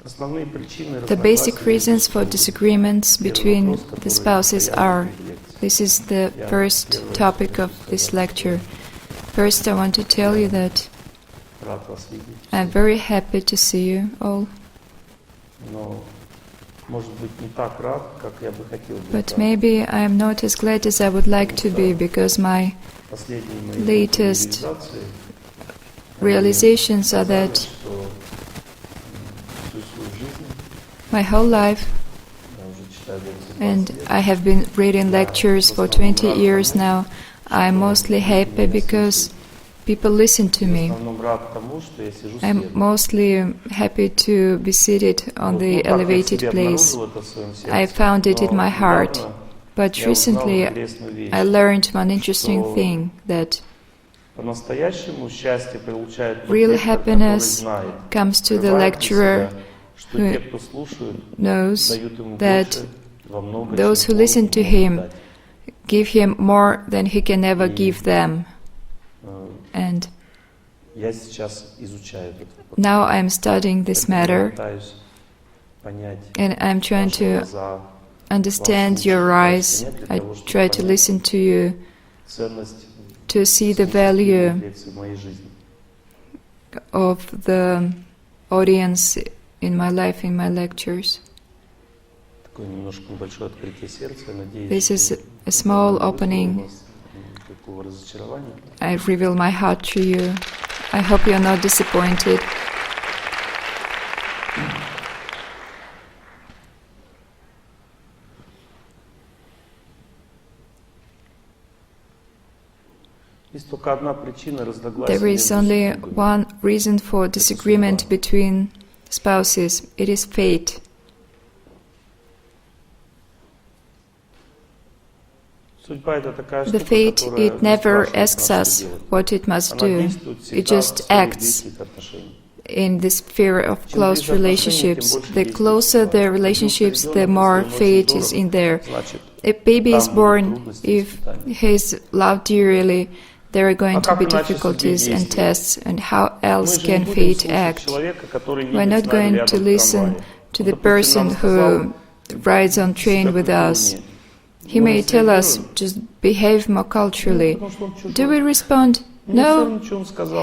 The basic reasons for disagreements between the spouses are, this is the first topic of this lecture. First, I want to tell you that I'm very happy to see you all. But maybe I am not as glad as I would like to be, because my latest realizations are that my whole life, and I have been reading lectures for 20 years now, I'm mostly happy because people listen to me. I'm mostly happy to be seated on the elevated place. I found it in my heart. But recently I learned one interesting thing, that real happiness comes to the lecturer who knows that those who listen to him give him more than he can ever give them. And now I'm studying this matter, and I'm trying to understand your eyes. I try to listen to you, to see the value of the audience in my life, in my lectures. This is a small opening. I reveal my heart to you. I hope you are not disappointed. There is only one reason for disagreement between spouses. It is fate. The fate, it never asks us what it must do. It just acts in the sphere of close relationships. The closer the relationships, the more fate is in there. A baby is born. If he is loved dearly, there are going to be difficulties and tests, and how else can fate act? We're not going to listen to the person who rides on train with us. He may tell us, just behave more culturally. Do we respond? No,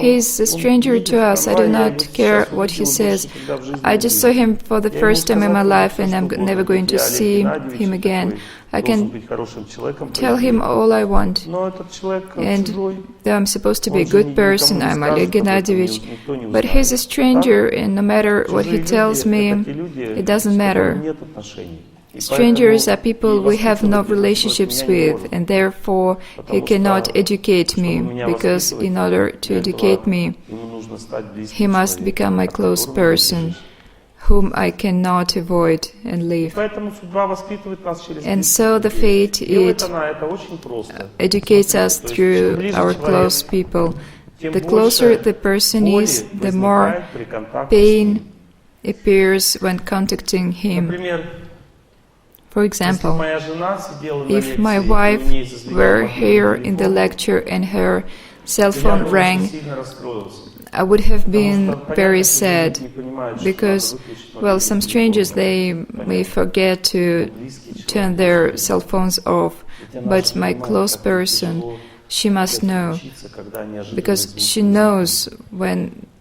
he's a stranger to us. I do not care what he says. I just saw him for the first time in my life, and I'm never going to see him again. I can tell him all I want. And though I'm supposed to be a good person, I'm Oleg Gennadievich, but he's a stranger, and no matter what he tells me, it doesn't matter. Strangers are people we have no relationships with, and therefore he cannot educate me, because in order to educate me, he must become my close person, whom I cannot avoid and leave. And so the fate, it educates us through our close people. The closer the person is, the more pain appears when contacting him. For example, if my wife were here in the lecture and her cell phone rang, I would have been very sad, because, well, some strangers, they may forget to turn their cell phones off, but my close person, she must know, because she knows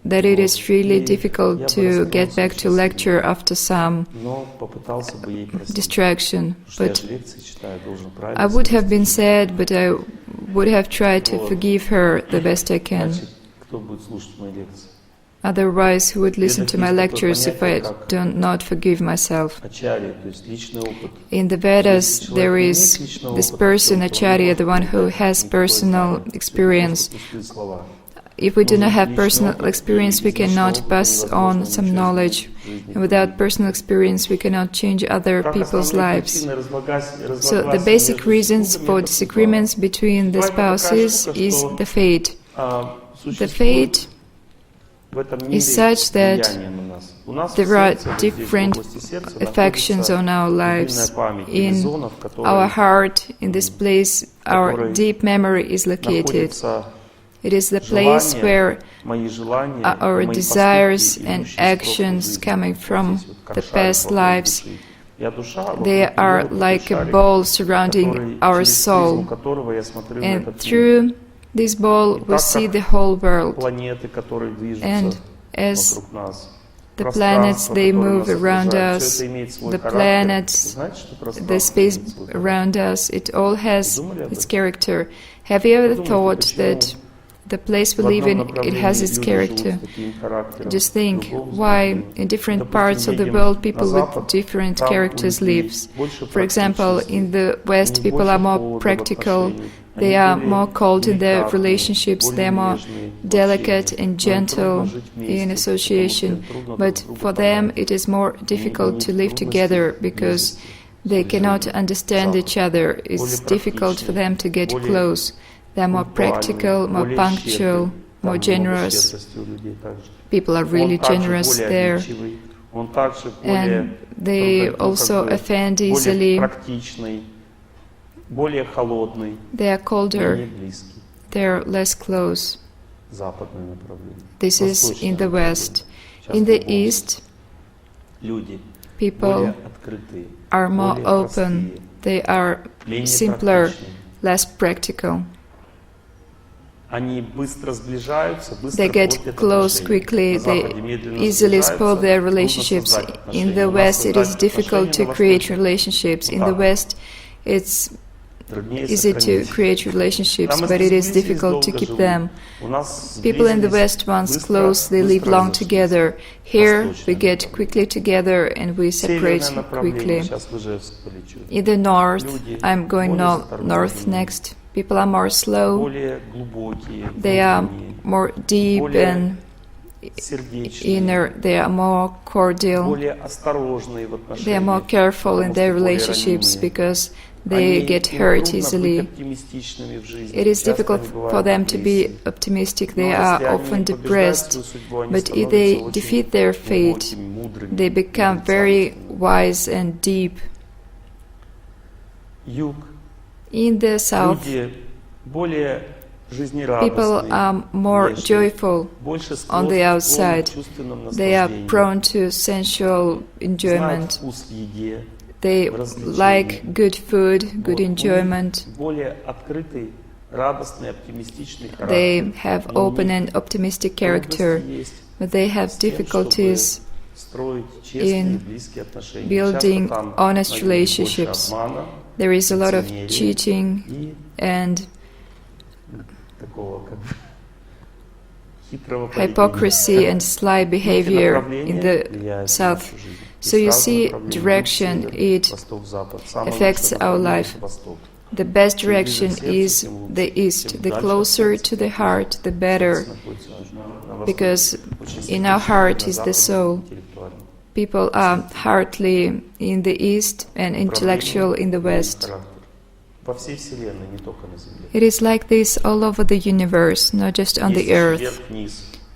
that it is really difficult to get back to lecture after some distraction. But I would have been sad, but I would have tried to forgive her the best I can. Otherwise, who would listen to my lectures if I do not forgive myself? In the Vedas, there is this person, Acharya, the one who has personal experience. If we do not have personal experience, we cannot pass on some knowledge. And without personal experience, we cannot change other people's lives. So the basic reasons for disagreements between the spouses is the fate. The fate is such that there are different affections on our lives. In our heart, in this place, our deep memory is located. It is the place where our desires and actions coming from the past lives, they are like a ball surrounding our soul. And through this ball we see the whole world. And as the planets, they move around us, the planets, the space around us, it all has its character. Have you ever thought that the place we live in, it has its character? Just think, why in different parts of the world people with different characters live. For example, in the West, people are more practical, they are more cold in their relationships, they are more delicate and gentle in association. But for them, it is more difficult to live together because they cannot understand each other. It's difficult for them to get close. They are more practical, more punctual, more generous. People are really generous there. And they also offend easily. They are colder. They are less close. This is in the West. In the East, people are more open. They are simpler, less practical. They get close quickly, they easily spoil their relationships. In the West, it is difficult to create relationships. In the West, it's easy to create relationships, but it is difficult to keep them. People in the West, once close, they live long together. Here, we get quickly together and we separate quickly. In the North, I'm going north next. People are more slow, they are more deep and inner, they are more cordial, they are more careful in their relationships because they get hurt easily. It is difficult for them to be optimistic, they are often depressed, but if they defeat their fate, they become very wise and deep. In the South, people are more joyful on the outside. They are prone to sensual enjoyment. They like good food, good enjoyment. They have open and optimistic character, but they have difficulties in building honest relationships. There is a lot of cheating and hypocrisy and sly behavior in the South. So you see, direction, it affects our life. The best direction is the East. The closer to the heart, the better, because in our heart is the soul. People are heartly in the East and intellectual in the West. It is like this all over the universe, not just on the earth.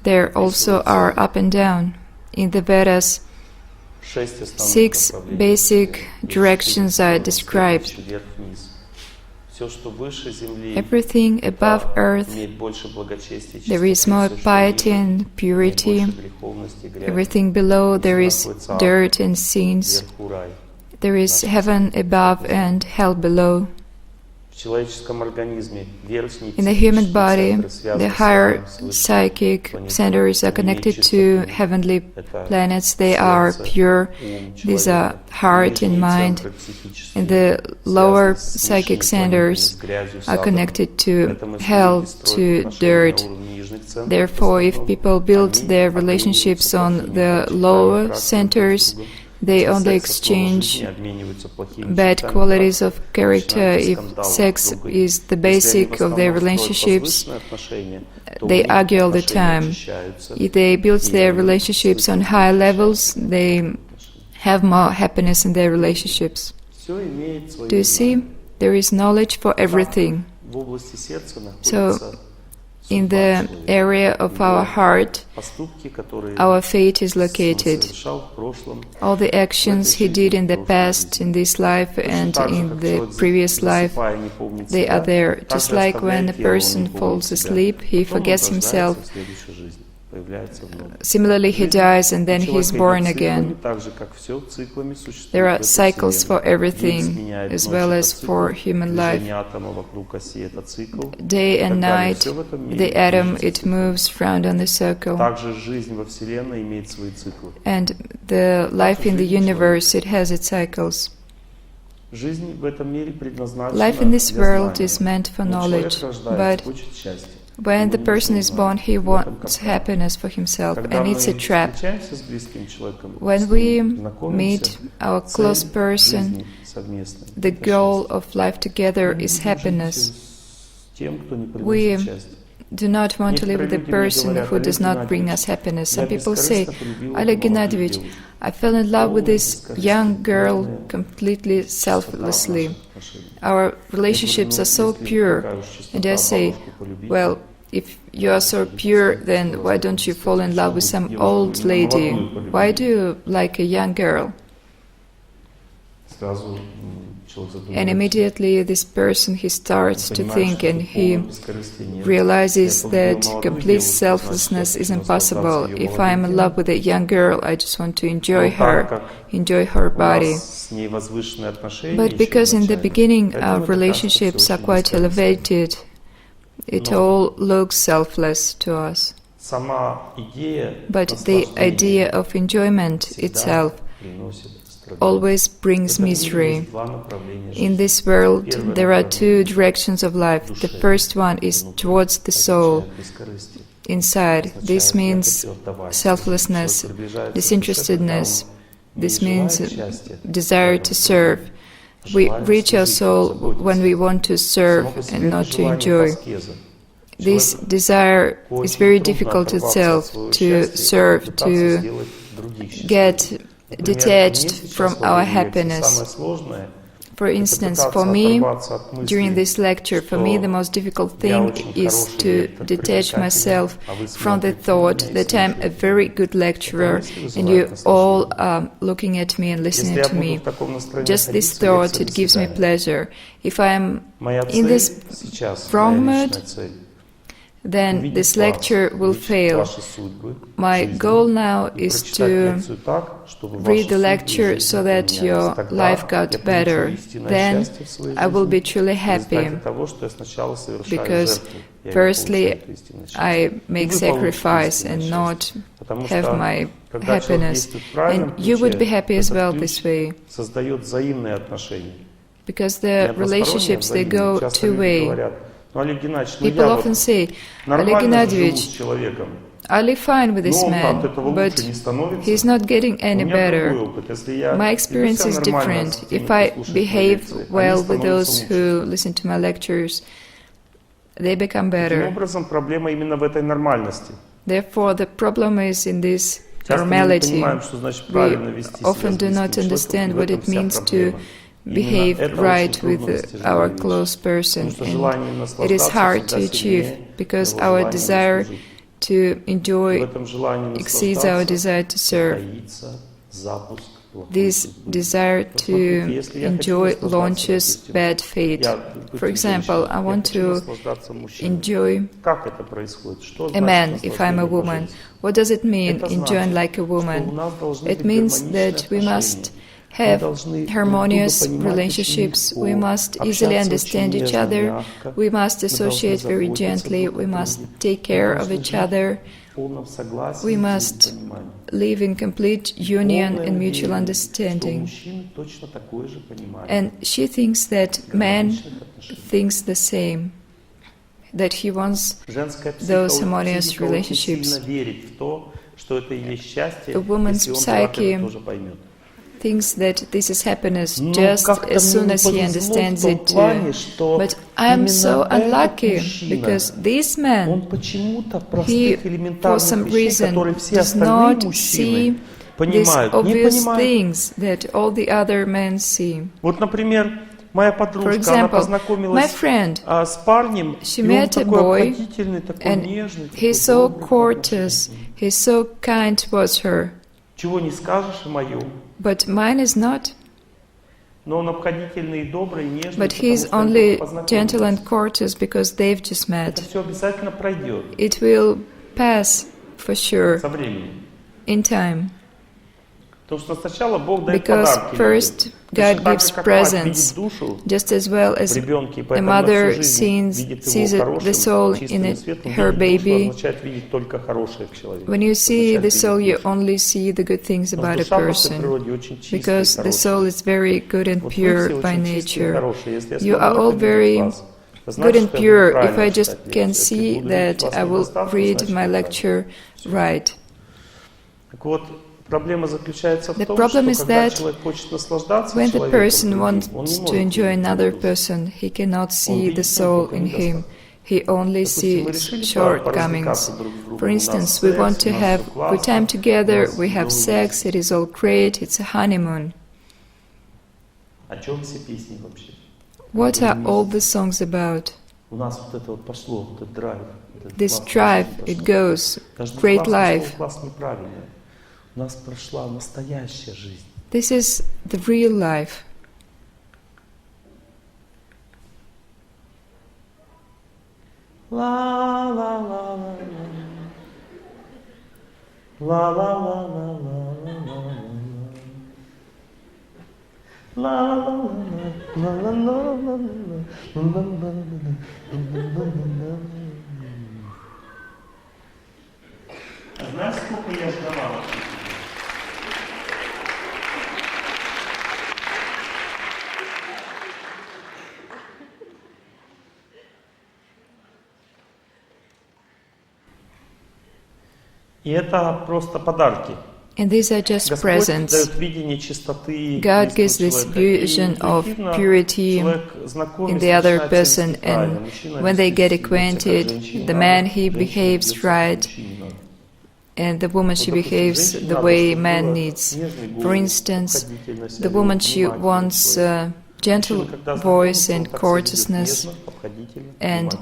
There also are up and down. In the Vedas, 6 basic directions are described. Everything above earth, there is more piety and purity. Everything below, there is dirt and sins. There is heaven above and hell below. In the human body, the higher psychic centers are connected to heavenly planets. They are pure. These are heart and mind. And the lower psychic centers are connected to hell, to dirt. Therefore, if people build their relationships on the lower centers, they only exchange bad qualities of character. If sex is the basic of their relationships, they argue all the time. If they build their relationships on high levels, they have more happiness in their relationships. Do you see? There is knowledge for everything. So, In the area of our heart, our fate is located. All the actions he did in the past, in this life and in the previous life, they are there. Just like when a person falls asleep, he forgets himself. Similarly, he dies and then he is born again. There are cycles for everything, as well as for human life. Day and night, the atom, it moves round on the circle. And the life in the universe, it has its cycles. Life in this world is meant for knowledge, but when the person is born, he wants happiness for himself, and it's a trap. When we meet our close person, the goal of life together is happiness. We do not want to live with a person who does not bring us happiness. Some people say, Oleg Gennadievich, I fell in love with this young girl completely selflessly. Our relationships are so pure. And I say, well, if you are so pure, then why don't you fall in love with some old lady? Why do you like a young girl? And immediately this person, he starts to think and he realizes that complete selflessness is impossible. If I am in love with a young girl, I just want to enjoy her body. But because in the beginning our relationships are quite elevated, it all looks selfless to us. But the idea of enjoyment itself always brings misery. In this world, there are two directions of life. The first one is towards the soul, inside. This means selflessness, disinterestedness. This means desire to serve. We reach our soul when we want to serve and not to enjoy. This desire is very difficult itself, to serve, to get detached from our happiness. For instance, for me, during this lecture, for me the most difficult thing is to detach myself from the thought that I'm a very good lecturer and you all are looking at me and listening to me. Just this thought, it gives me pleasure. If I'm in this wrong mood, then this lecture will fail. My goal now is to read the lecture so that your life got better. Then I will be truly happy, because firstly I make sacrifice and not have my happiness. And you would be happy as well this way, because the relationships, they go two-way. People often say, Oleg Gennadievich, I live fine with this man, but he's not getting any better. My experience is different. If I behave well with those who listen to my lectures, they become better. Therefore, the problem is in this normality. We often do not understand what it means to behave right with our close person, and it is hard to achieve because our desire to enjoy exceeds our desire to serve. This desire to enjoy launches bad fate. For example, I want to enjoy a man if I'm a woman. What does it mean, enjoying like a woman? It means that we must have harmonious relationships, we must easily understand each other, we must associate very gently, we must take care of each other, we must live in complete union and mutual understanding. And she thinks that man thinks the same, that he wants those harmonious relationships. A woman's psyche thinks that this is happiness just as soon as he understands it too. But I am so unlucky, because this man, he, for some reason, does not see these obvious things that all the other men see. For example, my friend, she met a boy, and he's so courteous, he's so kind towards her. But mine is not. But he's only gentle and courteous because they've just met. It will pass for sure in time. Because first God gives presents, just as well as a mother sees the soul in her baby. When you see the soul, you only see the good things about a person, because the soul is very good and pure by nature. You are all very good and pure. If I just can see that, I will read my lecture right. The problem is that when the person wants to enjoy another person, he cannot see the soul in him. He only sees shortcomings. For instance, we want to have good time together, we have sex, it is all great, it's a honeymoon. What are all the songs about? This drive, it goes, great life. This is the real life. La la la la la la la la la. Знаешь, сколько я ждала? И это просто подарки. And these are just presents. God gives this vision of purity in the other person, and when they get acquainted, the man, he behaves right, and the woman, she behaves the way man needs. For instance, the woman, she wants gentle voice and courteousness, and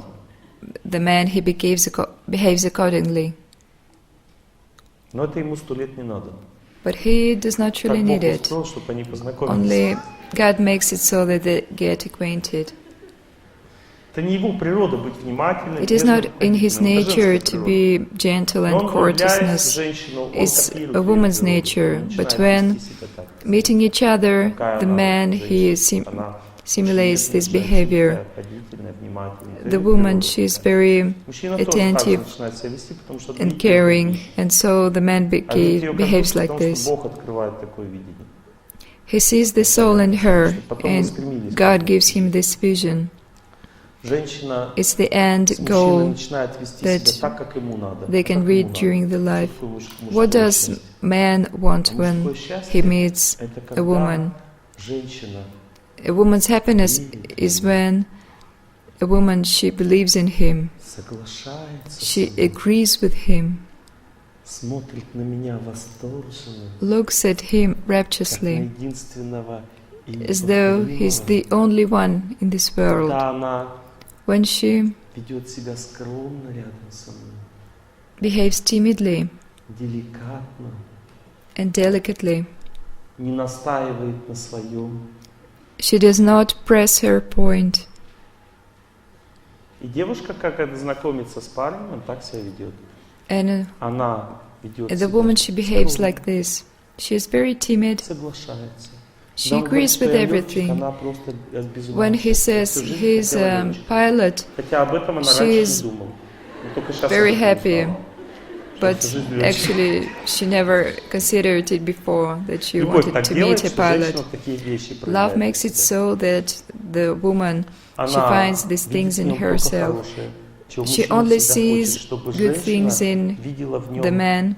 the man, he behaves accordingly. But he does not really need it. Only God makes it so that they get acquainted. It is not in his nature to be gentle and courteousness. It's a woman's nature. But when meeting each other, the man, he simulates this behavior. The woman, she is very attentive and caring, and so the man behaves like this. He sees the soul in her, and God gives him this vision. It's the end goal that they can read during the life. What does man want when he meets a woman? A woman's happiness is when a woman, she believes in him, she agrees with him, looks at him rapturously, as though he's the only one in this world. When she behaves timidly and delicately, she does not press her point. And the woman, she behaves like this. She is very timid. She agrees with everything. When he says he's a pilot, she is very happy. But actually, she never considered it before, that she wanted to meet a pilot. Love makes it so that the woman, she finds these things in herself. She only sees good things in the man.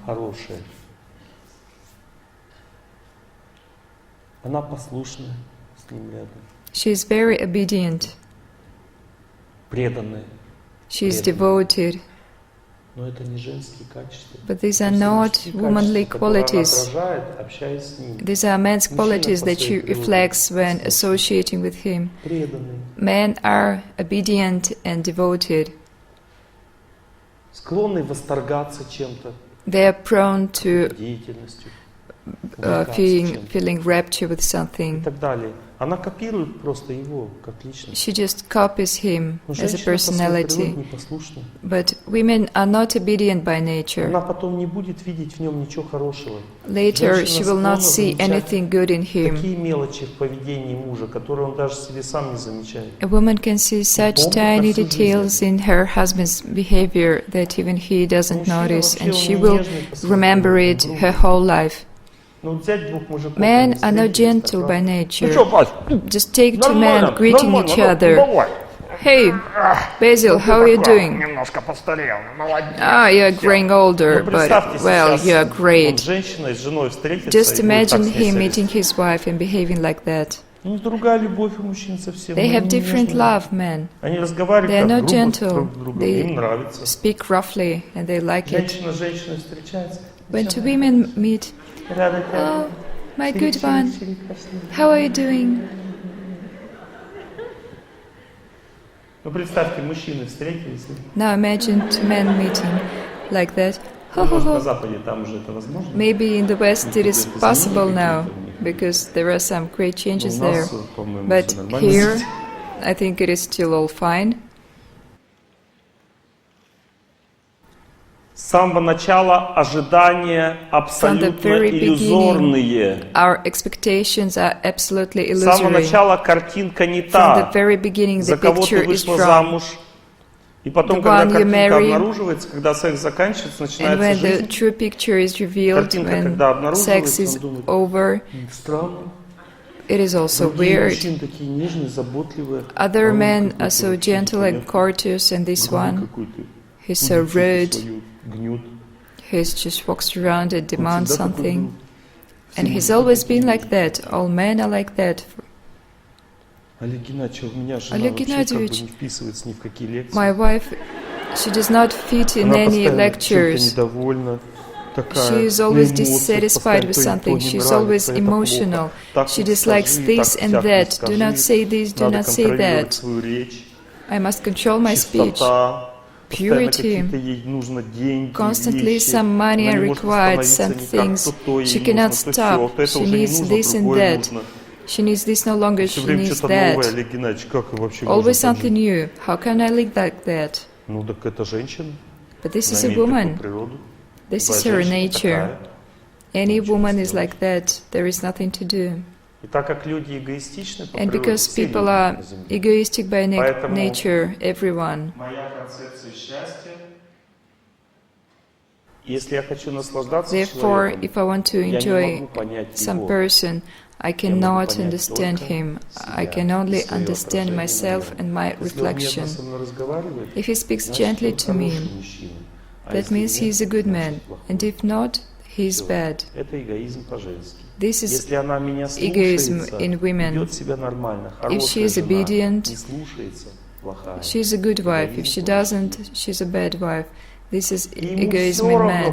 She is very obedient. She is devoted. Но это не женские качества. But these are not womanly qualities. Общаясь с ним. These are men's qualities that she reflects when associating with him. Преданный. Men are obedient and devoted. Склонный восторгаться чем-то. They are prone to деятельностью. feeling rapture with something. И так далее. Она копирует просто его как личность. She just copies him Но as a женщина по своей personality. природе непослушна. But women are not obedient by nature. Она потом не будет видеть в нем ничего хорошего. Later, she will not see Женщина anything good in склонна замечать him. такие мелочи в поведении мужа, которые он даже себе сам не замечает. A woman can see such tiny details in her husband's behavior that even he doesn't notice, and she will remember it her whole life. Но взять двух мужиков, Men are not gentle by nature. Just take two men greeting each other. Hey, Basil, how are you doing? Немножко постарел, молодец. Ah, you're growing older, but, well, you're great. Женщина с женой встретится. Just imagine him meeting his wife and behaving like that. Ну, другая любовь у мужчин совсем. They have different love, men. Они разговаривают They are как not грубо gentle. друг с другом, им They нравится. speak roughly and they like it. Женщина с женщиной встречается. When two women meet, oh, my good one, how are you doing? Ну, представьте, мужчины встретились. Now imagine two men meeting like that. Ho, ho, Может, на ho. Западе там уже это возможно? Maybe in the West it is possible now, because there are some great changes there. But here, I think it is still all fine. С самого начала ожидания абсолютно very иллюзорные. Our expectations are absolutely С самого illusory. начала картинка не From та, the very beginning, the за кого ты picture is вышла wrong. замуж. И потом, the когда one you картинка marry. обнаруживается, когда секс заканчивается, And начинается when the жизнь. true picture is revealed, Картинка, when когда обнаруживается, sex is он думает, over, странно. it is also Другие weird. мужчины такие нежные, заботливые. Other А он men какой-то are so вообще gentle and непонятный, courteous, and this грубый one, какой-то. he's so Что-то rude, свое гнет. he just walks around and Он demands всегда такой something. был. Все And he's мужики always такие been были. like that. All men are like that. Олег Геннадьевич, у меня жена Олег вообще как бы Геннадьевич, не вписывается ни в какие лекции. My wife, she does not fit in Она any постоянно чем-то lectures. недовольна. Такая, She is на always эмоциях, dissatisfied постоянно with то и то something. не She's нравится, always это emotional. плохо. Так She не dislikes скажи, this так and всяк не that. Do скажи. not say this, do Надо not say контролировать that. свою речь. I must control my speech. Чистота. Постоянно Purity. какие-то ей нужно деньги, Constantly вещи. some money Она are не может required, остановиться some никак. things. То то ей She нужно, cannot то stop. сё. Вот это She уже не needs нужно, this and другое that. нужно. She needs this no longer, Все she время needs что-то новое, that. Олег Геннадьевич, как вообще можно Always так something жить? new. How can I live like that? Ну так это женщина. But this is Она a имеет такую woman. природу. This Любая is her женщина nature. такая. Any Ничего woman не is сделаешь. like that. There is nothing to do. И так как люди эгоистичны по And природе, because все people люди are на Земле. egoistic by Поэтому nature, everyone. моя концепция счастья, если я хочу наслаждаться Therefore, человеком, if I want to я не enjoy могу понять some его. person, I Я cannot могу понять understand только him. I себя, can only своё understand отражение myself в нем. and my Если он мирно reflection. со мной разговаривает, If he speaks значит, gently он to me, хороший мужчина. А that если means he нет, is a good man. значит, плохой. And if not, he is Всё. bad. Это эгоизм по-женски. This is Если она меня egoism слушается, in women. ведет себя нормально, If she хорошая is жена, obedient, не слушается, плохая. she is a good wife. If she Эгоизм doesn't, she is a bad wife. This is И ему egoism всё in равно, man.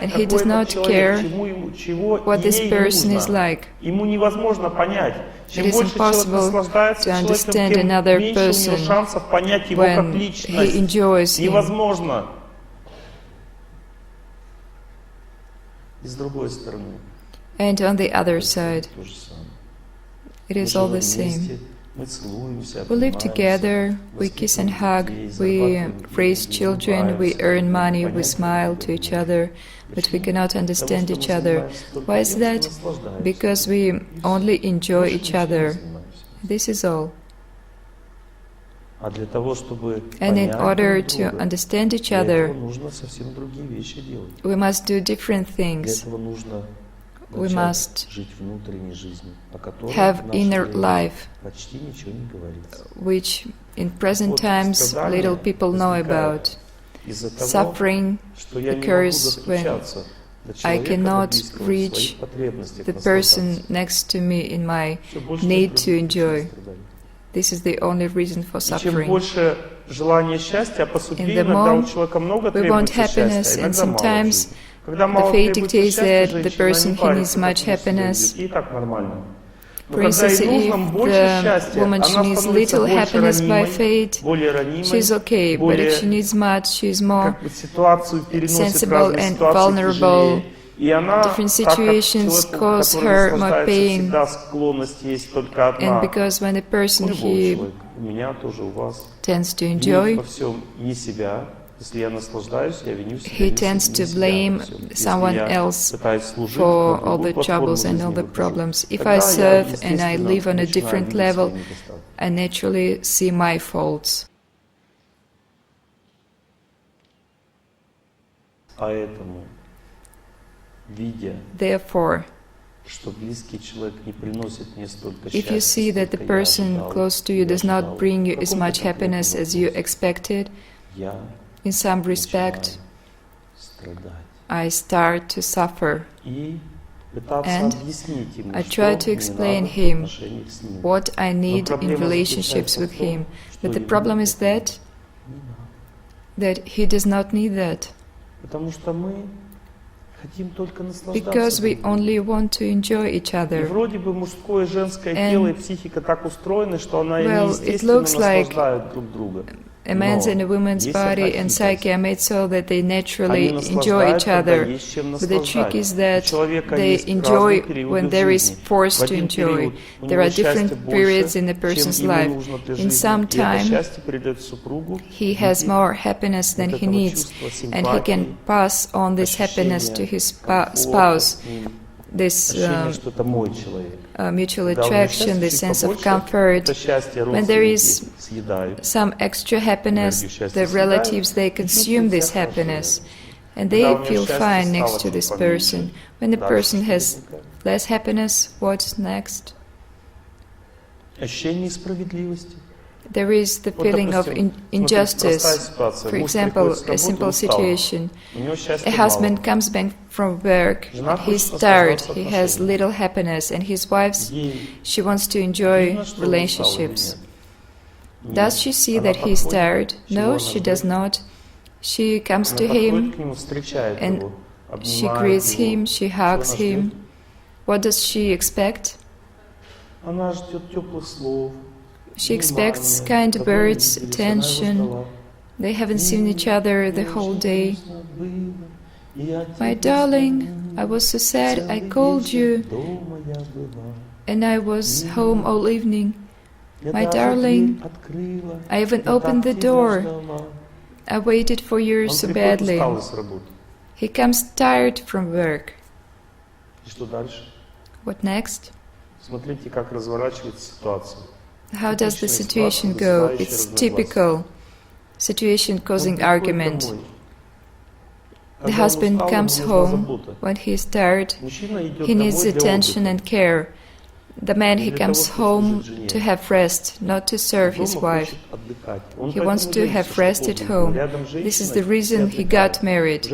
And he какой does этот not человек, care чего what this ей person нужно. is like. Ему невозможно понять. Чем It is больше человек impossible наслаждается to understand человеком, тем another меньше у него person шансов понять его как when he личность. enjoys him. Невозможно. И с другой стороны, And on the other side, то же самое. it Мы is all живем the same. вместе, мы целуемся, We live обнимаемся, together, we kiss and hug, we raise children, we earn money, we smile to each other, but we cannot understand each other. Why is that? Because we only enjoy each other. This is all. А для того, чтобы And in понять order друг to друга, understand each для этого other, нужно совсем другие вещи делать. we must do different Для things. этого нужно We начать must жить внутренней жизнью, о которой в have наше inner время life, почти ничего не говорится. which in present Вот times страдания little people know возникают about. из-за того, Suffering что я не могу occurs when достучаться до I человека, cannot до близкого, в reach своих потребностях the наслаждаться. person next to me in my Всё больше need я to enjoy. страдаю. This is the only reason for И чем suffering. больше желание счастья, а по In сути the иногда у mom, человека много we want требуется happiness, счастья, and иногда мало в sometimes жизни. Когда the мало fate требуется dictates счастья, that the женщина person не who парится, needs much потому что happiness, и так нормально. Но for когда instance, ей нужно if больше the счастья, woman she она needs становится little больше happiness by ранимой, fate, более ранимой, she's okay. But if she needs much, she's more как бы ситуацию переносит, sensible разные and ситуации vulnerable. тяжелее. И она, Different так как situations человеку, cause который her more наслаждается, pain. всегда склонность есть только And одна. because when a person У любого he человека, у меня тоже, у вас. tends to Винить enjoy, во всем не себя. Если я наслаждаюсь, я виню себя, he не tends to себя blame во всем. someone Если я else пытаюсь служить, for на all другую the платформу troubles and all жизни the выхожу, problems. If тогда I я, serve and I естественно, live on a начинаю different видеть свои level, недостатки. I naturally see my faults. Поэтому, видя, Therefore, что близкий человек не приносит мне столько if you see счастья, that the сколько я person ожидал, close to you does not bring you as much happiness as you expected, я in some начинаю respect, страдать. I start to suffer. И пытаться And объяснить ему, I что try to мне explain надо в him отношениях с ним. what I Но need in проблема relationships заключается with в том, him. что But the ему problem is этого that не надо. he does not need that. Потому что мы хотим только наслаждаться Because we друг другом. only want to enjoy each И other. вроде бы мужское и женское And, тело и психика так устроены, что она well, it неестественно looks like наслаждают друг друга. A man's and a woman's есть body одна and хитрость. psyche are made so that they naturally Они enjoy наслаждают, each когда other. есть чем But the trick наслаждать. is У that человека they есть enjoy разные периоды when в there is жизни. force В to один enjoy. период у There него are счастья different periods больше, in a чем person's ему life. нужно для In жизни. some И это time, счастье передает супругу. he has more happiness than Вот he этого needs, чувства and he can симпатии, pass on this happiness to ощущение his комфорта spouse. с ним, This ощущение, что это мой человек. mutual Когда у него attraction, счастья this чуть sense of побольше, comfort. это счастье When there родственники is съедают. some extra happiness, the relatives, they consume this happiness, and they feel fine next to this person. When the person has less happiness, what's next? Ощущение несправедливости. There is the feeling of injustice. For example, a simple situation. A husband comes back from work, and he's tired, he has little happiness, and his wife, she wants to enjoy relationships. Does she see that he's tired? No, she does not. She comes to him, and she greets him, she hugs him. What does she expect? Она ждет теплых слов. She expects kind words, attention. They haven't seen each other the whole day. My darling, I was so sad, I called you, and I was home all evening. My darling, I even opened the door. I waited for you so badly. He comes tired from work. What next? Смотрите, как разворачивается ситуация. How does the situation go? It's typical situation causing argument. The husband comes home when he's tired. He needs attention and care. The man, he comes home to have rest, not to serve his wife. He wants to have rest at home. This is the reason he got married.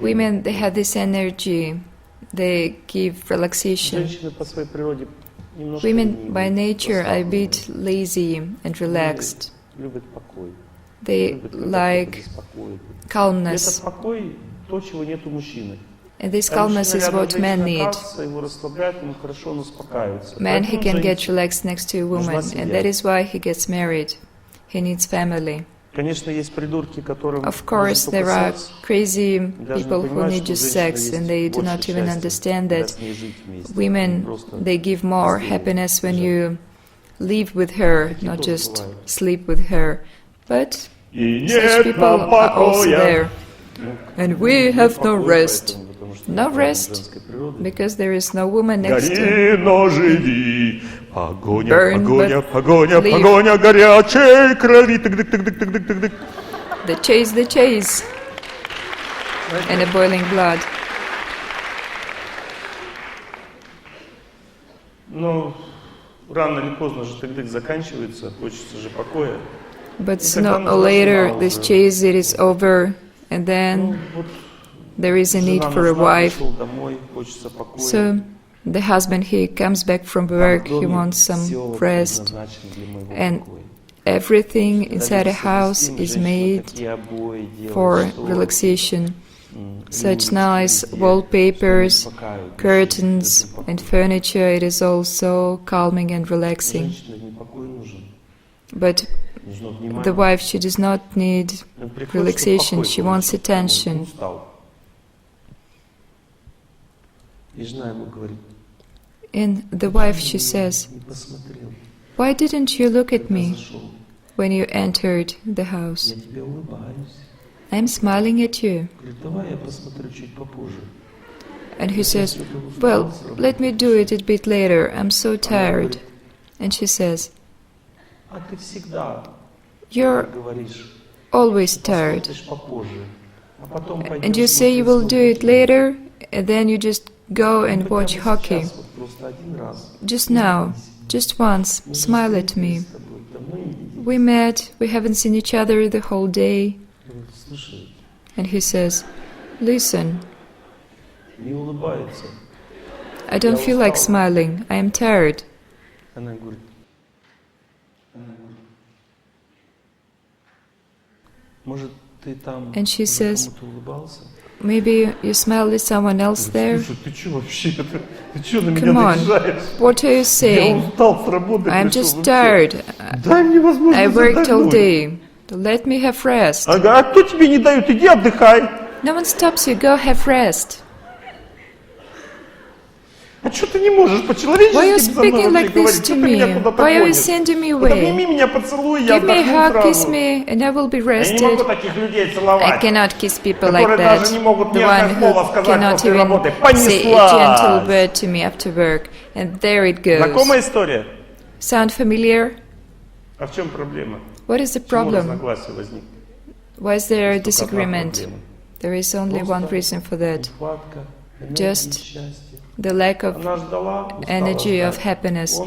Women, they have this energy. They give relaxation. Women by nature are a bit lazy and relaxed. They like calmness. And this calmness is what men need. Man, he can get relaxed next to a woman, and that is why he gets married. He needs family. Of course, there are crazy people who need just sex, and they do not even understand that women, they give more happiness when you live with her, not just sleep with her. But such people are also there. And we have no rest. No rest, because there is no woman next to him. Burn, but leave. The chase, and a boiling blood. Ну, рано или поздно же тык-дык заканчивается, хочется же покоя. But sooner or later, this chase, it is over, and then there is a need for a wife. So the husband, he comes back from work, he wants some rest, and everything inside a house is made for relaxation. Such nice wallpapers, curtains and furniture, it is also calming and relaxing. But the wife, she does not need relaxation, she wants attention. And the wife, she says, "Why didn't you look at me when you entered the house? I'm smiling at you." And he says, "Well, let me do it a bit later, I'm so tired." And she says, "You're always tired. And you say you will do it later, and then you just go and watch hockey. Just now, just once, smile at me. We met, we haven't seen each other the whole day." And he says, "Listen, I don't feel like smiling, I am tired." And she says, "Maybe you smiled at someone else there? Come on, what are you saying? I'm just tired. I worked all day. Let me have rest." "No one stops you, go have rest." "Why are you speaking like this to me? Why are you sending me away? Give me a hug, kiss me, and I will be rested." I cannot kiss people like that. The one who cannot even say a gentle word to me after work. And there it goes. Sound familiar? What is the problem? Why is there a disagreement? There is only one reason for that. Just the lack of energy of happiness.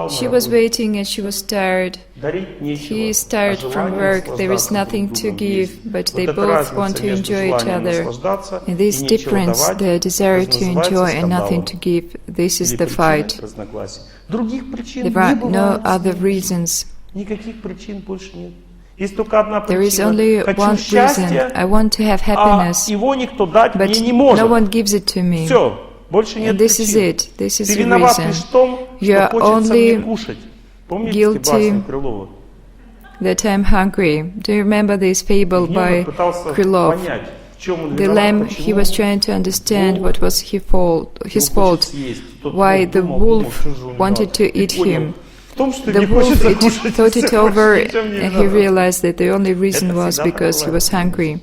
She was waiting and she was tired. He is tired from work, there is nothing to give, but they both want to enjoy each other. And this difference, the desire to enjoy and nothing to give, this is the fight. There are no other reasons. There is only one reason. I want to have happiness, but no one gives it to me. And this is it. This is the reason. You are only guilty that I'm hungry. Do you remember this fable by Krylov? The lamb, he was trying to understand what was his fault, why the wolf wanted to eat him. The wolf thought it over and he realized that the only reason was because he was hungry.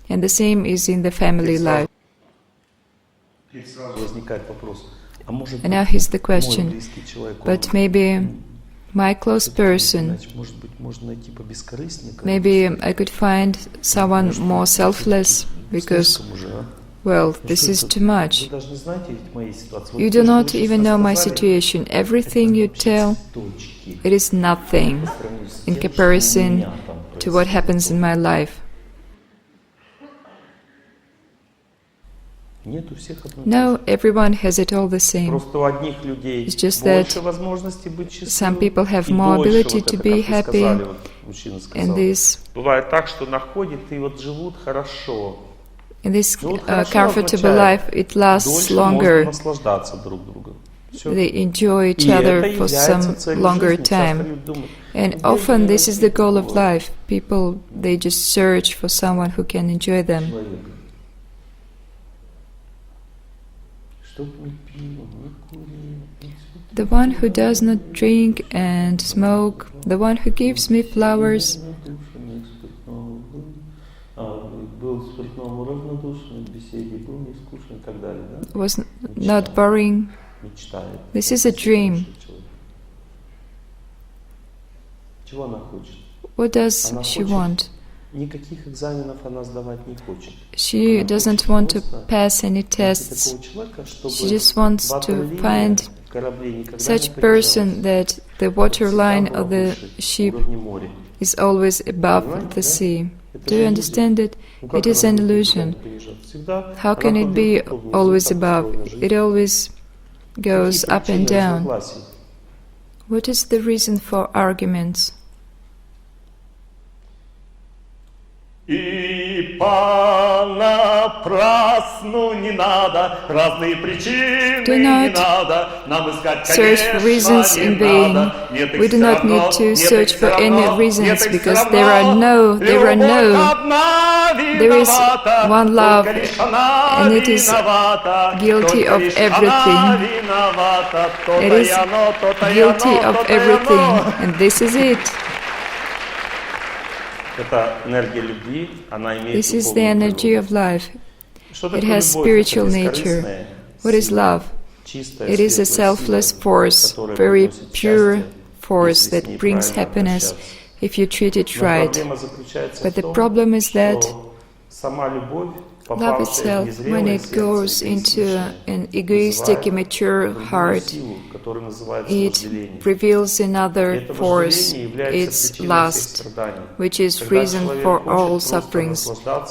And the same is in the family life. And now here's the question, but maybe my close person, maybe I could find someone more selfless, because, well, this is too much. You do not even know my situation. Everything you tell, it is nothing in comparison to what happens in my life. No, everyone has it all the same. It's just that some people have more ability to be happy, and this comfortable life, it lasts longer. They enjoy each other for some longer time. And often this is the goal of life. People, they just search for someone who can enjoy them. The one who does not drink and smoke, the one who gives me flowers, was not boring. This is a dream. What does she want? She doesn't want to pass any tests. She just wants to find such person that the waterline of the ship is always above the sea. Do you understand it? It is an illusion. How can it be always above? It always goes up and down. What is the reason for arguments? И понапрасну не надо, разные причины не надо, нам искать, search for reasons in vain. We do not need to search for any reasons, because there is one love, and it is guilty of everything. It is guilty of everything, and this is it. This is the energy of life. It has spiritual nature. What is love? It is a selfless force, very pure force that brings happiness if you treat it right. But the problem is that love itself, when it goes into an egoistic, immature heart, it reveals another force, its lust, which is reason for all sufferings.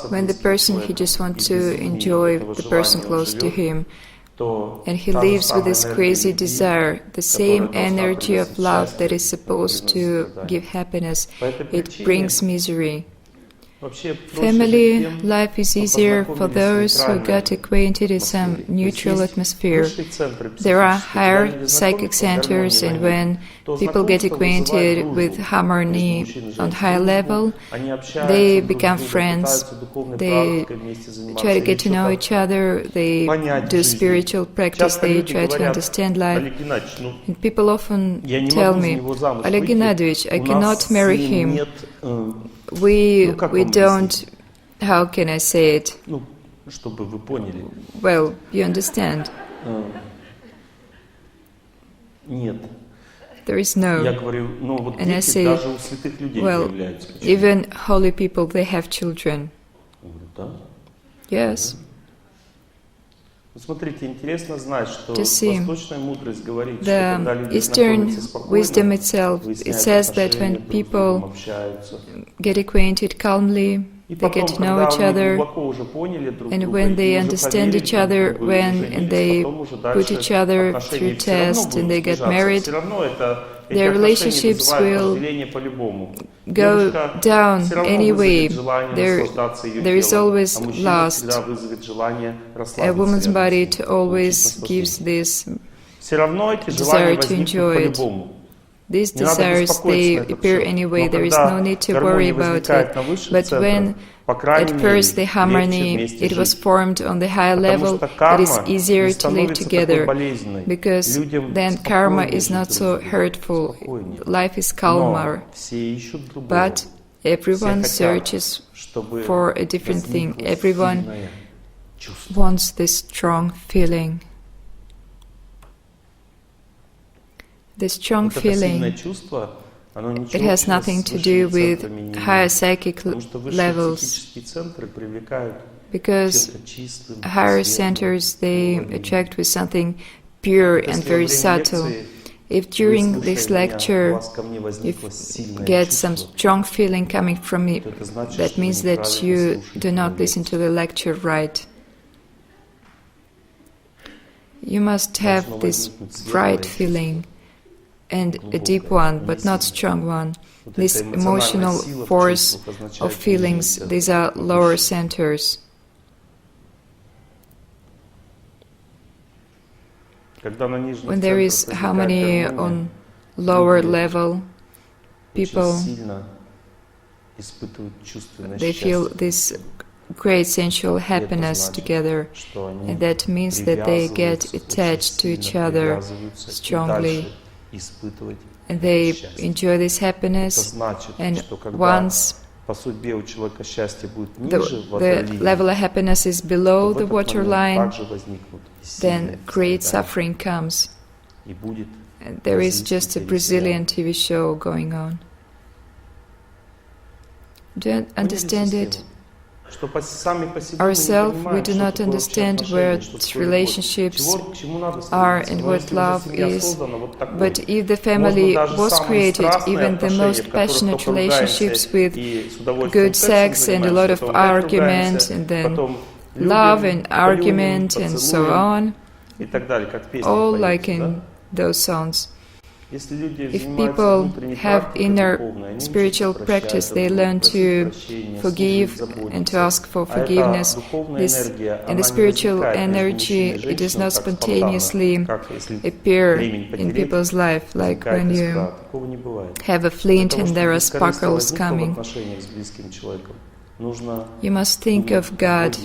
When the person, he just wants to enjoy the person close to him, and he lives with this crazy desire, the same energy of love that is supposed to give happiness, it brings misery. Family life is easier for those who got acquainted in some neutral atmosphere. There are higher psychic centers, and when people get acquainted with harmony on high level, they become friends, they try to get to know each other, they do spiritual practice, they try to understand life. And people often tell me, Oleg Gennadievich, I cannot marry him. We don't, how can I say it? Well, you understand. There is no. And I say, well, even holy people, they have children. Yes. To see, the Eastern wisdom itself, it says that when people get acquainted calmly, they get to know each other, and when they understand each other, and they put each other through tests and they get married, their relationships will go down anyway. There is always lust. A woman's body always gives this desire to enjoy it. These desires, they appear anyway, there is no need to worry about it. But when at first the harmony, it was formed on the higher level, it is easier to live together, because then karma is not so hurtful, life is calmer. But everyone searches for a different thing, everyone wants this strong feeling. The strong feeling, it has nothing to do with higher psychic levels, because higher centers, they attract with something pure and very subtle. If during this lecture you get some strong feeling coming from me, that means that you do not listen to the lecture right. You must have this bright feeling, and a deep one, but not strong one. This emotional force of feelings, these are lower centers. When there is harmony on lower level, people, they feel this great sensual happiness together, and that means that they get attached to each other strongly, and they enjoy this happiness, and once the level of happiness is below the waterline, then great suffering comes. And there is just a Brazilian TV show going on. Do you understand it? Ourselves, we do not understand what relationships are and what love is. But if the family was created, even the most passionate relationships with good sex and a lot of argument, and then love and argument and so on, all like in those songs. If people have inner spiritual practice, they learn to forgive and to ask for forgiveness. And the spiritual energy, it does not spontaneously appear in people's life, like when you have a flint and there are sparkles coming. You must think of God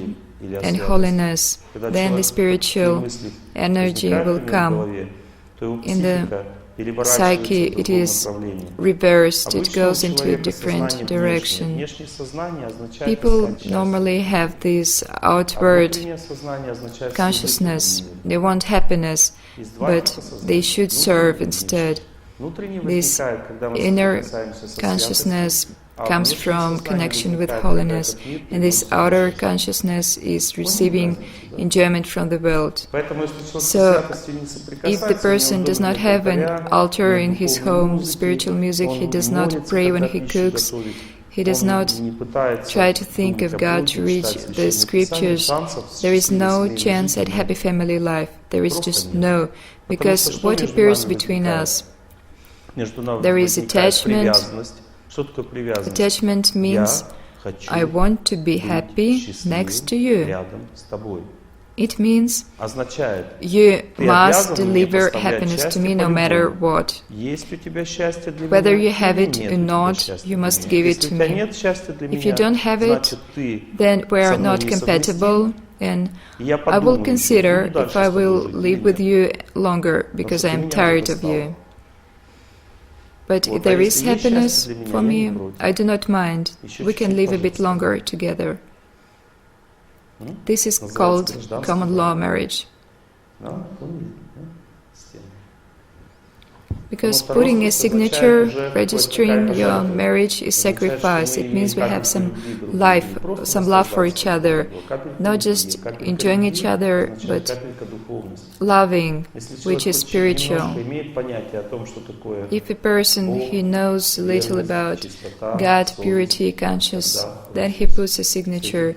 and holiness, then the spiritual energy will come. In the psyche, it is reversed, it goes into a different direction. People normally have this outward consciousness, they want happiness, but they should serve instead. This inner consciousness comes from connection with holiness, and this outer consciousness is receiving enjoyment from the world. So, if the person does not have an altar in his home, spiritual music, he does not pray when he cooks, he does not try to think of God to reach the scriptures, there is no chance at happy family life. There is just no, because what appears between us? There is attachment. Attachment means I want to be happy next to you. It means you must deliver happiness to me no matter what. Whether you have it or not, you must give it to me. If you don't have it, then we are not compatible, and I will consider if I will live with you longer because I am tired of you. But if there is happiness for me, I do not mind. We can live a bit longer together. This is called common law marriage. Because putting a signature, registering your marriage is sacrifice. It means we have some life, some love for each other. Not just enjoying each other, but loving, which is spiritual. If a person he knows little about God, purity, conscious, then he puts a signature.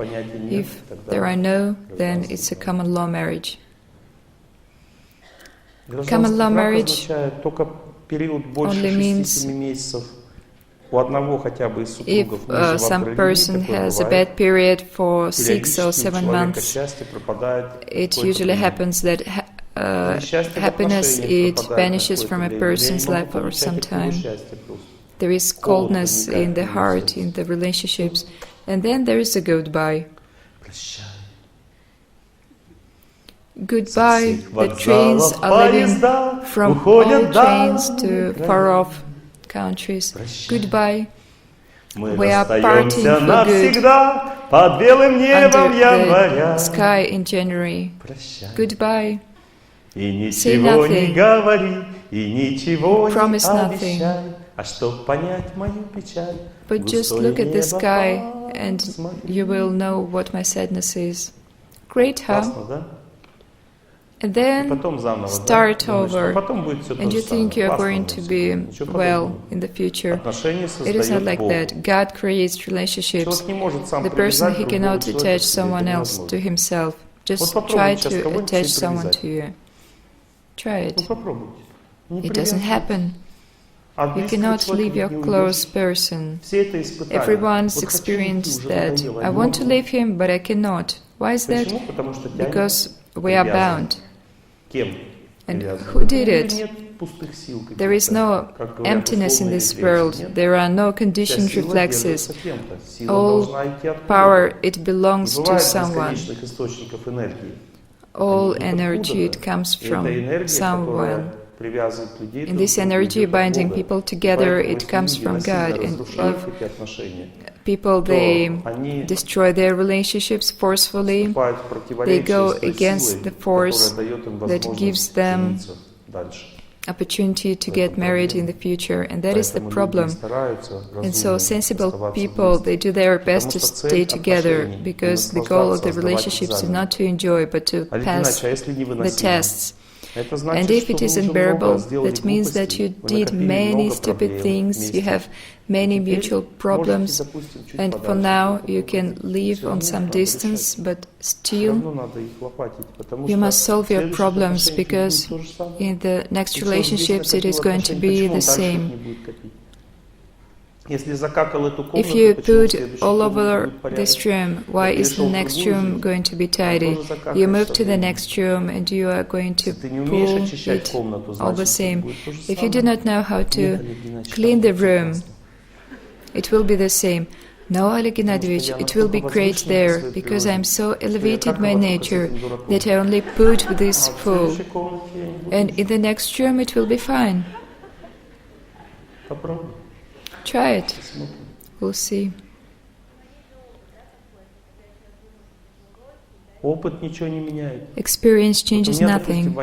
If there are no, then it's a common law marriage. Common law marriage only means if some person has a bad period for 6 or 7 months, it usually happens that happiness, it vanishes from a person's life for some time. There is coldness in the heart, in the relationships, and then there is a goodbye. Goodbye, the trains are leaving from all trains to far-off countries. Goodbye, we are parting for good under the sky in January. Goodbye, say nothing, promise nothing, but just look at the sky and you will know what my sadness is. Great, huh? And then start over, and you think you are going to be well in the future. It is not like that. God creates relationships. The person, he cannot attach someone else to himself. Just try to attach someone to you. Try it. It doesn't happen. You cannot leave your close person. Everyone's experienced that. I want to leave him, but I cannot. Why is that? Because we are bound. And who did it? There is no emptiness in this world. There are no conditioned reflexes. All power, it belongs to someone. All energy, it comes from someone. And this energy binding people together, it comes from God. And if people, they destroy their relationships forcefully, they go against the force that gives them opportunity to get married in the future, and that is the problem. And so sensible people, they do their best to stay together, because the goal of the relationships is not to enjoy, but to pass the tests. And if it is unbearable, that means that you did many stupid things, you have many mutual problems, and for now you can live on some distance, but still you must solve your problems, because in the next relationships it is going to be the same. If you put all over this room, why is the next room going to be tidy? You move to the next room and you are going to pull it all the same. If you do not know how to clean the room, it will be the same. No, Oleg Gennadievich, it will be great there, because I am so elevated by nature that I only put this full. And in the next room it will be fine. Try it. We'll see. Experience changes nothing.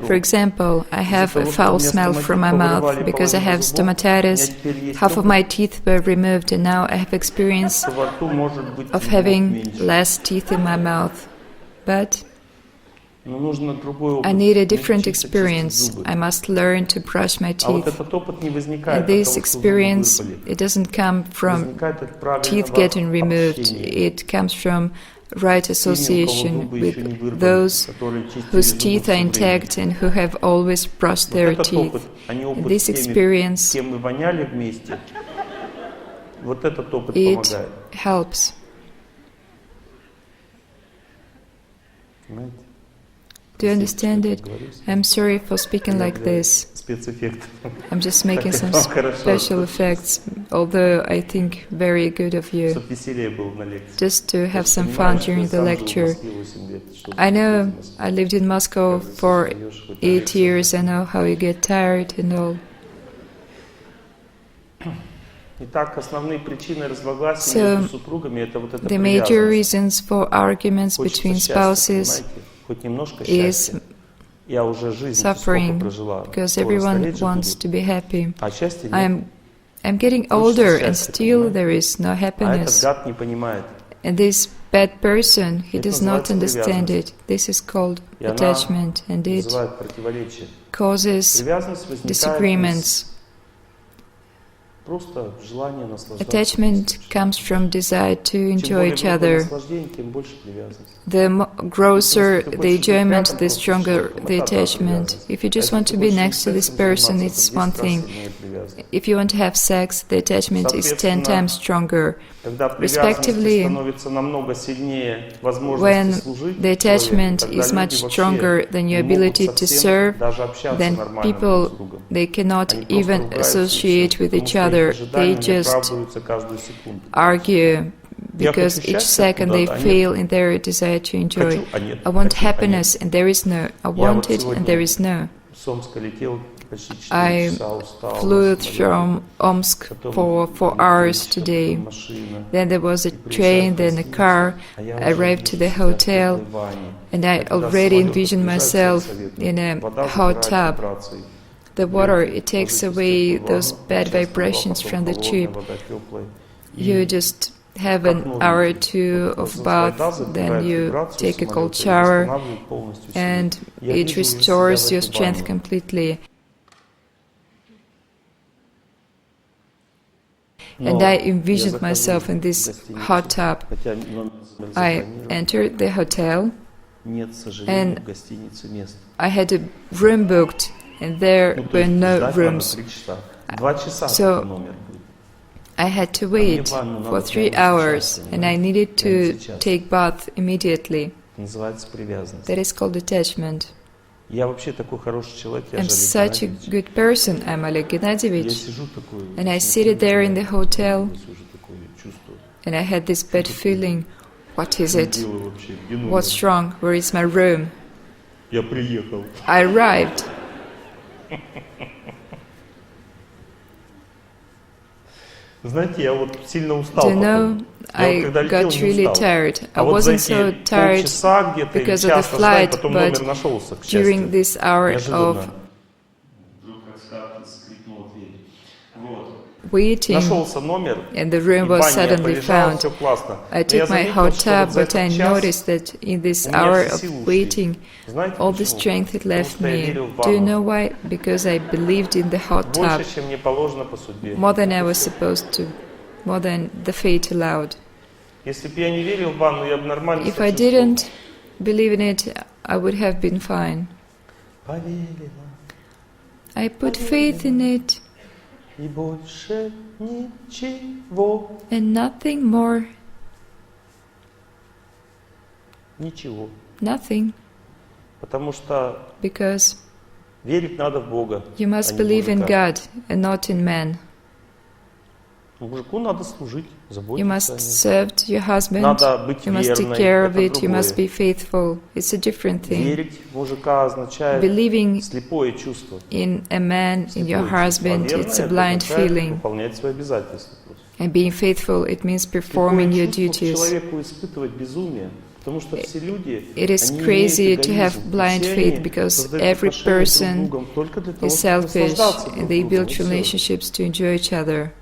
For example, I have a foul smell from my mouth because I have stomatitis. Half of my teeth were removed, and now I have experience of having less teeth in my mouth. But I need a different experience. I must learn to brush my teeth. And this experience, it doesn't come from teeth getting removed. It comes from right association with those whose teeth are intact and who have always brushed their teeth. And this experience, it helps. Do you understand it? I'm sorry for speaking like this. I'm just making some special effects, although I think very good of you, just to have some fun during the lecture. I know, I lived in Moscow for 8 years, I know how you get tired and all. So, the major reasons for arguments between spouses is suffering, because everyone wants to be happy. I'm getting older and still there is no happiness. And this bad person, he does not understand it. This is called attachment, and it causes disagreements. Attachment comes from desire to enjoy each other. The grosser the enjoyment, the stronger the attachment. If you just want to be next to this person, it's one thing. If you want to have sex, the attachment is 10 times stronger. Respectively, when the attachment is much stronger than your ability to serve, then people, they cannot even associate with each other. They just argue because each second they fail in their desire to enjoy. I want happiness and there is no. I want it and there is no. I flew from Omsk for 4 hours today. Then there was a train, then a car. I arrived to the hotel and I already envisioned myself in a hot tub. The water, it takes away those bad vibrations from the tube. You just have an hour or two of bath, then you take a cold shower, and it restores your strength completely. And I envisioned myself in this hot tub. I entered the hotel, and I had a room booked, and there were no rooms. So I had to wait for 3 hours, and I needed to take bath immediately. That is called attachment. I'm such a good person, I'm Oleg Gennadievich. And I sit there in the hotel, and I had this bad feeling. What is it? What's wrong? Where is my room? I arrived. Do you know, I got really tired. I wasn't so tired because of the flight, but during this hour of waiting, Нашелся номер, and the и room в was бане я suddenly полежал, found. все классно. I Но я took my заметил, hot что tub, вот за but I этот час noticed that in this у меня hour все of силы ушли. waiting, Знаете all the почему? strength had Потому left что я me. верил в Do you ванну. know why? Because I believed in the hot tub Больше, чем мне положено по судьбе. more than I was supposed to, more than the fate allowed. Если бы я не верил в ванну, я бы нормально If себя I чувствовал. didn't believe in it, I would have been fine. Поверила, I put faith in it, и больше ничего. and nothing more, Ничего. nothing, Потому что because верить надо в Бога, you must а не believe in мужика. God and not in man. Мужику надо служить, You заботиться о must нем. serve your husband, Надо быть you must take верной, care of это it, you must другое. be faithful. It's a different thing. Верить в мужика означает Believing слепое чувство. in a man, in your Слепое чувство. А husband, верное it's a это blind означает feeling. выполнять свои обязательства. And being faithful, it means performing Слепое your чувство duties. человеку испытывать безумие, потому что все люди, It is они crazy имеют to have эгоизм. blind Все faith они because создают every отношения друг с person другом только для того, is чтобы selfish наслаждаться and друг they другом, build и всё. relationships to enjoy each other.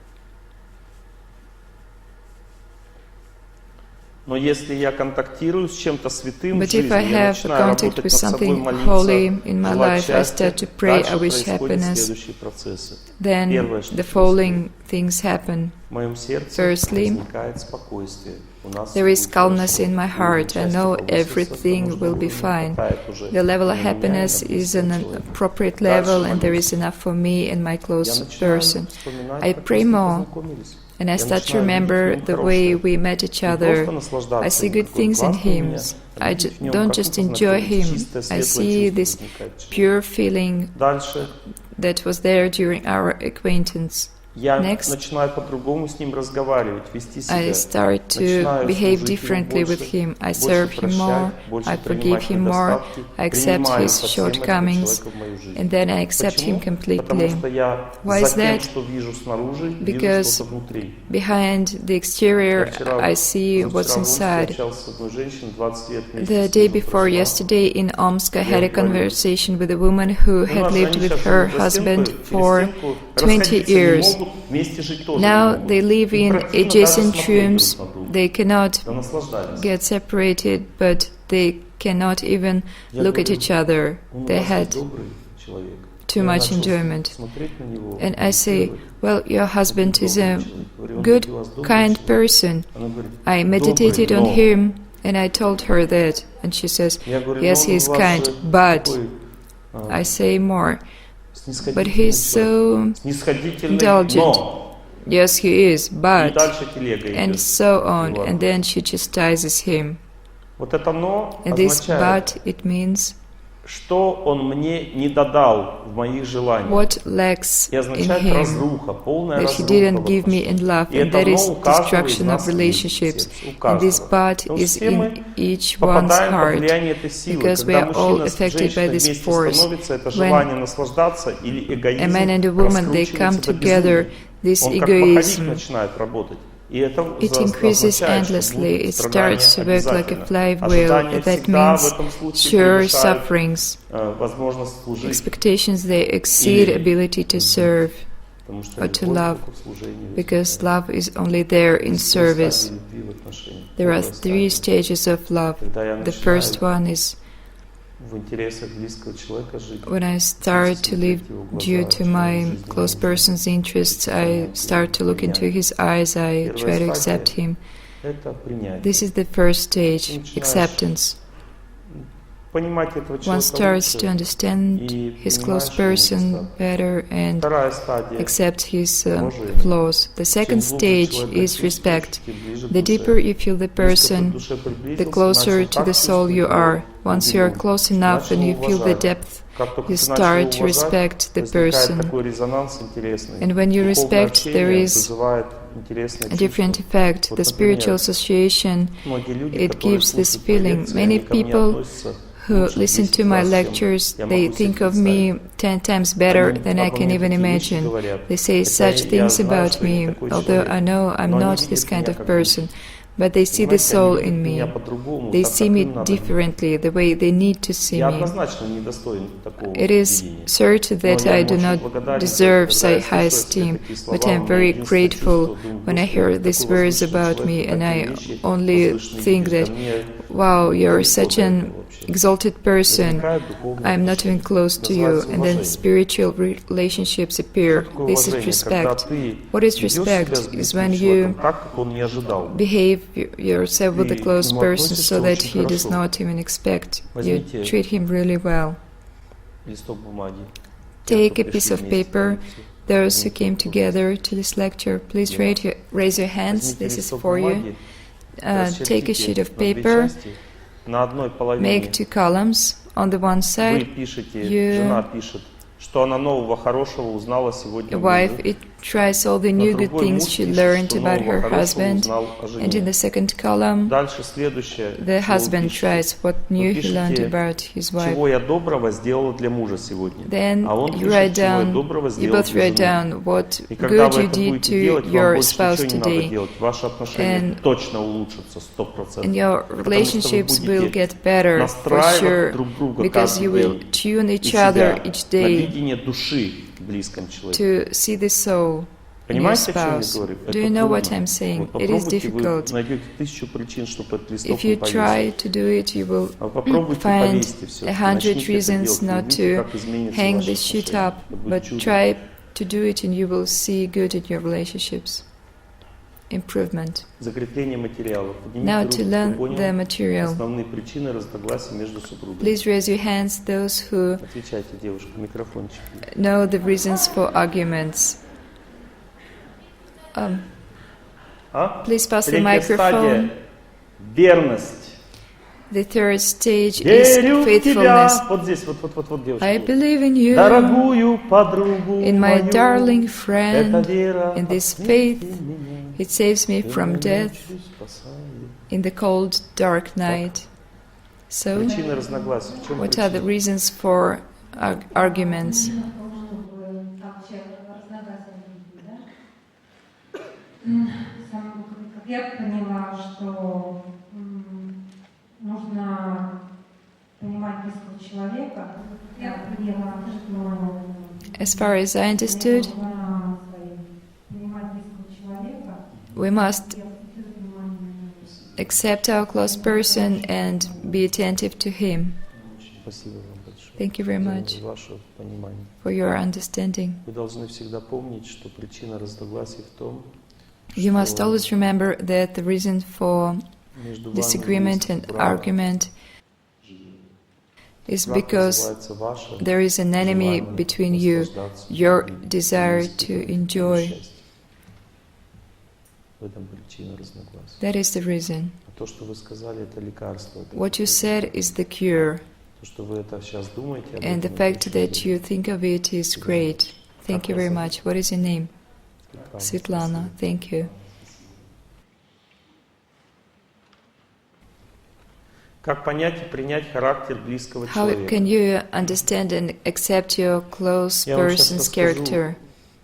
Но если я контактирую с чем-то святым в But if жизни, I я have начинаю contact работать with над собой, something молиться, holy in my желать life, I счастья, start to pray, I дальше wish происходят happiness, следующие процессы. then Первое, что the following things happen. в моем сердце Firstly, возникает спокойствие. У нас There is будет calmness хорошо. in my heart. I Уровень know счастья повысится, everything потому что will be уровня fine. хватает уже The level of на меня и на happiness is близкого an человека. appropriate Дальше level, and there молюсь. is enough for me and my Я close начинаю person. вспоминать, I как pray мы с ним more, познакомились. and I Я start to начинаю видеть в remember нем the way хорошее. we met each Не other. просто наслаждаться I see им, good какой things in классный у him. меня, а I видеть в нем, don't как мы just enjoy познакомились. him. Чистое, I светлое see чувство this возникает в человеке. pure feeling Дальше that was there during our acquaintance. я Next, начинаю по-другому с ним разговаривать, вести себя. I start to Начинаю behave служить ему differently with больше, him. I больше serve him more, прощать, больше I forgive принимать him more, недостатки, I accept принимаю his со всем этого shortcomings, человека в мою жизнь. and then I accept him Почему? completely. Потому что я Why за is тем, that? что вижу снаружи, вижу Because что-то внутри. behind the exterior, Я вчера, I see what's позавчера в Омске inside. общался с одной женщиной, 20 лет вместе The с day мужем before прожила. yesterday in Omsk, I had a говорю, conversation with a woman who У had нас же lived они with сейчас her живут за husband стенкой, через for стенку, 20 расходиться не years. могут, вместе жить тоже Now не могут. they live Им in противно даже adjacent смотреть rooms. друг на друга. They cannot Да наслаждались. get separated, but they cannot even Я look at говорю, each other. он у They вас had добрый человек. too Я much начал enjoyment. смотреть на него, And I say, медитировать. well, your husband is a Добрый человек. Говорю, он good, у вас добрый kind человек. person. Она говорит, I добрый, meditated on но. him, and I told her that. And she says, Я говорю, yes, но он he's у вас kind, же but такой, I say more. снисходительный But he's человек. so Снисходительный, indulgent. но. Yes, he is, И but, дальше телега and идет. so on. Вот. And then she chastises him. Вот это «но» And this означает, but, it means что он мне не додал в моих желаниях. what lacks И in означает him разруха, полная that he разруха didn't в give me in отношениях. love, И and это that «но» is у каждого из destruction of нас есть в relationships. сердце, у And this каждого. but Потому что is все мы in each one's попадаем под heart, влияние этой силы. because we Когда are all мужчина с affected by женщиной this вместе force. становится, это When желание наслаждаться или a эгоизм man and a woman, they come раскручивается до together, безумия. this Он как маховик egoism, начинает работать. И это it increases означает, что endlessly. будут It страдания starts to work like a обязательно. flywheel. Ожидания That всегда в means этом случае sure превышают sufferings. возможность служить, Expectations, they exceed Или- ability to serve, потому что or to любовь love, только в служении because love is only there in Есть три service. стадии любви в отношениях. There are Первая three стадия, stages of love. когда я The first начинаю one is в интересах близкого человека жить. when I start to live due to my close person's interests. I start to look into his eyes, I try to accept him. Это принятие. This is the first stage, acceptance. Понимать этого One человека starts to лучше. understand И his понимаешь close его person недостатки. better and Вторая стадия. accept his Уважение. flaws. The second Чем глубже stage человека is чувствуешь, respect. тем ближе к The душе. deeper you feel the Близко к person, душе the приблизился, closer начал to так the soul you чувствовать are. его Once you are глубину, close enough and начал you feel the уважать. depth, Как только you ты начал start его to уважать, respect the возникает person. такой резонанс интересный. And when you Духовное respect, общение there is вызывает интересное a different чувство. effect. Вот, The spiritual например, association, многие люди, it которые gives this слушают мои feeling. лекции, Many они ко мне people относятся who лучше в listen 10 to my раз, чем lectures, я they могу себе think of представить. me 10 times better Они than I обо can мне even такие вещи imagine. говорят. They say Хотя such я things знаю, about что я не me, такой although человек. I know I'm Но они not this видят kind меня of как person. but they see the Понимаете, soul они in видят меня me. по-другому, They так, see как me им надо. differently, the way they need to see Я me. однозначно недостоин такого It is видения. certain that Но я I им do очень not благодарен, deserve когда я high слышу от себя esteem, такие слова, but I am у меня very единственное grateful чувство, думаю, when I Господи, hear these такой words возвышенный about человек, me, and такие I вещи only возвышенные think видишь, that, а мне wow, you're далеко such до an этого вообще. exalted person, Возникает духовное I'm not even отношение. close to you, Называется and then уважение. spiritual relationships appear. Что такое This is уважение? Когда respect. ты What is ведешь себя respect? с Is близким when человеком you так, как он не ожидал. behave yourself with a Ты close к нему person относишься so that очень he does хорошо. not even expect. You Возьмите treat him really well. листок бумаги. Take a piece of paper. Those who came together to this lecture, please raise your hands. This is for you. Take a sheet of paper. На одной половине Make two columns. On the one вы side, пишете, you- жена пишет, что она нового хорошего узнала сегодня a в wife, муже. it tries all the На new good другой things муж she пишет, learned что about нового her хорошего husband. узнал о And in жене. the second column, Дальше следующее, the что вы husband пишете. tries what new Вы he learned пишете, about his wife. чего я доброго сделала для мужа сегодня. Then А он you пишет, write чего я down, доброго you сделал both для write жены. down what И когда good вы you это did будете to делать, вам your больше spouse ничего не надо today. делать. Ваши отношения And- точно улучшатся 100%. And your Потому что вы relationships will будете get better for настраивать sure, друг друга because you каждый will день tune и each other себя each на day видение души в близком человеке. to see the soul in your Понимаете, о чем я spouse. говорю? Do Это you know what трудно. I'm saying? Вот It is попробуйте, вы difficult. найдете 1000 причин, чтобы этот листок If не you try повесить. to do it, you will А попробуйте find повесьте все. 100 Начните это reasons делать. Вы not увидите, to как изменится hang ваши this sheet отношения. up, Это будет but чудо. try to do it and you will see good in your relationships. Improvement. Закрепление материалов. Now Поднимите to руку, кто learn понял the material. основные причины разногласий между супругами. Please raise your hands, those who Отвечайте, девушка, микрофончик. know the reasons for arguments. Please pass the Третья стадия microphone. – верность. The third stage is Верю в faithfulness. тебя. Вот здесь, вот, девушка. I believe in you, Дорогую подругу in my мою. darling Эта friend, вера in this от faith. смерти меня. It saves me from death Ночью спасает. in the cold, dark night. So, Причины разногласий. В чем what are the причина? reasons for arguments? Как я поняла, что нужно понимать близкого человека, я поняла, что As far as I understood, понимать близкого человека, we must я акцентирую внимание на нем. accept our close person and be attentive to him. Спасибо вам большое. Thank you very much За ваше понимание. for your understanding. Вы должны всегда помнить, что причина разногласий в том, You must что always remember that the reason for между вами disagreement есть and враг. argument is Враг because называется ваше there is an enemy желание between you, наслаждаться your жизнью, desire вместе to в enjoy. счастье. В этом причина разногласий. That is the reason. А то, что вы сказали, это лекарство. Это What you какое-то- said is the cure, То, что вы это сейчас думаете об and the этом, fact это that очень you think of it is great. Thank you very much. What is your name? прекрасно. Svetlana. Thank you. Как понять и принять характер близкого How человека? can you understand and accept your close Я вам сейчас person's расскажу character?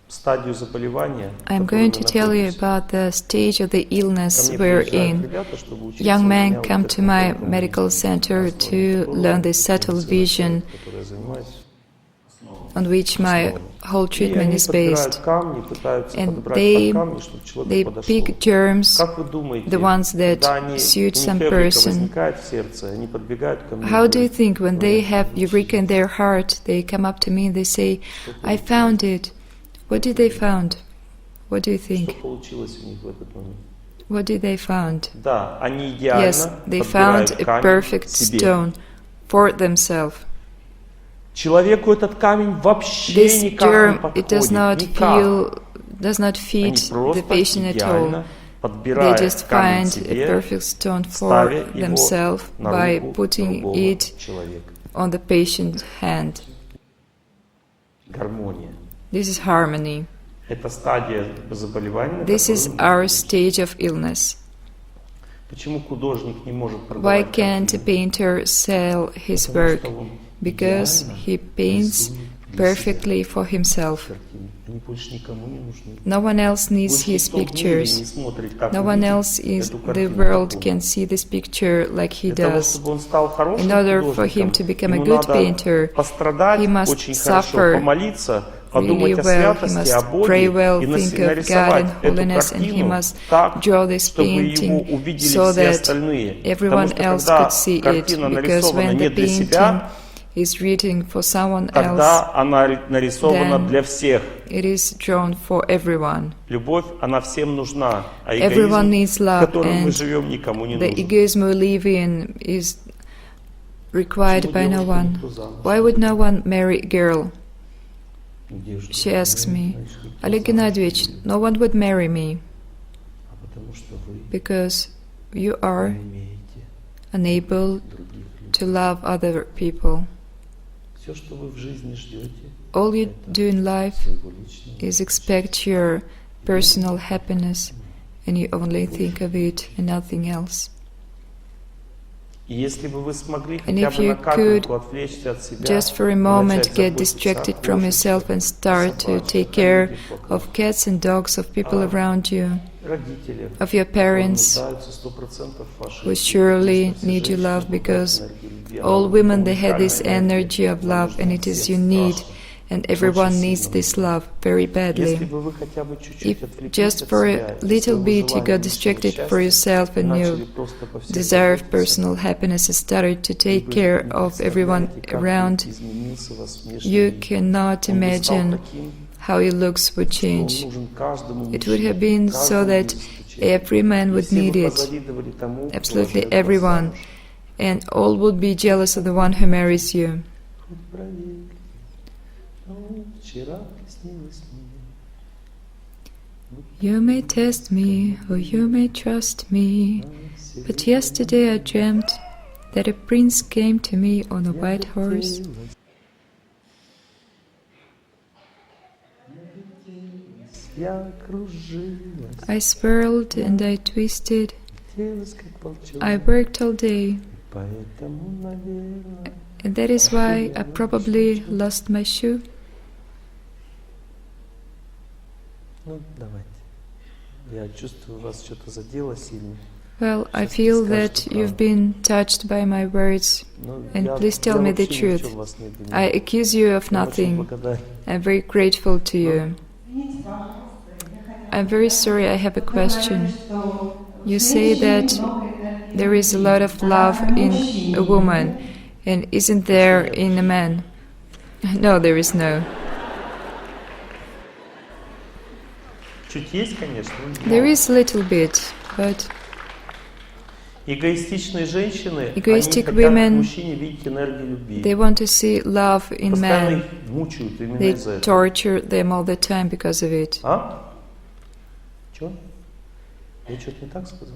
стадию заболевания, I'm в которой going вы to tell you находитесь. about the stage of the Ко illness мне we're приезжают in. ребята, чтобы учиться Young у men меня come вот to my этому medical center основам to learn the subtle vision которой я занимаюсь. on which my whole И treatment они is подбирают based. камни, пытаются And подобрать they- под камни, чтобы человек They подошел. pick germs, Как вы думаете, the ones that когда они, suit у some них эврика person. возникает в сердце, они подбегают ко мне и How do you говорят, think when they have eureka in their heart, they come up to me and they say, I found it. What did they found? What do you что think? получилось у них в этот момент? What did they found? Да, они идеально Yes, they подбирают found a камень perfect себе. stone for themselves. Человеку этот камень вообще This никак не germ, подходит, it does not никак. does not Они fit the просто patient at all. идеально They подбирают just камень find a себе, perfect stone for ставя его themselves на by руку putting другого it человека. on the patient's hand. Гармония. This is harmony. Это стадия заболевания. на This is которую our мы stage of illness. Почему художник не может Why продавать can't a картины? painter sell his Потому work? что он Because идеально he paints рисует для себя perfectly for himself. картины. Они больше никому не нужны. No one else needs Больше his никто в мире не pictures. смотрит, как No one else увидеть in эту the картину world такую. can see this picture like he Для того, does. чтобы он стал хорошим In order for him to художником, become a ему good надо painter, пострадать he must очень хорошо, suffer помолиться, really подумать о well, he святости, о must Боге pray well, и think of God нарисовать and эту holiness, and he картину must так, draw this чтобы его painting увидели so все that остальные. Потому everyone что else когда could see it, картина because нарисована when не the для painting себя, is written for someone else, тогда она нарисована then для всех. it is drawn for everyone. Любовь, она всем нужна, а Everyone эгоизм, needs в love, котором мы and живем, никому не the нужен. egoism we live in is required Почему by no девушка one. никто замуж Why не would no выходит? one marry a girl? Девушка, She asks me. значит, никто Олег замуж не Геннадьевич, выходит. no one would marry me А потому что вы because you не are умеете unable других людей. to love other people. Все, что вы в жизни ждете, All you do in life своего личного, is expect your personal happiness, and you only think of it and nothing else. и если бы вы смогли And хотя if бы you на капельку could отвлечься от себя, just for a и moment начать get заботиться distracted о from кошечках, yourself and start to собачках, take о care людях вокруг, of cats and dogs, of people around you, родителях, of your которые parents, нуждаются 100% в вашей who любви, surely потому что все need your женщины love, обладают because энергией любви, она all women, they have this уникальная энергия, energy of она love, нужна and it is всем you need, страшно. and Очень everyone сильно needs this нужна. love very Если badly. бы вы хотя бы чуть-чуть If отвлеклись just от for себя a и little своего bit you желания got личного distracted счастья, for yourself и and начали you просто по всем desire of заботиться, personal happiness and started to вы take бы care не of everyone представляете, как бы around, изменился ваш внешний you вид. cannot Он бы стал imagine таким, how your looks would что он change. нужен каждому It would мужчине, have been so каждому that без исключения. every man И would все need бы it, позавидовали тому, кто absolutely возьмет вас everyone, замуж. and all would be jealous of the one who marries you. Хоть проверь, ну, вчера приснилось мне. You may test me, or you may trust me, but yesterday I dreamt that a prince came to me on a white horse. Я кружилась, I swirled and I twisted. летелась, как волчонок, I worked all day, поэтому, наверное, and that is why I probably lost my shoe. ну, давайте. Я чувствую, вас что-то задело сильно. Well, I feel that you've been touched by my words, Но and я please tell me the вообще ни в чем truth. вас не обвиняю. I accuse you of Я очень nothing. благодарен. I'm very grateful to you. Извините, пожалуйста, я хотела I'm very sorry, I have a Вы question. говорили, что в You say женщине that много энергии there is a lot of любви. love А в in мужчине a woman, and isn't there in a man? No, there is no. Чуть есть, конечно. но There мало. is a little bit, but Эгоистичные женщины, Egoistic они хотят women, в мужчине видеть энергию любви. they want to see love in Постоянно man. их мучают именно They из-за этого. torture them all the time because of it. А? Чё? Я что-то не так сказал?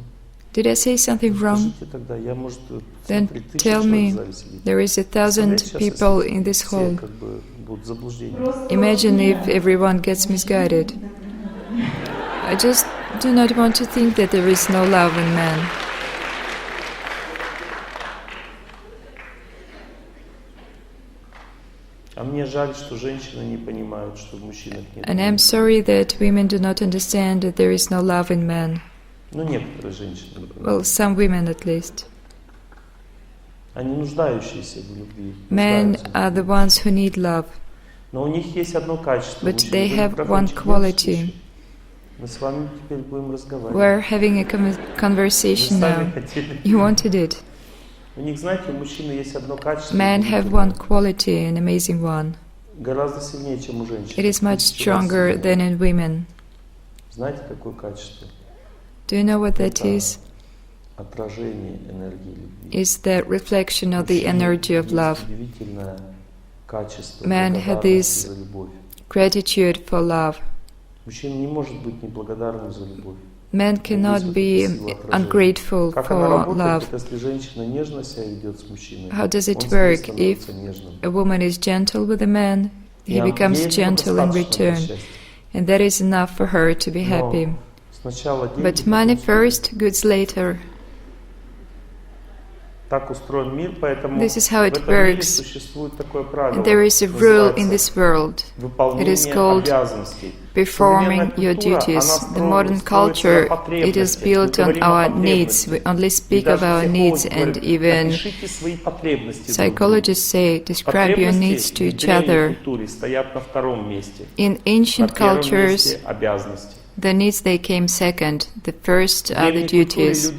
Did I say something wrong? Скажите тогда, я, может, Then смотри, 1000 tell человек me, в зале сидит. there is 1,000 Представляете, сейчас, people если in this все hall. как бы будут заблуждения. Imagine if everyone gets misguided. I just do not want to think that there is no love in man. А мне жаль, что женщины не понимают, что в мужчинах нет. And I'm sorry that women do not understand that there is no love in men. Ну, некоторые женщины, например. Well, some women at least. Они нуждающиеся в любви. Men нуждаются. are the ones who need love, Но у них есть одно качество. but мужчин. they Вы не have one проходите, quality. слушай. Мы с вами теперь будем разговаривать. We're having a Вы conversation сами now. хотели. You wanted it. У них, знаете, у мужчины есть одно качество. Men have one quality, an amazing one. Гораздо сильнее, чем у женщин. It is much stronger than in women. Знаете, какое качество? Do you know what that Это is? отражение энергии любви. Is the reflection of the energy of Есть love. удивительное качество Man had благодарности this за любовь. gratitude for love. Мужчина не может быть неблагодарным за любовь. Man cannot be ungrateful Как она for работает, love. это если женщина нежно себя ведет с мужчиной, How does it он с ней work? становится нежным. A woman is gentle with a man, he И becomes ей этого gentle in достаточно для return, счастья. and that is enough for her to be happy. Но сначала деньги, But money потом first, goods later. Так устроен мир, поэтому This is how в it этом мире works. существует такое правило. There is a rule in Называется this world. It is выполнение called обязанностей. performing your duties. The modern culture, it is built on our needs. We only speak of our needs, and even psychologists say, describe your needs to each other. In ancient cultures, the needs, they came second. The first are the duties.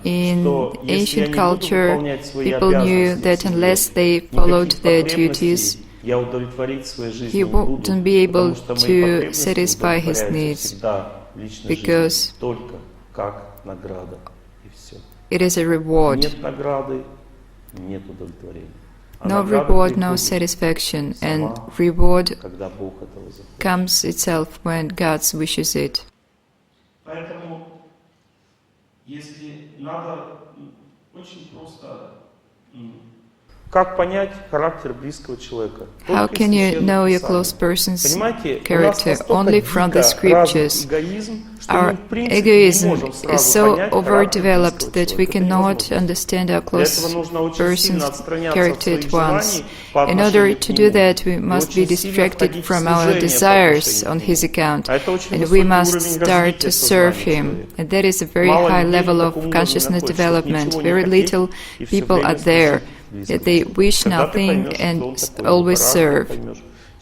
In ancient culture, people knew that unless they followed their duties, he wouldn't be able to satisfy his needs, because it is a reward. No reward, no satisfaction, and reward comes itself when God wishes it. Поэтому, если надо, очень просто Как понять характер близкого человека? How can you know your close person's character? Only from the scriptures. Our egoism is so overdeveloped that we cannot understand our close person's character at once. In order to do that, we must be distracted from our desires on his account, and we must start to serve him. And that is a very high level of consciousness development. Very little people are there. That they wish nothing and always serve.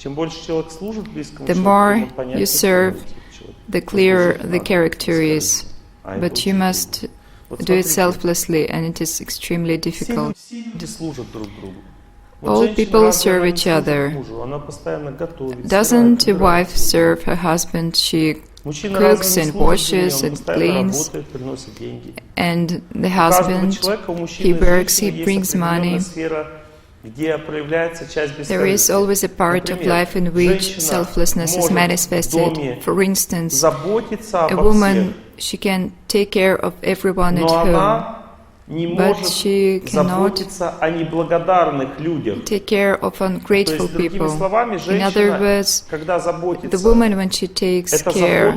The more you serve, the clearer the character is. But you must do it selflessly, and it is extremely difficult. All people serve each other. Doesn't a wife serve her husband? She cooks and washes and cleans, and the husband, he works, he brings money. There is always a part of life in which selflessness is manifested. For instance, a woman, she can take care of everyone at home, but she cannot take care of ungrateful people. In other words, the woman, when she takes care,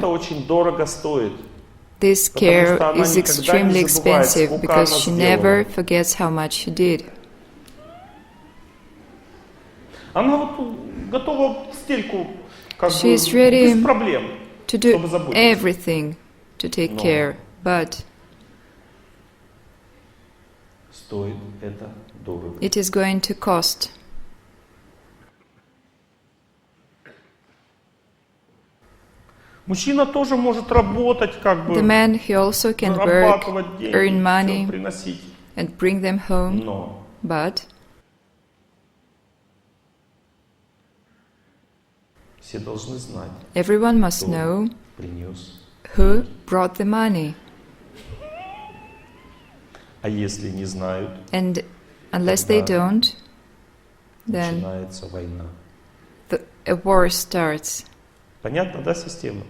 this care is extremely expensive because she never forgets how much she did. She is ready to do everything to take care, but it is going to cost. The man, he also can work, earn money, and bring them home, but everyone must know who brought the money. And unless they don't, then a war starts. Понятно, да, система?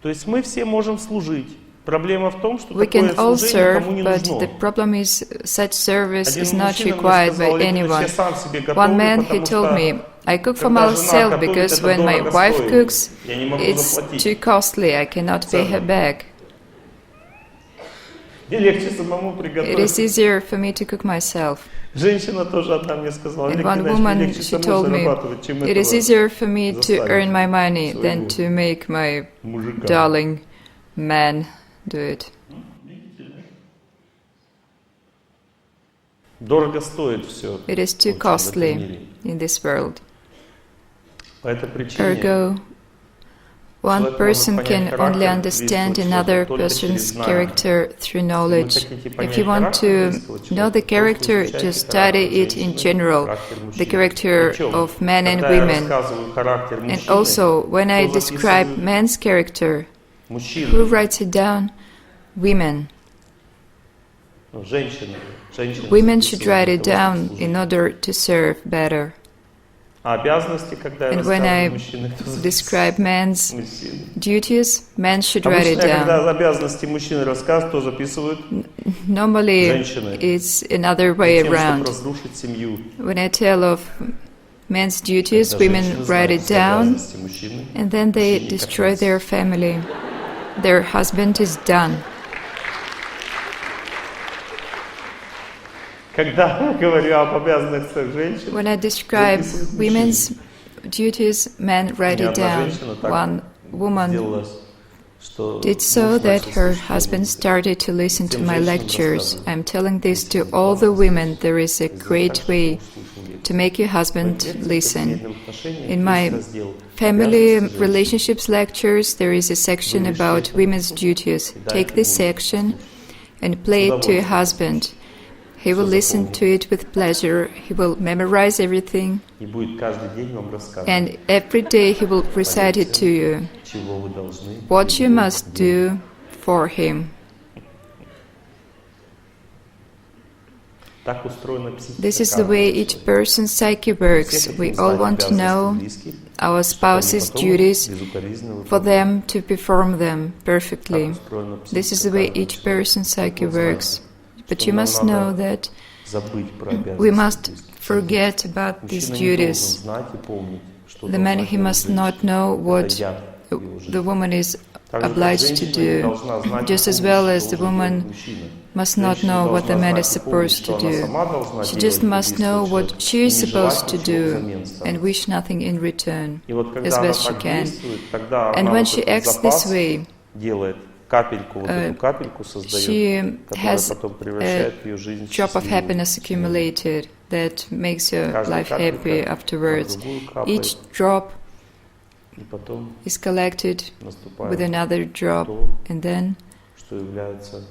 То есть мы все можем служить. Проблема в том, что we can такое all служение serve, кому не but нужно. the problem is such service is Один not мужчина мне required сказал, by anyone. я сам себе готовлю, One man, he потому told что me, I cook for когда жена myself готовит, because это when my дорого wife стоит. cooks, Я не могу it's заплатить. too costly, I cannot pay her back. Мне легче самому It приготовить. is easier for me to cook myself. Женщина тоже одна мне сказала, And Олег one Геннадьевич, woman, мне легче she самой told me, зарабатывать, чем it is этого easier for me to заставить earn my money than своего to make my мужика. darling man do it. Дорого стоит все. It is too costly in this world. По этой причине Ergo, one person can only understand another person's character through knowledge. If you want to know the character, just study it in general, the character of men and women. And also, when I describe man's character, who writes it down? Women. Women should write it down in order to serve better. And when I describe men's duties, men should write it down. Normally, it's another way around. When I tell of men's duties, women write it down, and then they destroy their family. Their husband is done. Когда говорю об обязанностях женщин, When I describe записывают women's мужчины. duties, men write Ни it одна down. женщина так One woman сделала, что did so муж that начал her слушать husband меня. started to listen to Всем my женщинам lectures. рассказываю. I'm telling this to Если all классно the women. слушать, There is a сделать great так, что way муж слушал лекцию. to make your husband В лекции по listen. семейным отношениям In есть my раздел family «Обязанности женщин». relationships lectures, there is a section Вы about решите, women's duties. и дайте Take this мужу section послушать. and play it to your удовольствием. husband. He will Всё listen запомнит. to it with pleasure. He will memorize everything, И будет каждый день вам рассказывать, and every day he will recite it to you. чего вы должны What you для must него do делать. for him. Так устроена психика This is the каждого way each человека. person's psyche Все works. хотим We all знать want to обязанности know близких, our чтобы они spouse's потом duties безукоризненно for выполняли. them to perform them Так perfectly. устроена This is психика the way каждого each человека. person's psyche Вы знаете, works. But что you нам must надо know that забыть про we обязанности must близких. forget about these Мужчина не должен duties. знать и помнить, что The man, должна he делать must женщина. not know Это what яд в его жизни. the woman is Так же, как obliged to женщина не do, должна знать и just as помнить, well что as the должен делать woman мужчина. must not Женщина know what the должна man знать is и помнить, supposed что to она do. сама должна She делать just для must близкого know what человека she и is не supposed желать to ничего do взамен and стараться. wish nothing in return, И вот когда as она best she так can. действует, тогда And она when вот she этот acts запас this way, делает, капельку, вот эту капельку she создает, которая has потом a превращает ее жизнь в drop of счастливую. happiness accumulated that makes your Каждая life happy капелька afterwards. на другую капает, Each drop и потом is collected with наступает another drop, то, and then что является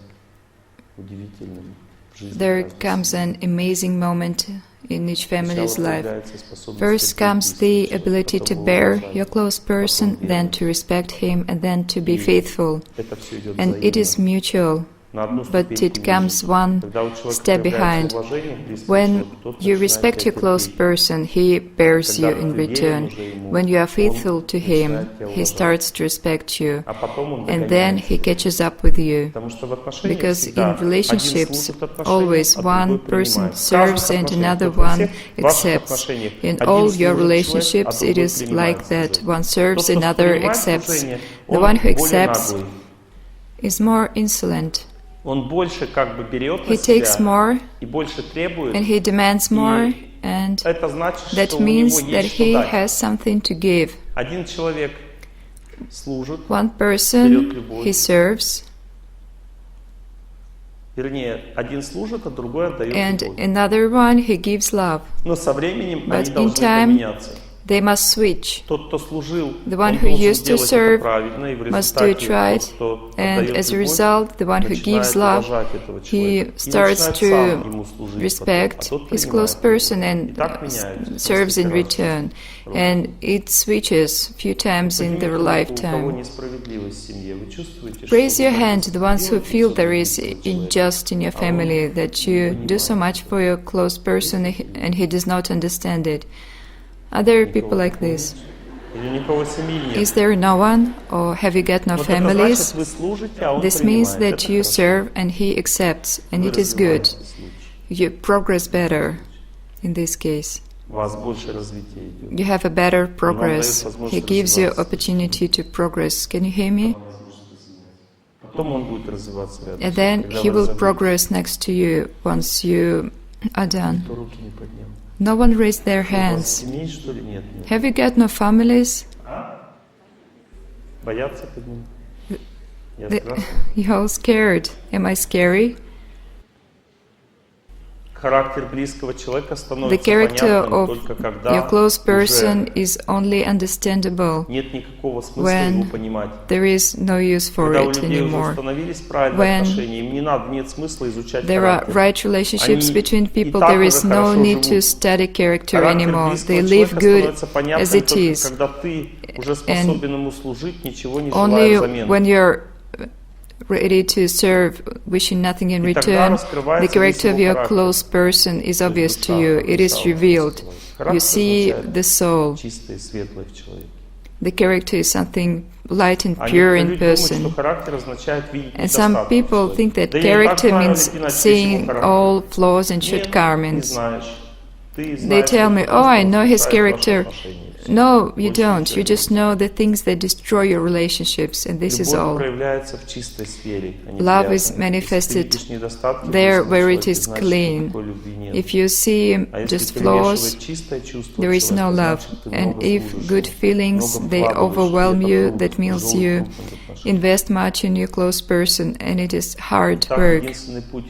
удивительным в жизни there каждой comes семьи. an amazing moment in each family's Сначала life. появляется способность First терпеть comes the близкого человека, ability to потом bear уважать, your close person, потом then верить. to respect him, and then to be И faithful. это все идет And it is взаимно. mutual, На одну but ступеньку it comes ниже. one Когда у человека step появляется behind. уважение к близкому When человеку, тот you начинает respect тебя your close терпеть. person, he bears you Когда in ты верен return. уже ему, When you are он faithful to him, начинает тебя he уважать. starts to respect you, А потом он and then догоняет he тебя. catches up with you. Потому что в отношениях Because всегда in relationships, один служит отношениям, always а one другой person принимает. В serves каждых and отношениях, another вот во one всех ваших accepts. отношениях In один all your служит человек, а relationships, it другой is принимает like that. служение. One serves, Тот, кто another принимает accepts. служение, The он one who более accepts наглый. is more insolent. Он больше как бы берет на He takes себя more и больше требует. and he demands more, and Это значит, that что у него means that есть что he дать. has something to give. Один человек служит, One берет person, любовь. he serves, вернее, один служит, а другой отдает and любовь. another one, he gives love. Но со временем But они in должны time, поменяться. They must switch. Тот, кто служил, The one он who должен used to делать serve это правильно, и в must do it результате right, тот, кто and отдает as a любовь, result, the one who начинает gives love, уважать этого he человека, и starts начинает to сам ему служить respect потом, а тот his close принимает person любовь. И and так меняется serves in несколько раз. return. And it switches a few times in their Поднимите руку, у кого lifetime. несправедливость в семье. Вы чувствуете, что Raise вы your hand, the ones who делаете feel всё there для is близкого человека, injustice in your а он family, that не you do понимает. so much for your close person and he does not understand it. Are there Никого people like такого this? нет. Или никого семьи нет. Is there no one, or have you got no Вот это families? значит, вы служите, а он This принимает. means that Это you хорошо. serve and he accepts, and Вы it is good. развиваете случай. You progress better in this case. У вас больше развития идет. You have a better дает progress. возможность He gives you развиваться. opportunity to progress. Can you hear me? Потом он будет развиваться рядом. And с вами, then когда he вы will разобьетесь. progress next to you once you are done. Кто руки не поднял? No one raised their У вас hands. семей, что ли? Нет, нет. Have you got no families? Боятся поднять? Я The- страшный. You're all scared. Am I scary? Характер близкого человека The становится character понятным of только когда your close person уже is only understandable нет никакого смысла when его понимать. there is no use for Когда у it людей уже anymore. установились правильные When отношения, им не надо, нет смысла изучать There are характер. right relationships Они between и people. так There уже is no хорошо need to живут. study character Характер anymore. близкого They live человека good становится понятным as it только is. когда ты уже способен ему служить, ничего не Only желая взамен. when you're ready to serve, wishing nothing in И тогда return, the раскрывается character весь of его your характер. close person is То obvious есть to душа, you. It is душа revealed. называется. You Характер see означает the soul. чистое и светлое в человеке. The character is something light and А pure некоторые in люди думают, что person. характер означает видеть And some недостатки в people человеке. think that Да я и так character знаю, means Валентина, весь его seeing характер. all flaws and Нет, не shortcomings. знаешь. Ты They знаешь tell me, только oh, I то, know что his устраивает ваши character. отношения. No, you don't. You just know the things that destroy your relationships, and this is Любовь all. проявляется в чистой сфере, а не Love грязной. is Если ты manifested видишь недостатки в there близком where it человеке, is значит, clean. никакой любви нет. If you see А если just перемешивает flaws, чистое чувство there is no человека, love. значит, ты And много if служишь good ему, feelings, много they вкладываешь, overwhelm и это you, труд, that means тяжелый you труд в отношениях. invest much in your close person, and it is hard Так, work. единственный путь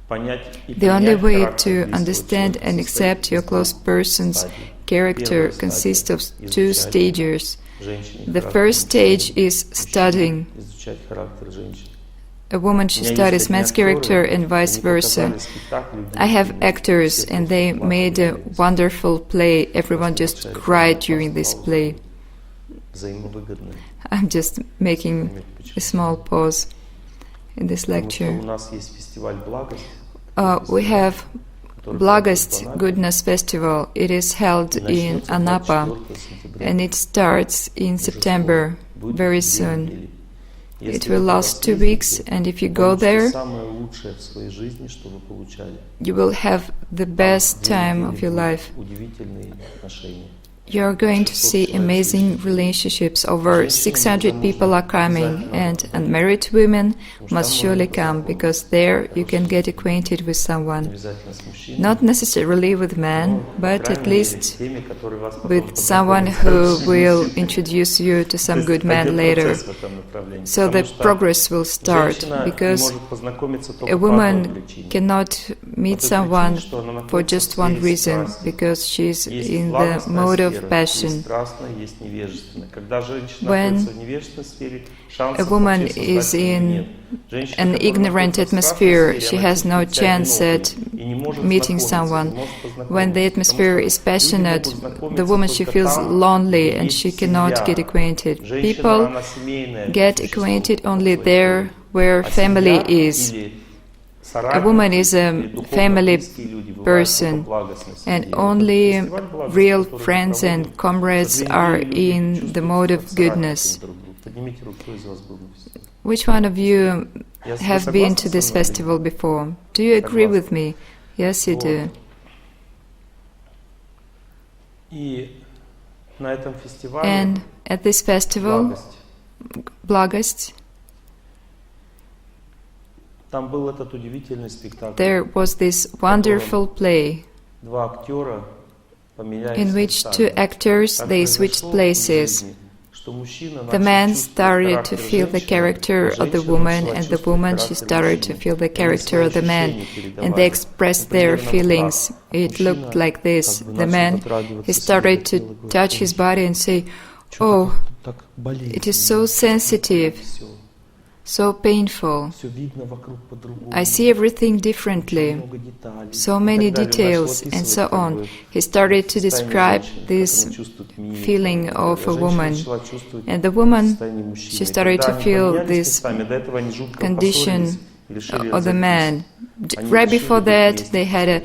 понять и The only принять way характер to близкого understand человека and состоит accept your из close двух person's стадий. character Первая стадия consists of – two изучать stages. женщине The характер first stage мужчины, is studying. изучать характер женщин. A woman, she studies men's character and vice versa. I have actors, and they made a wonderful play. Everyone just cried during this play. Взаимовыгодные. I'm just making a small pause in this Потому что lecture. у нас есть фестиваль «Благость», We have который Blagost проходит в Анапе, Goodness Festival. It is held и in начнется Anapa, 24 сентября. and it starts in Уже September, скоро. Будет very 2 soon. недели. It Если will вы last туда 2 weeks, съездите, and if you вы go получите there, самое лучшее в своей жизни, что вы получали. you will have the best Там time of your life. удивительные отношения. You are going to see amazing relationships. Over 600 people are coming, and unmarried women must surely come, because there you can get acquainted with someone. Обязательно с мужчиной. Not necessarily with men, По but крайней at мере, least с теми, которые вас потом with someone познакомят. who will introduce you to То some есть good man пойдет later. процесс в этом направлении. So the Потому что progress will start, женщина не because может познакомиться только a по одной woman причине. cannot meet По той someone причине, что она for находится just в one сфере reason, страсти. because she's Есть in the благостная mode of сфера, passion. есть страстная, есть невежественная. Когда женщина When находится в невежественной сфере, A шансов woman вообще is создать семью in нет. Женщина, an которая ignorant находится в страстной atmosphere, сфере, she она has no чувствует себя chance at одинокой и не может meeting знакомиться, someone. не может When the познакомиться, atmosphere потому is что люди passionate, могут знакомиться the woman, she только feels там, lonely где and есть she cannot семья. get acquainted. Женщина, People она семейное get существо acquainted по only своей there природе. where А family семья is. или A соратники, woman is a или духовно family близкие люди бывают person, только в благостной and среде. only Это фестиваль благости, real который мы friends проводим. and comrades За 2 are недели люди in the чувствуют mode себя of соратниками goodness. друг другу. Поднимите руку, кто из вас был на фестивале. Which one of you Вы have been to согласны this со мной? festival before? Do you agree with me? Yes, you do. И на этом фестивале And at this festival, благость, Blagost, там был этот удивительный спектакль. there was this wonderful play Два актера поменялись in which местами. two actors, Так they произошло switched в places. жизни, что мужчина The начал man чувствовать started to характер feel the женщины, character а of the женщина woman, начала and the чувствовать woman, she характер started to мужчины. feel the И они character свои of the man, ощущения and they передавали. expressed their Например, feelings. It мужчина looked like this. как бы The начал man, затрагиваться he себе started до to тела, говорит, touch his body and say, "Oh, так болезненно, it is so sensitive, всё, so painful. всё видно вокруг по-другому, I see everything очень differently. много деталей», So и many так далее. Он начал details, and описывать, so как on. бы, He started to состояние describe женщины, как this она чувствует мир, feeling и так of далее. a Женщина woman. начала чувствовать And the woman, состояние мужчины. she И started когда to они feel поменялись this местами, до этого они жутко condition поссорились и решили of the man. Они Right решили before быть that, вместе. they had a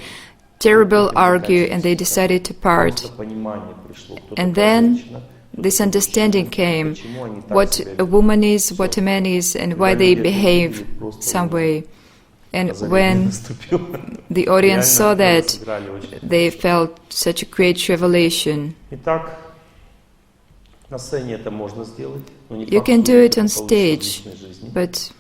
terrible argue and they decided to part. Просто понимание пришло, кто And такая then женщина, кто this такой understanding мужчина, came, почему они так what себя a ведут. woman is, what a man is, and why they behave some way. And Озарение when наступило. the audience Реально saw актеры that, сыграли очень they хорошо. felt such a great revelation. Итак, на сцене это можно сделать, но не You факт, can что do это it on получится в stage, личной жизни. but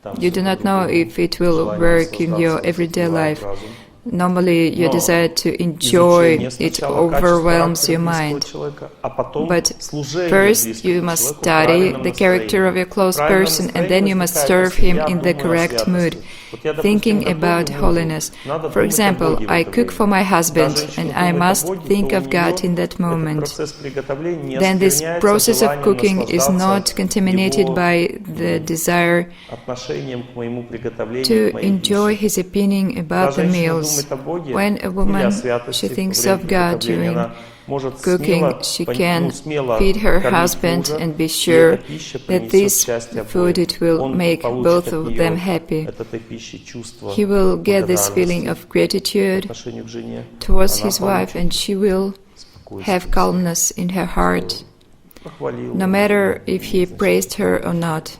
Там you всё do not know по-другому. if it will Желание work in your наслаждаться everyday затмевает life. разум. Normally, your Но desire to enjoy изучение it сначала качеств overwhelms характера your близкого mind. человека, а потом But служение first, близкому you must человеку в study правильном the character of настроении. your close Правильное person, and then you настроение must возникает, serve если him я in the думаю о correct святости. mood, Вот я, допустим, thinking готовлю about мужу, holiness. надо For думать о example, Боге в I это cook время. for my husband, Когда женщина and I думает о must Боге, think то у of God нее in that этот moment. процесс приготовления не Then this оскверняется process of желанием cooking is not наслаждаться contaminated его by the desire отношением к моему приготовлению, to к моей enjoy пище. his opinion about the Когда женщина meals. думает о Боге When a или о woman, святости she во thinks время of God приготовления, during она может cooking, смело, she ну, can смело feed her кормить husband мужа, and be и sure эта пища that принесет this счастье food, обоим. it will Он make получит both от of нее, them happy. от этой пищи чувство He will get this feeling благодарности of по gratitude отношению к жене. towards Она his wife, получит and she will спокойствие. have calmness in her heart, Похвалил no его, matter if he значит, praised her or not.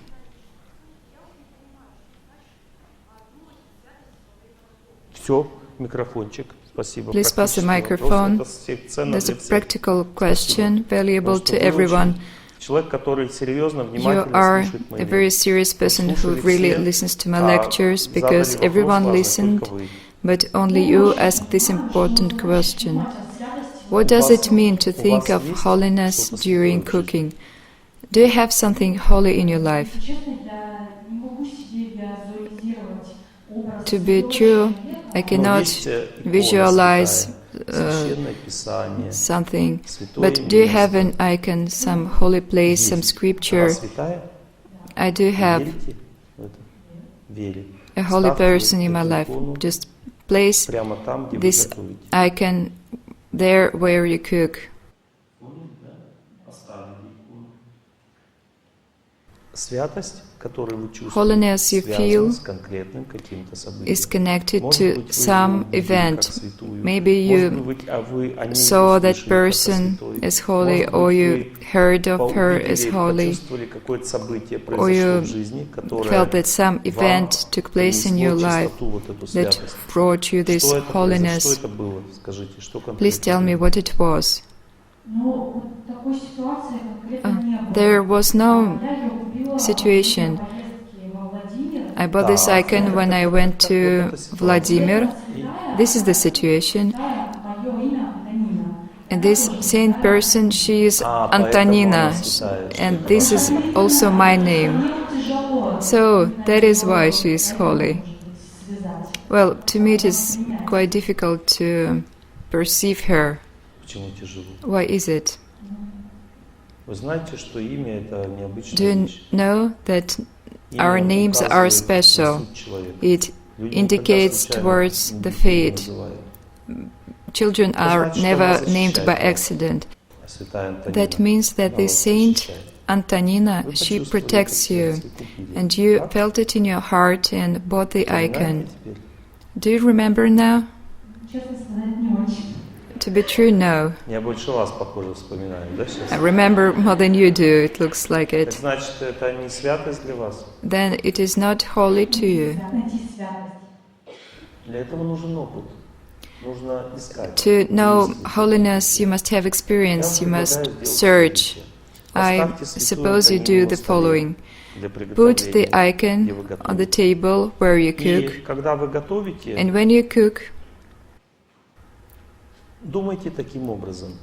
Все, микрофончик. Спасибо. Please pass the Практический microphone. вопрос. Это ценно There's для a всех. practical question, valuable Потому что to вы everyone. очень человек, который серьезно, You внимательно are слушает мои a very serious person who really listens to my lectures, because everyone listened, but only you asked this important question. What does it mean to think of holiness during cooking? Do you have something holy in your life? Честно, я не могу себе визуализировать образ To be святого true, человека. I cannot visualize Священное Писание. something. Святое But do you have место. an icon, some holy place, some scripture? Она святая? I do Вы have верите в это? Верю. a holy Ставьте person in my эту life. икону Just place прямо там, где this вы готовите. icon there where you cook. Понял, да? Поставили икону. Святость, которую вы чувствуете, Holiness you связана feel с конкретным каким-то событием. is connected Может to быть, вы some ее увидели event. как святую. Maybe Может you быть, вы о ней saw that услышали как о person святой. as holy, Может or быть, you вы heard of her увидели, as holy, почувствовали какое-то событие or произошло you в жизни, которое felt that some вам event took place in your принесло life чистоту, вот эту that святость. brought you this Что это произошло? holiness. Что это было? Скажите, что Please конкретно tell me было? what it was. Но вот такой ситуации конкретно не было. There was no Я ее купила situation. во время поездки во Владимир. I bought this icon when I went to Vladimir. This is the situation. Мое имя Антонина. And this saint person, she is Antonina, and this is also my name. So that is why she is holy. Well, to me it is quite difficult to perceive her. Почему тяжело? Why is it? Вы знаете, что имя это Do необычная you вещь. know that Имя our names are указывает special? на суть человека. It Люди indicates никогда towards случайно the людей fate. называют. Children are значит, never что она named by защищает accident. А святая Антонина, That means that она this вас saint, защищает. Antonina, Вы she почувствовали protects это you, сердце и купили. and you Так? felt it in your heart and bought the Понимаете icon. теперь? Do you remember now? Честно сказать, не очень. To be true, no. Я больше вас, похоже, вспоминаю, да, сейчас? I remember more than you do, it looks like Так it. значит, это не святость для вас. Then it is not holy to you. Найти святость. Для этого нужен опыт. Нужно искать. To know holiness, you must have experience, you must search. I suppose you do the following. Put the icon on the table where you cook, И когда вы готовите, and when you cook, думайте таким образом,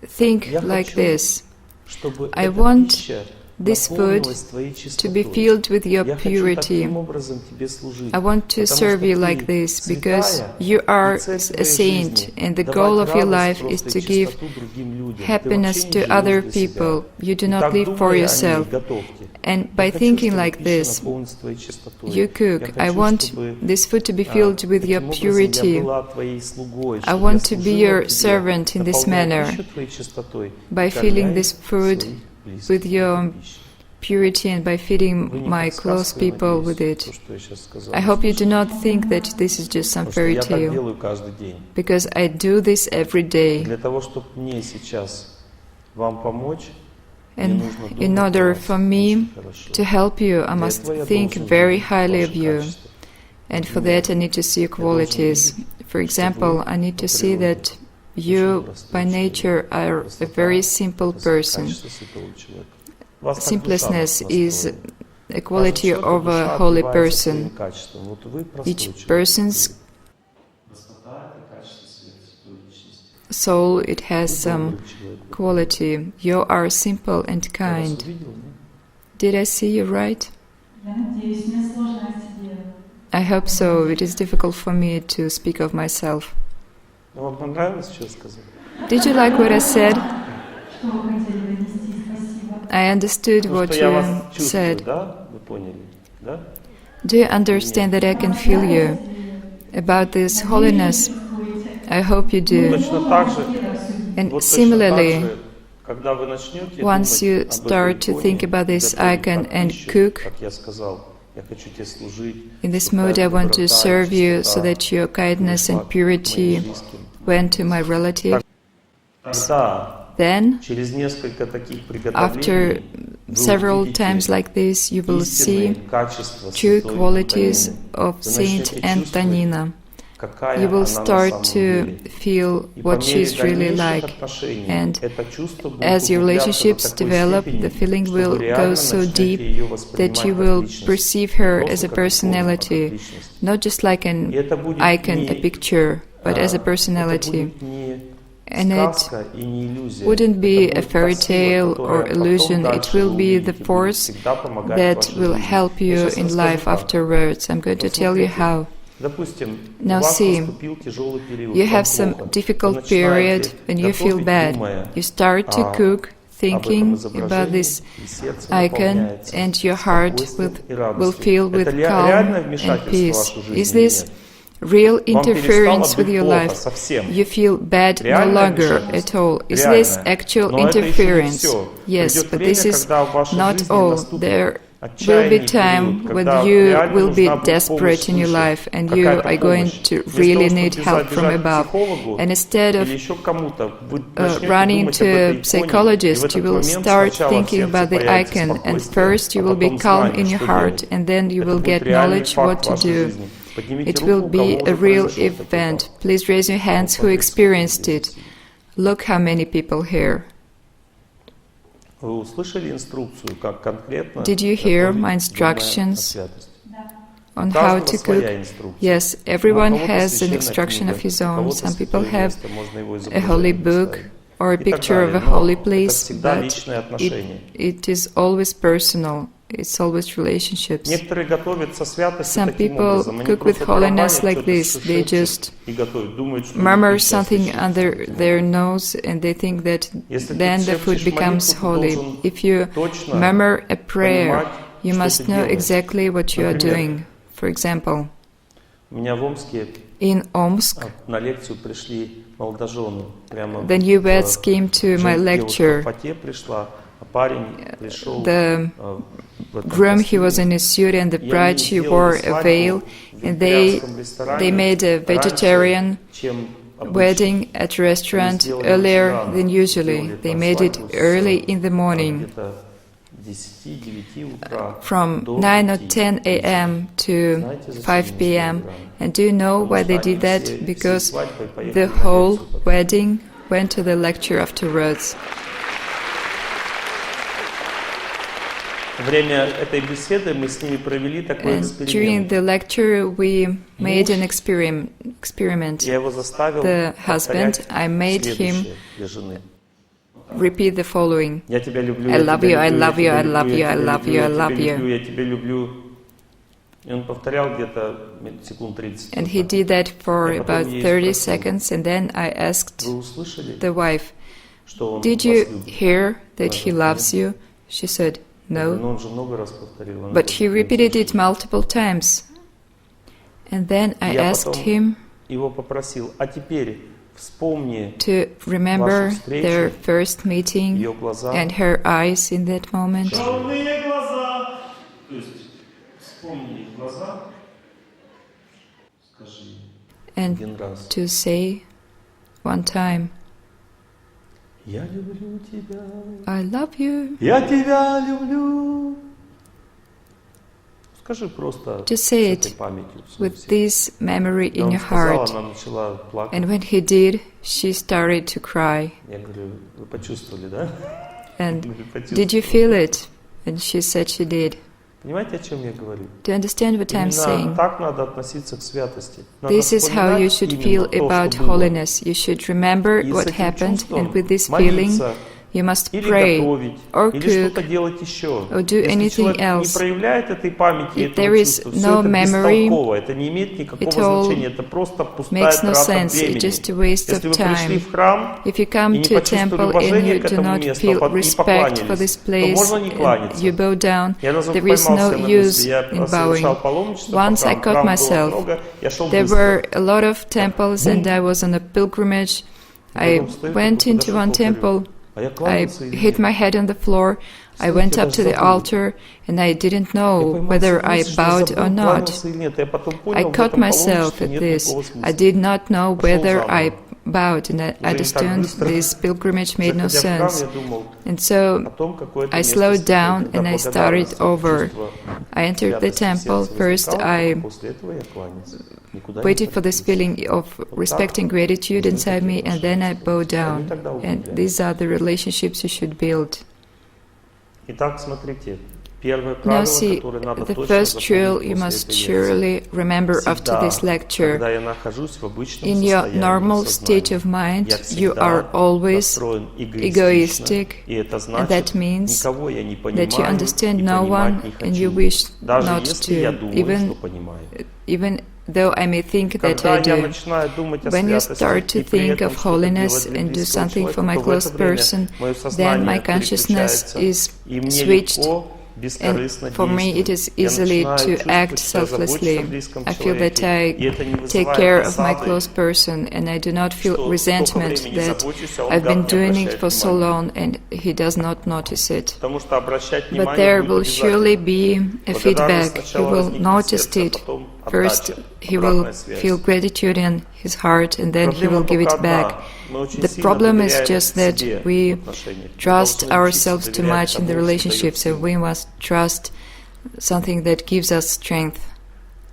think Я like хочу, this. чтобы I эта want пища this food наполнилась твоей to чистотой. be filled with your Я хочу purity. таким образом тебе служить, I want to потому serve что you ты like this because святая, you are и цель a твоей saint, жизни and the давать goal of your радость life is просто to и give чистоту другим людям. Ты happiness вообще не to живешь other для себя. people. You do И not так live for думая о ней, yourself. готовьте. And Я by хочу, thinking чтобы like пища this, наполнится твоей чистотой. you cook. Я I хочу, want чтобы, this food to be filled with your таким образом я purity. была твоей слугой, I чтобы want я to be служила your тебе, servant in this наполняя manner. пищу твоей чистотой, By кормя filling this food своих близких with your пищей. purity and by Вы feeding не my close подсказка, people надеюсь, with it. то, что я сейчас сказал. I hope you do not think that this is just some Потому что fairy я так tale, делаю каждый день. because I do this every day. Для того, чтобы мне сейчас вам помочь, мне And нужно in думать order о вас for me очень хорошо. to help you, I Для must этого я think должен very видеть highly ваши of you. качества. And for that I need to see your qualities. For example, I need to see that you, by nature, are a very simple person. Качество святого человека. Вас так душа Selflessness is настроена. a quality Каждый человек, of a душа holy отливается своим person. качеством. Вот вы простой Each человек. person's Простота — это качество святой личности. soul, it has Вы some добрый человек. quality. You are simple and Я вас kind. увидел, нет? Did I see you right? Я надеюсь, мне сложно о себе. I hope so. It is difficult for me to speak of myself. Вам понравилось, что я сказал? Did you like what I said? Что вы хотели донести? Спасибо. I understood Потому what что я you вас чувствую, said. да? Вы поняли, да? Do you understand that I can feel you? About this holiness, I hope you do. Точно так же, And вот точно так similarly, же, когда вы начнете once думать you об start этой to think иконе, about this готовить icon как and пищу, cook, как я сказал, я хочу тебе служить, in this чтобы mood I твоя want to доброта и serve you so чистота that your kindness пришла and к моим purity близким. went to my relative. Да, Then, через несколько таких after приготовлений вы several увидите times like this, you will истинные see качества true святой qualities Антонины. of Вы Saint начнете чувствовать, Antonina. какая you will она на start самом to деле. feel И по what мере she's really дальнейших like. отношений And это чувство будет as your углубляться до relationships такой develop, степени, the feeling что will вы реально go so начнете deep ее that воспринимать you как will личность, perceive не her просто as a как икону, а как personality, личность. not just like И an это будет icon, a не, picture, but as a это personality. будет не And it сказка и не иллюзия. wouldn't be Это a будет fairy та сила, tale которая or потом illusion, it дальше will вы be the увидите, будет force всегда помогать в that вашей will жизни. help Я you сейчас in расскажу life как. afterwards. I'm going to Вот tell you смотрите, how. допустим, у Now вас see, наступил тяжелый период, you вам have some плохо. Вы difficult period начинаете and you feel готовить, bad. думая You start to об cook, этом thinking about изображении, this и сердце icon, наполняется and your heart спокойствием и will радостью. fill with Это реальное calm and вмешательство в peace. вашу Is жизнь или this нет? real Вам interference перестало with быть your плохо life? совсем. You feel bad no Реальное longer at вмешательство. all. Is Реальное. this actual Но это еще не interference? все. Yes, Придет but время, this is когда в вашей not жизни all. наступит There will отчаянный be time период, when когда you реально will be нужна будет помощь desperate in your свыше, life and you какая-то are going помощь. to Вместо really того, need чтобы help from бежать к above. психологу And instead или of еще к кому-то, вы начнете running думать об to этой a иконе, и в psychologist, you этот will момент start сначала в thinking сердце about the появится icon, and спокойствие, first you а will be потом calm знание, in your что heart, делать. and then you Это will будет get реальный knowledge факт what в to вашей do. жизни. Поднимите It руку, will у be кого a уже real произошел такой event. факт. Please raise your hands who experienced it. Look how many people here. Вы услышали инструкцию, как конкретно Did you hear готовить my думая о instructions святости? Да. on У how каждого to своя cook? инструкция. Yes, everyone У кого-то has an священная instruction книга, of his у own. кого-то Some people святое have место, можно его a изображение holy book поставить. or a И так picture of a далее. Но holy это place, всегда but личные отношения. it is always personal. It's always relationships. Некоторые готовят со святостью Some таким people образом. Они cook with просто holiness тарабанят like что-то, this. They шепчут just и готовят, думают, что murmur их сейчас something лишит. under their nose and they think that Если ты then the food шепчешь becomes молитву, ты holy. должен If you точно murmur a prayer, понимать, you что must ты know делаешь. exactly what you are Например, doing. For example, У меня в Омске in Omsk, на лекцию пришли молодожены. Прямо the newlyweds came to my девушка lecture. в фате пришла, а парень пришел The в этом groom, he was костюме. in a suit, and the И bride, они she сделали wore a свадьбу veil, в and they вегетарианском ресторане made a раньше, vegetarian чем обычно. wedding at a restaurant сделали earlier очень рано. than usually. Сделали They там made it свадьбу с, early in the morning, где-то 10-9 утра from до 9 or 5. 10 a.m. to Знаете, зачем 5 они p.m. сделали рано? And do you know why they did that? Because the whole wedding went to the lecture afterwards. Время этой беседы мы с ними провели такой And during эксперимент. the lecture, we made an experiment. Я его заставил The husband, I made him следующее для жены. repeat the following. Я тебя люблю, I я love тебя you, I люблю, love you, I love you, я I тебя love люблю, you, I я тебя love you. люблю, я тебя люблю. И он повторял где-то секунд 30. And he did that for Я потом about ей 30 спросил, seconds, and then I asked вы услышали, the wife, что он "Did вас you любит? hear that he Она loves you?" She said, Я говорю, "No." ну он же много раз повторил. Она But говорит, he «Ну, repeated it слушай». multiple times. And then I Я asked потом him его попросил, а теперь вспомни to remember their first meeting ее глаза, and her eyes in that moment, черные глаза. То есть вспомни их глаза, скажи and один раз. to say one time, Я люблю тебя. "I love you." Я тебя люблю. Скажи просто Just say с этой it памятью. with this memory Я in он your сказал, heart. она начала плакать. And when he did, she started to cry. Я говорю, вы почувствовали, да? And Вы did you почувствовали. feel it? And she said she did. Понимаете, о чем я говорю? Do you understand what I'm Именно saying? так надо относиться к святости. Надо This is how you вспоминать should именно feel то, about что было. holiness. You should remember И с what этим happened, чувством and with this feeling, молиться you must или pray готовить, or или cook что-то делать еще. or do Если anything человек else. не проявляет этой памяти, If этого there is чувства, no все это memory, бестолково, это не имеет никакого it all значения, это просто пустая makes no трата sense. It's времени. just a waste Если of вы пришли time. в храм If you и come не to a почувствовали temple and уважения you к do этому not месту, feel не respect for this покланялись, то place, можно не and кланяться. you bow down, Я разок there is поймался no на use мысли, я in совершал bowing. паломничество по Once I храмам, caught храм было myself. много, я шел There быстро. were a lot of temples, and I was on a pilgrimage. I went into one temple. А я I кланялся или hit нет? my head on the floor. I went up to the altar, and I didn't know whether I bowed or not. I caught myself at this. I did not know whether I bowed, and I understood this pilgrimage made no sense. And so I slowed down and I started over. I entered the temple. First I waited for this feeling of respecting gratitude inside me, and then I bow down. And these are the relationships you should build. Итак, смотрите. Первое Now правило, see, которое надо the точно first rule запомнить you после must этой surely remember лекции. after this Всегда, lecture. когда я нахожусь в обычном In your состоянии normal state сознания, of mind, я you всегда are always настроен egoistic, и это and значит, that means никого я не that you понимаю understand и no понимать one не and you хочу, wish даже not если я to, думаю, что понимаю. even though I may think that Когда I я do. начинаю думать о When you святости start to и при think этом of что-то holiness делать для and do близкого something for человека, my то в close это время person, мое then сознание my consciousness переключается, is и мне switched, легко, and бескорыстно for me it is действовать. Я easily начинаю to act чувствовать, что я забочусь о selflessly. близком I feel that человеке, и это не I take вызывает care of my досады, close person, and I do not feel что столько resentment времени that забочусь, а он I've been гад не doing it обращает for so внимания. long and he does not notice it. Потому что обращать But внимание there будет will surely обязательно. be a Благодарность feedback. He сначала will возникнет в notice сердце, а it. потом First, отдача, he will обратная связь. feel gratitude in his heart, and then he Проблема will give только it back. одна. Мы очень The сильно problem is доверяем just that себе в we отношениях. Мы trust должны ourselves учиться too доверять much in the тому, что relationships, дает and we must trust something that gives us strength.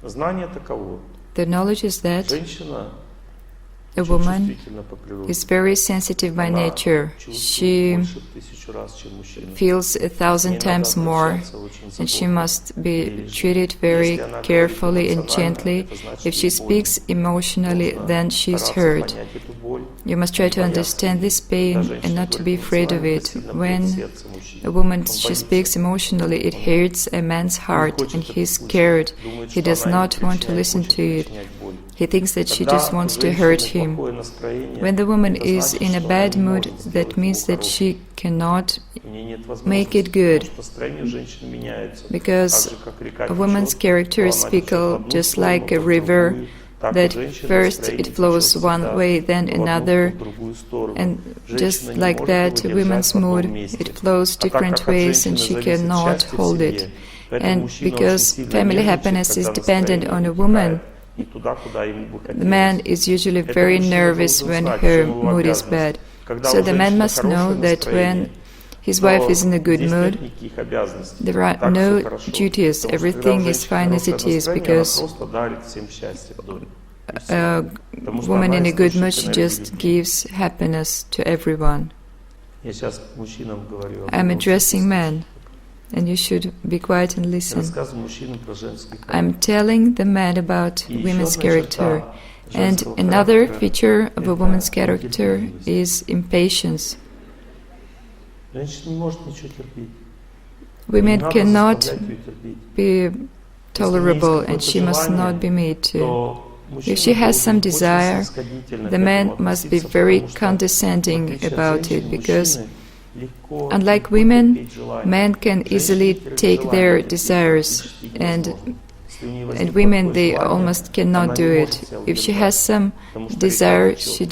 сила. Знание таково. The knowledge is that Женщина a очень woman чувствительна по природе. is very sensitive by Она nature. чувствует She больше в 1000 раз, чем мужчина. feels 1,000 times more, and she must be treated very carefully and gently. If she speaks emotionally, then she is hurt. You must try to understand this pain and not to be afraid of it. When a woman she speaks emotionally, it hurts a man's heart, and he is scared. He does not want to listen to it. He thinks that she just wants to hurt him. When the woman is in a bad mood, that means that she cannot make it good, because a woman's character is fickle, just like a river, that first it flows one way, then another, and just like that, a woman's mood, it flows different ways and she cannot hold it. And because family happiness is dependent on a woman, the man is usually very nervous when her mood is bad. So the man must know that when his wife is in a good mood, there are no duties, everything is fine as it is, because a woman in a good mood, she just gives happiness to everyone. I'm addressing men, and you should be quiet and listen. I'm telling the man about women's character. And another feature of a woman's character is impatience. Women cannot be tolerable, and she must not be made to. If she has some desire, the man must be very condescending about it, because unlike women, men can easily take their desires, and women, they almost cannot do it. If she has some desire, she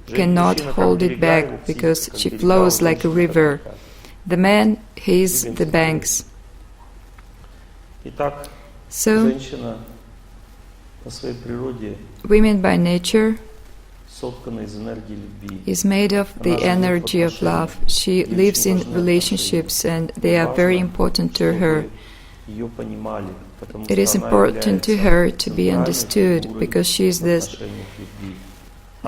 cannot hold it back, because she flows like a river. The man, he is the banks. So, women by nature is made of the energy of love. She lives in relationships, and they are very important to her. It is important to her to be understood, because she is the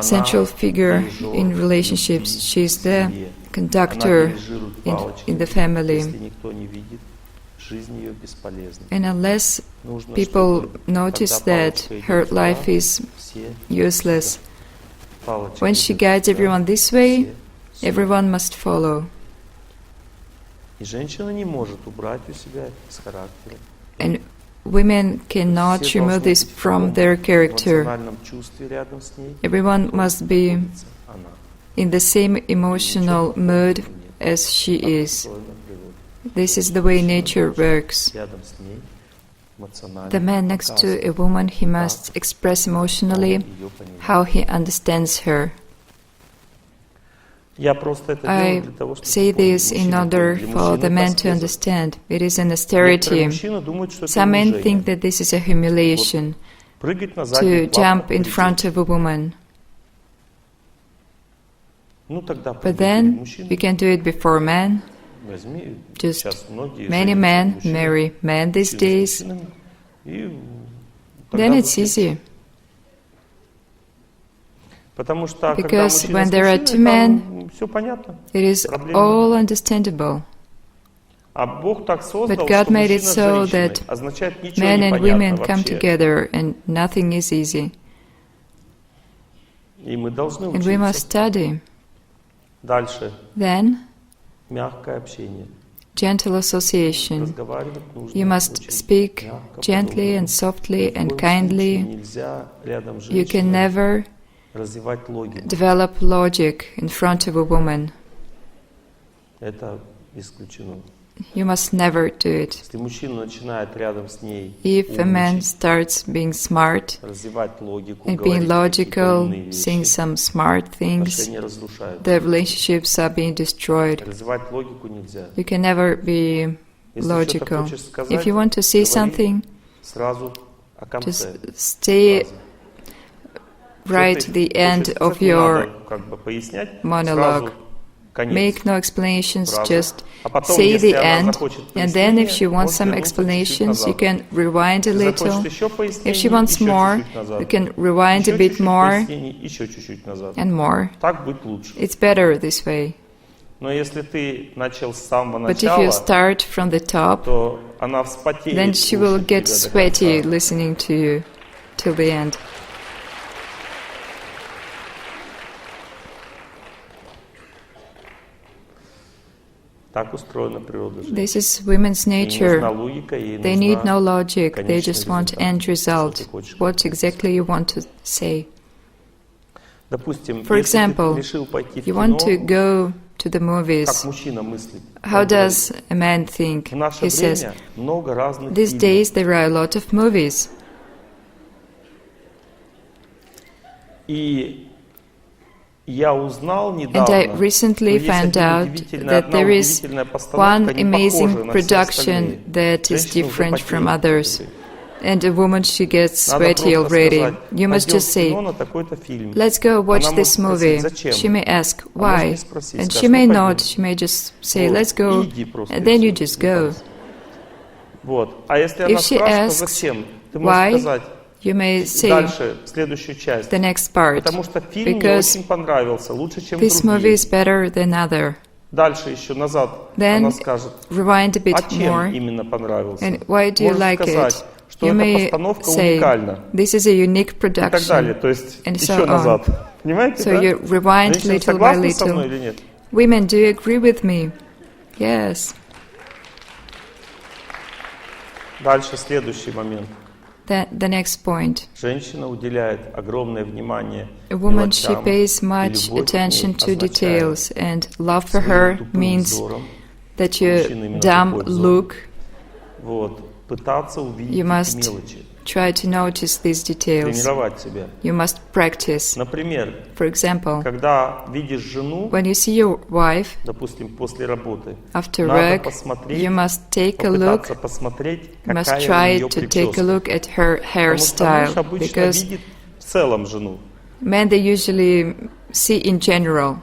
central figure in relationships. She is the conductor in the family. And unless people notice that her life is useless, when she guides everyone this way, everyone must follow. And women cannot remove this from their character. Everyone must be in the same emotional mood as she is. This is the way nature works. The man next to a woman, he must express emotionally how he understands her. I say this in order for the man to understand. It is an austerity. Some men think that this is a humiliation, to jump in front of a woman. But then we can do it before man. Just many men marry men these days. Then it's easy. Потому что, когда Because мужчина when с there are two men, мужчиной, там все понятно. it is Проблем all нет. understandable. А Бог так создал, But God что made it мужчина с so женщиной that означает ничего men не and понятно women come вообще. together and nothing is easy. И мы должны And we must учиться. study. Дальше. Then, Мягкое общение. gentle association. Разговаривать нужно You must очень speak мягко, gently по-доброму. and softly Ни в and коем случае kindly. нельзя рядом с You can женщиной never развивать логику. develop logic in front of a woman. Это исключено. You must never do it. Если мужчина начинает рядом с ней If a man умничать, starts being smart развивать логику, and being говорить какие-то logical, умные saying вещи, some smart things, отношения разрушаются. the relationships are being destroyed. Развивать логику нельзя. You can never be Если что-то logical. хочешь сказать, If you want to say говори something, сразу о конце. just stay фразы. right Что at ты the end хочешь of сказать, не your надо как бы пояснять, monologue. сразу конец. Make no explanations, фразы. just А потом, say если the она end, захочет and then if she пояснения, wants можешь some вернуться чуть-чуть explanations, you назад. can rewind a Если little. захочет еще If пояснений, she wants еще more, чуть-чуть назад. you can rewind a Еще bit чуть-чуть more пояснений, еще чуть-чуть назад. and more. Так будет лучше. It's better this way. Но если ты начал с самого But if you начала, start from the top, то она вспотеет, then she will слушать get тебя до sweaty конца. listening to you till the end. Так устроена природа жизни. This is women's Ей нужна nature. логика, ей They need no нужна logic, they конечный just want результат. end Что result. ты хочешь What сказать. exactly you want to say. Допустим, For если example, ты решил пойти в You want to кино, go to the как movies. мужчина мыслит. How Он does говорит, a man think? в наше He says, время много разных these фильмов. days there are a lot of movies. И я узнал And I недавно, recently что found есть out удивительная, that одна there is удивительная постановка, one не amazing похожая на все остальные. production that is Женщина уже different from потеет. others. And a woman, she gets Надо sweaty просто already. сказать, You must пойдем just в кино say, на такой-то фильм. let's go watch Она this может movie. спросить, зачем? She may ask, А может why? не спросить, And скажет, she may ну, not, пойдем. she may just say, Вот. let's go. И иди просто, And и then всё, you just не go. парься. Вот. А если If она she спрашивает, asks, зачем, ты можешь why, сказать you may say дальше, следующую часть. the next part. Потому что фильм мне Because очень понравился, лучше, чем this movie другие. is better than other. Дальше еще назад Then она скажет, rewind a bit а чем more. именно понравился? And why do you Можешь like сказать, it? что You эта may постановка say, уникальна. this is a unique И так далее. production. То есть and еще so on. назад. Понимаете, So да? you rewind Женщины little by согласны со little. мной или нет? Women, do you agree with me? Yes. Дальше следующий момент. The next point. Женщина уделяет огромное внимание A woman, she мелочам, pays и much любовь к ней attention to означает details, and love for своим her тупым means взором, that мужчина you именно dumb такой взор. look, Вот, пытаться увидеть You эти must мелочи, try to notice these details. тренировать себя. You must practice. Например, For example, когда видишь жену, when you see your wife допустим, после работы, after надо work, посмотреть, you must take a look, попытаться посмотреть, you must какая у try нее to take a прическа. look at her Потому что муж hairstyle, обычно because видит в целом жену. men, they usually see in general,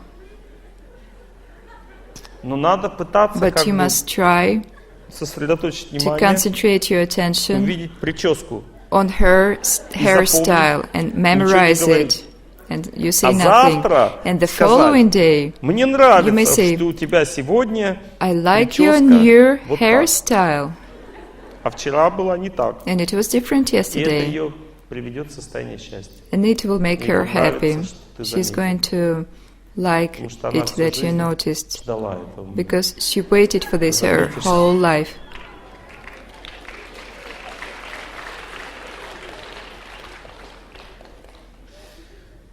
Но надо пытаться but как you бы must try сосредоточить to внимание, concentrate your attention увидеть прическу. on her hairstyle and memorize it, and you say А nothing. завтра And the сказать, following day, мне you may нравится, say, что у тебя сегодня I like your прическа new вот так. hairstyle. А вчера была не так. And it was different И это yesterday. ее приведет в состояние счастья. And it will make Ей her happy. понравится, что ты She's заметил. going to like Потому что она it всю that you жизнь noticed. ждала этого. Because she waited for this her Заметишь. whole life.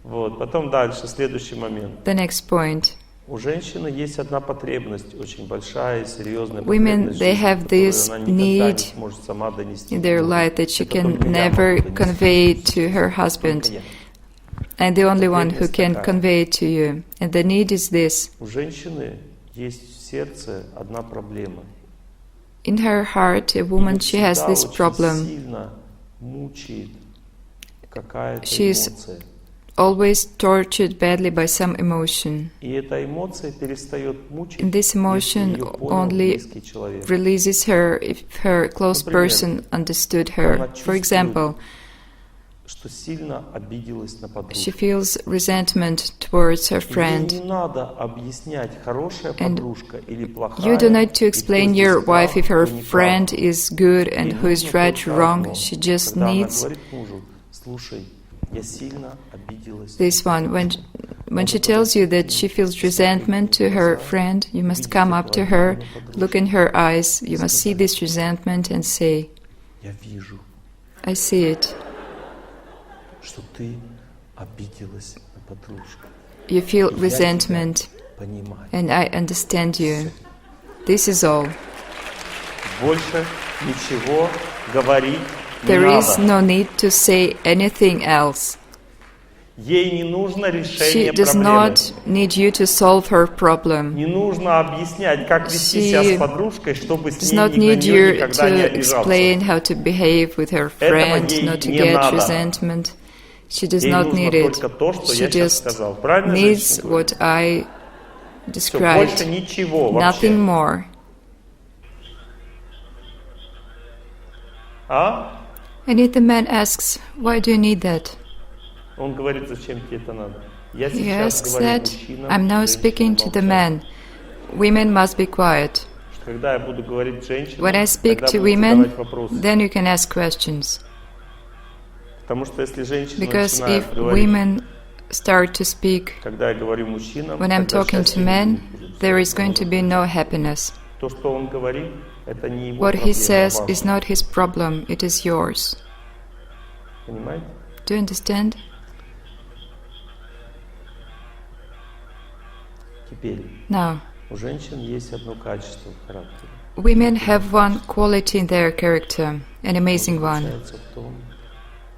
Вот. Потом дальше, следующий момент. The next point. У женщины есть одна потребность, очень большая и серьезная Women, потребность, they жизни, have которую this она никогда не need сможет сама донести. in their до мужа. life that she Это can только я never могу донести. convey to her Только husband. я. And the only one who Потребность can такая. convey it to you. And the need is this. У женщины есть в сердце одна проблема. In her heart, a woman, Её she has всегда this очень problem. сильно мучает какая-то She's эмоция. Always tortured badly by some emotion. И эта эмоция перестает мучить, And this если emotion её понял only близкий человек. releases her if her close Например, person understood her. она For чувствует, example, что сильно обиделась на she подружку. feels resentment towards her Ей friend. не надо объяснять, хорошая And подружка или плохая. You do not to и explain кто your здесь прав, wife if her кто не прав. friend is good and Ей who is нужно right только or wrong. одно. She just Когда она needs говорит мужу: слушай, я сильно обиделась. this one. When she tells you that she feels resentment to her friend, you must come up to her, look in her eyes, you must see this resentment and say, Я вижу, I see it. что ты обиделась на подружку. You feel resentment Понимаю. and I understand you. This is all. Больше ничего говорить не There is надо. no need to say anything else. Ей не нужно She решение does проблемы. not need you to solve her problem. Не нужно объяснять, как вести себя She с подружкой, чтобы с Does ней not на need нее you никогда не to обижаться. explain how to behave with her Этого friend, ей not to не get надо. resentment. She does Ей not нужно need it. только то, что She я сейчас just сказал. Правильно, needs женщина говорит? what I Всё, больше described, ничего вообще. nothing more. А? And if the man asks, why do you need that? Он говорит, зачем тебе это надо? Я He сейчас asks говорю that, мужчинам, I'm now женщинам speaking to the молчать. man. Women must be quiet. Когда я буду говорить женщинам, When I speak тогда to будете women, задавать вопросы. then you can ask questions. Потому что если женщина Because начинает if говорить, women start to speak, когда я говорю мужчинам, when I'm тогда talking to счастья не men, будет. there is going to be no happiness. То, что он говорит, это не его What he проблема, says а is ваша. not his problem, it is yours. Понимаете? Do you understand? Теперь Now, у женщин есть одно качество в характере. women have one quality in their character, an amazing one. Заключается в том,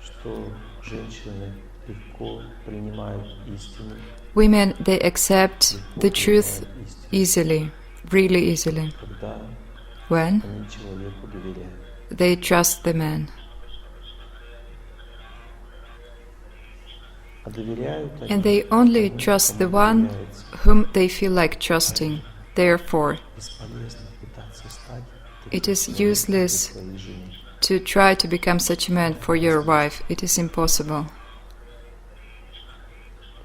что женщины легко принимают истину, Women, they accept the легко truth принимают истину, easily, really easily, когда when они человеку доверяют. they trust the man. А доверяют они And they only тому, trust the кому one доверяется. whom they feel like trusting. Therefore, Бесполезно пытаться стать it таким is человеком для useless своей жены. to try to become such a man for your wife. It is impossible.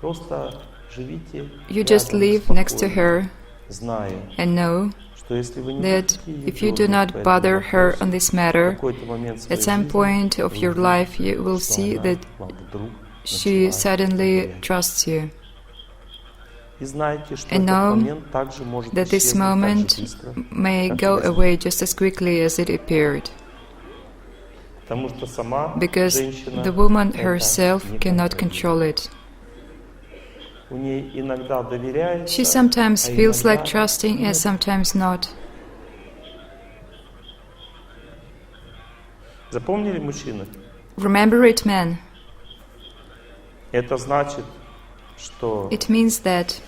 Просто живите You just рядом live next to спокойно, her зная, and know что если вы не that будете её if you do дёргать по not этому bother her вопросу, on this в matter, какой-то момент at своей some жизни point of вы your увидите, life you will что see она that вам вдруг she начинает suddenly доверять. trusts you. И знайте, что And этот know момент также может that this исчезнуть так же moment быстро, may как и go возник. away just as quickly as it appeared, Потому что сама because женщина the woman это herself не cannot контролирует. control it. У ней иногда доверяется, She sometimes а feels like иногда trusting and нет. sometimes not. Запомнили, мужчины? Remember it, men. Это значит, что It means that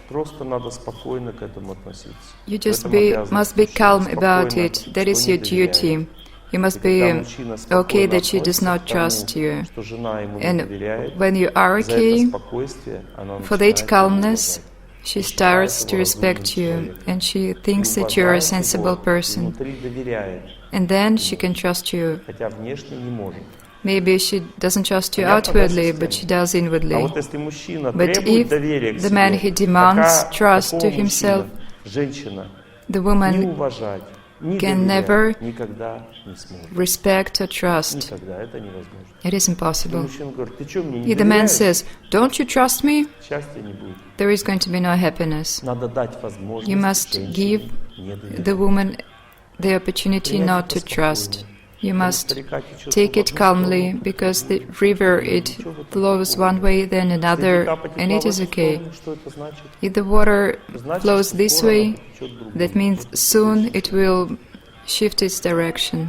просто надо спокойно к этому относиться. you В just этом must обязанность be calm мужчины. about Спокойно, it. That is что не your duty. доверяет. You must И когда be мужчина okay спокойно that she does относится not к тому, trust you. что жена ему не And доверяет, when you are за это okay, спокойствие она for начинает that его calmness, уважать. she И starts считает to его respect разумным you человеком. and she И thinks that you are a уважает sensible его, и person. внутри доверяет, And then she can trust you. хотя внешне не может. Maybe she doesn't trust you Понятно, да, outwardly, but she система? does А inwardly. вот если мужчина But требует if доверия к the man себе, he demands trust такого to himself, мужчину женщина the не woman уважать, не can доверять never никогда не сможет. respect or trust. Никогда это невозможно. It is И impossible. мужчина говорит, ты что, мне не If the man доверяешь? says, don't you trust me? Счастья не будет. There is going to be no happiness. Надо дать возможность You must женщине give не доверять. the woman the opportunity Принять not это to trust. спокойно. You Когда must старика течет take в it одну calmly, сторону, because the river, it flows one way, then если another, река потекла and it в is эту okay. сторону, что это значит? If the water Значит, flows что this скоро way, она потечет в другую. that means soon it will shift its direction.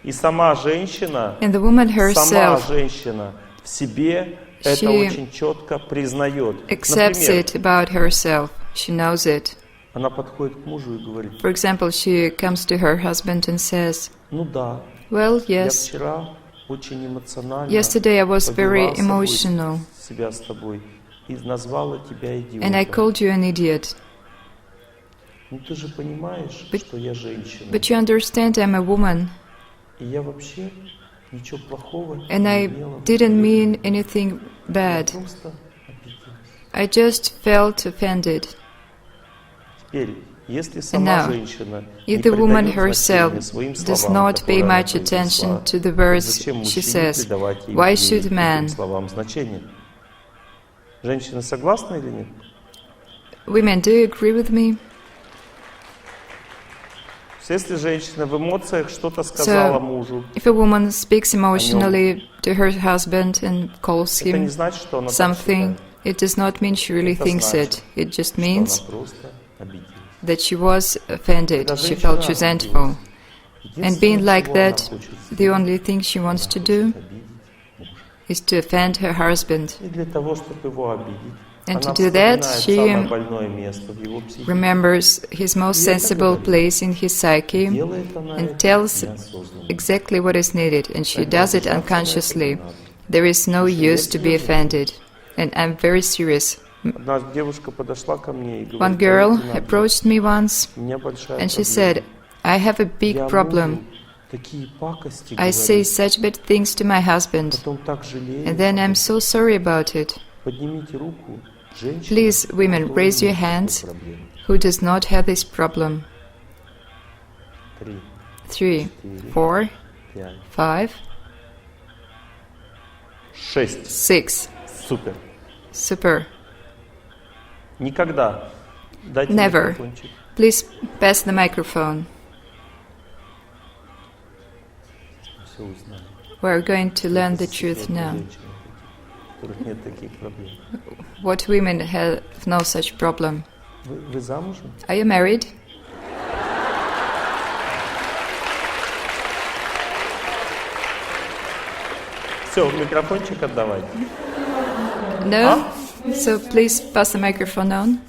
И сама женщина, And the woman сама herself женщина в себе это She очень четко признает. accepts Например, it about herself. She knows it. она подходит к мужу и говорит, For example, she comes to her husband and says, ну да, well, я yes, вчера очень эмоционально yesterday I was very повела emotional себя с тобой и назвала тебя and I идиотом. called you an idiot. Ну ты же понимаешь, But- что я женщина. But you understand I'm a woman, И я вообще ничего плохого and не I имела. didn't mean anything bad. Просто обиделась. I just felt offended. Теперь, если And сама now, женщина не if the woman придает herself значения своим does словам, not pay которые она much attention произнесла, to the то words зачем she мужчине says, придавать why ей should этим man? словам значение? Женщины согласны или нет? Women, do you agree with me? Если женщина в эмоциях что-то сказала мужу, If a woman speaks emotionally to her husband and calls это не him значит, что она так something, считает. it does not mean she really Это thinks значит, it. It just что means она просто обиделась. that she was offended, Когда she женщина felt resentful. And единственное, being like чего она that, хочет the сделать, only thing she wants to она do хочет обидеть мужа. is to offend her husband. И для того, чтобы его обидеть, And она to do that, вспоминает she самое больное место в его психике. remembers his most sensible place in his psyche Делает она and это tells неосознанно. exactly what is needed, and she does it unconsciously. There is no use to be offended. And I'm very serious. Одна девушка подошла ко мне и говорит: One girl «Валентина, approached me once, у меня большая and she проблема. said, I have a big Я problem. мужу такие пакости I say говорю, such bad things to my husband, потом так жалею. and then I'm so sorry about it. Поднимите руку, женщина, Please, women, у которой raise your нет такой hands. проблемы». Who does not have this problem? 3, 3, 4, 5, 5, 6. 6. Супер. Super. Никогда. Дайте Never. микрофончик. Please pass the microphone. Все узнали. We're going to learn the Это truth секрет now. женщин, у которых нет таких проблем. What women have no such problem. Вы замужем? Are you married? Все, микрофончик отдавайте. No? So please pass the microphone on.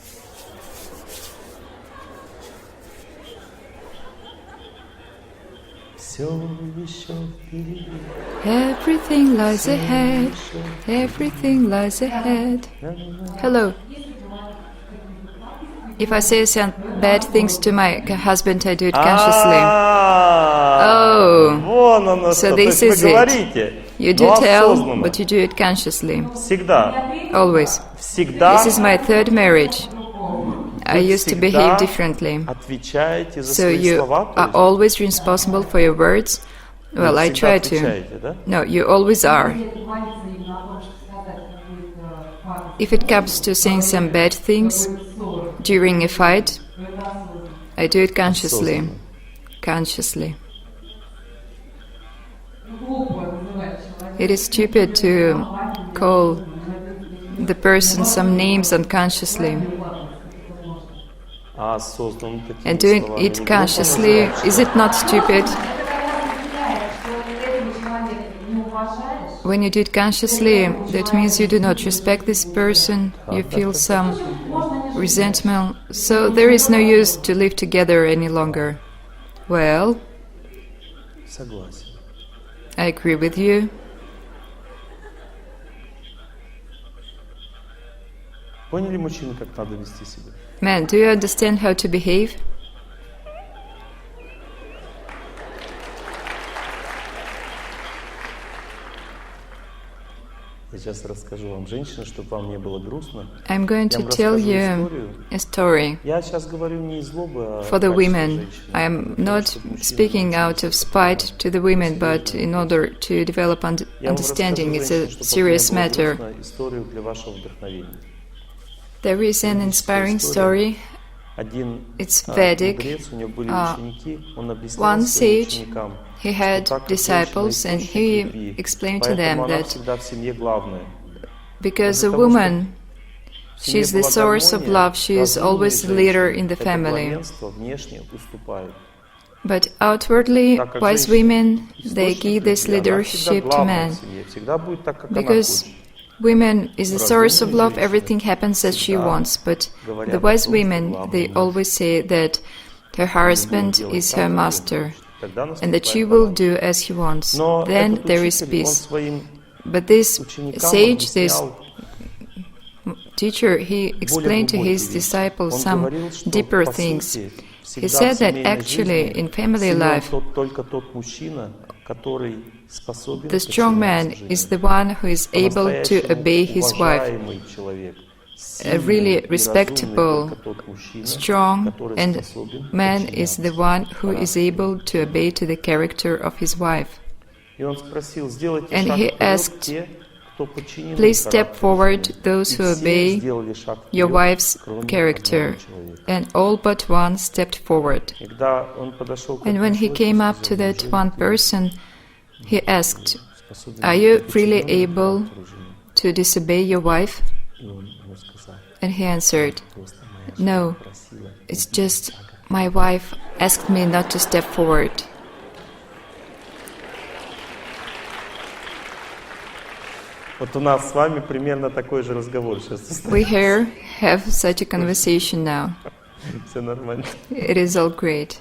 Все еще впереди. Everything lies ahead. Everything lies ahead. Hello. If I say some bad things to my husband, I do it consciously. Oh. Вон оно So что. То this есть is вы it. говорите, You но do tell, осознанно. but you do it consciously. Всегда. Always. Всегда. This is my third marriage. I Вы used to всегда behave differently. отвечаете за So свои you слова. то are есть always responsible for your words? вы Well, I всегда try to. отвечаете, да? No, you always are. Молится именно о том, что сказать какую-то пакость, If it comes to saying some bad things ссору, during a fight, то это осознанно. I do it consciously. Осознанно. Consciously. Глупо называть человека. It is stupid to call the person some names unconsciously. А осознанно такими And doing словами it не consciously, глупо is it not stupid? Это как раз объясняет, что этого человека не уважаешь. When you do it consciously, that means you do not respect this person, you feel some resentment, so there is no use to live together any longer. Well, Согласен. I agree with you. Поняли, мужчины, как надо вести себя? Man, do you understand how to behave? Я сейчас расскажу вам, женщины, чтобы вам не было грустно. I'm going Я to вам tell расскажу you историю. a story Я сейчас говорю не из злобы, а for the в качестве women. женщины. I am Для того, not чтобы мужчины speaking out научились of spite to the women, but in order to develop Я вам understanding. It's расскажу, a женщины, чтобы serious вам не было matter. грустно, историю для вашего вдохновения. There is an inspiring story. Один It's Vedic. мудрец, у него были Uh, ученики, он объяснял one своим sage, ученикам, He что had так как женщина disciples, and источник he любви, explained to поэтому them она that всегда в семье главная. because Для a того, woman, В семье she's the была source of гармония, love, she is разумные always the leader in the женщины, это family. главенство внешне уступают. But outwardly, Так как wise женщина women, they источник give this любви, она всегда leadership to главная men. в семье, всегда будет так, как она Because хочет. women is the source of love, Разумные everything женщины happens as she всегда wants. But говорят the о wise том, что women, главный they муж. always say that her husband is her master, Тогда and that she наступает will баланс. do as he wants. Но Then этот there is учитель, он peace. своим But this ученикам sage, this объяснял teacher, he explained to his глубокие вещи. disciples Он some говорил, что, deeper по things. сути, He всегда said в that семейной actually жизни in family силен life, только тот мужчина, который способен The strong man is the one who is able to obey his wife. уважаемый человек, A really сильный и разумный respectable, только тот мужчина, strong который and способен man is the one who is able to obey to the character of his wife. И он спросил: сделайте And шаг he вперед asked, те, кто подчинены please step характеру forward жены. those И who все obey сделали шаг your вперед, wife's кроме character. одного человека. And all but one stepped forward. И когда он подошел к And этому when he человеку, came up to сказал: that «Неужели one ты person, he asked, способен are быть you подчиненным really able характеру жены?» to disobey your wife? И он ему сказал: And he answered, просто моя жена no, просила it's идти just шагом». my wife asked me not to step forward. Вот у нас с вами примерно такой же разговор сейчас. We here have such a conversation now. Все нормально. It is all great.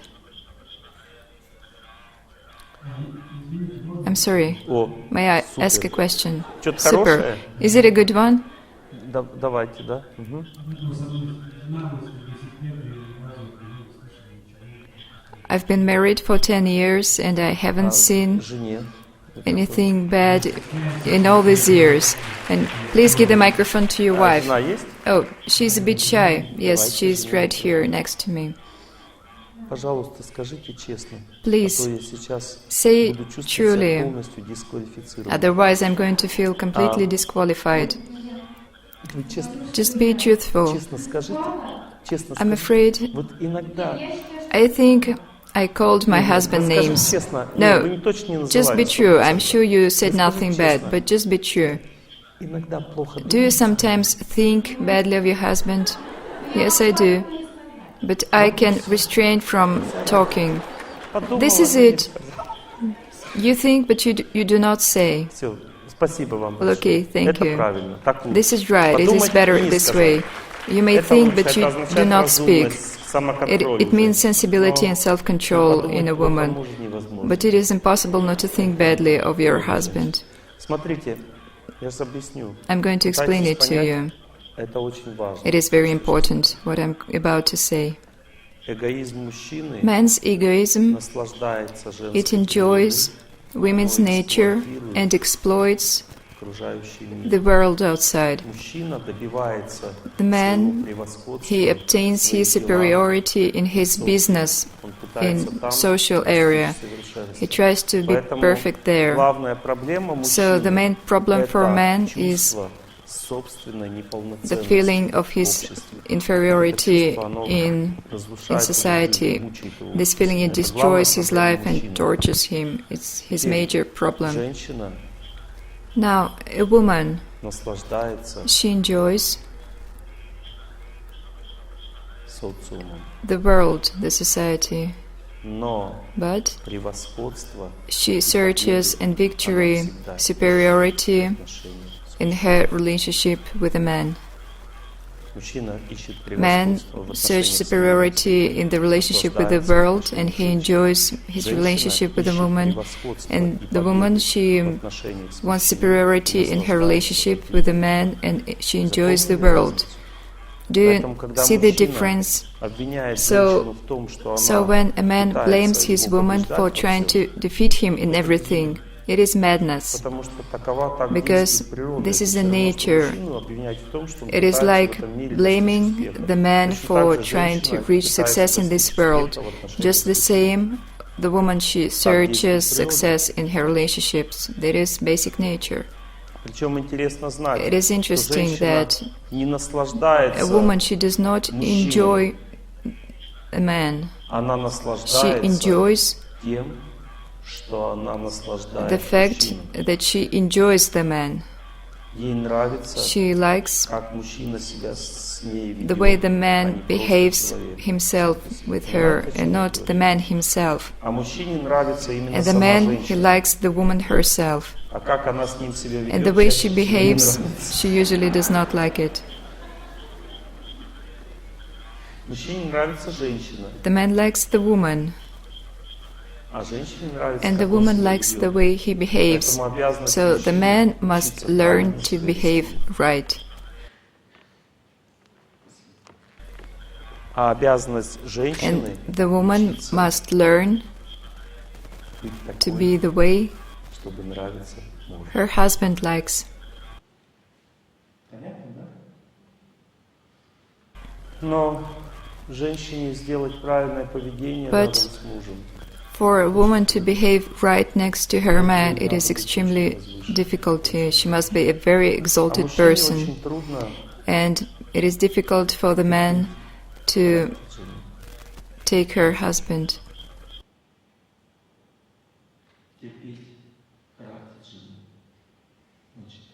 I'm sorry. О, May I супер. ask a question? Что-то Super. хорошее? Is it a good one? Давайте, да? Угу. I've been married for 10 years and I haven't seen Жене. anything bad in all these years. And please give the microphone to your wife. Жена есть? Oh, she's a bit shy. Yes, she's right here next to me. Пожалуйста, скажите честно. Please, а то я сейчас say буду чувствовать truly. себя полностью дисквалифицированным. Otherwise, I'm going to feel completely disqualified. Вы честно, Just be truthful. честно скажите. Честно I'm скажите. afraid. Вот иногда. I think I called my husband Скажите names. честно. No, Вы точно не just be называли true. 100%. I'm sure you said nothing bad, честно. but just be true. Иногда плохо Do you sometimes think badly of your husband? Yes, I do. But I can refrain from talking. Подумала, This is но не it. сказала. You think, but you do not say. Всё, спасибо вам Well, okay, большое. thank Это you. правильно. Так лучше. This is right. It is Подумать better и не this сказать. way. You may Это think, лучше. but Это you означает do not speak. разумность, самоконтроль It means уже. sensibility Но and self-control in a подумать плохо woman. мужа невозможно. But it is impossible not to think badly of your husband. Смотрите, я же объясню. I'm going to explain it to you. Это очень важно. It is very important what I'm about to say. Эгоизм мужчины Man's egoism, наслаждается женской it enjoys women's но nature эксплуатирует and exploits окружающий мир. the world outside. Мужчина добивается The man, своего превосходства he obtains в своих his делах. superiority in his business, Он пытается in там social area. совершенствоваться. He tries to be Поэтому perfect there. главная проблема So the main мужчины problem for это man is чувство собственной the неполноценности feeling of в his обществе. inferiority Это чувство, оно in разрушает society. его, мучает его. This feeling, it Это destroys главная his проблема life and мужчины. tortures him. It's his Теперь major problem. Женщина Now, a woman, наслаждается she enjoys социумом, the world, the society, но but превосходство she searches in victory, superiority отношений. in her relationship with a man. Мужчина ищет Man превосходство в searches отношениях с superiority in the relationship with the world, and he enjoys his relationship with the woman. And the woman, she wants superiority in her relationship with the man, and she enjoys the world. Do you see the difference? So when a man blames his woman for trying to defeat him in everything, it is madness, because this is the nature. It is like blaming the man for trying to reach success in this world. Just the same, the woman, she searches success in her relationships. That is basic nature. It is interesting that a woman, she does not enjoy a man. She enjoys the fact that she enjoys the man. She likes the way the man behaves himself with her, and not the man himself. And the man, he likes the woman herself. And the way she behaves, she usually does not like it. The man likes the woman, and the woman likes the way he behaves. So the man must learn to behave right. And the woman must learn to be the way чтобы нравиться мужу. her husband likes. Понятно, да? Но женщине сделать правильное поведение But рядом с мужем. For a woman to behave right next to her man, it is extremely difficult. She must be a very exalted person. And it is difficult for the man to take her husband. Терпеть характер жизни. Учить.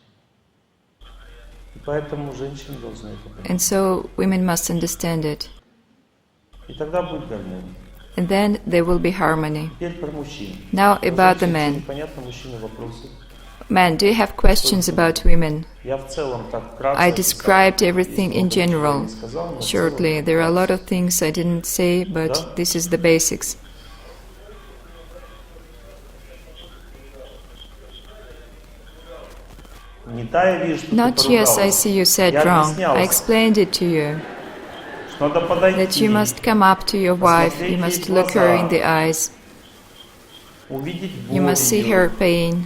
И поэтому женщины должны это понять. And so women must understand it. И тогда будет гармония. And then there will be harmony. Теперь про мужчин. Now about the men. Понятно, мужчины вопросы. Men, do you have questions about women? Я в целом так вкратце I описал. described everything in general. Не сказал, но в Shortly, целом there are a lot of things I didn't say, but this is the basics. Не та я вижу, что ты Not yes, I поругалась. see you said Я wrong. объяснялся, I explained it to you. что надо подойти, That you must come up to your wife, you must look her in the eyes, увидеть you боль must see её. her pain,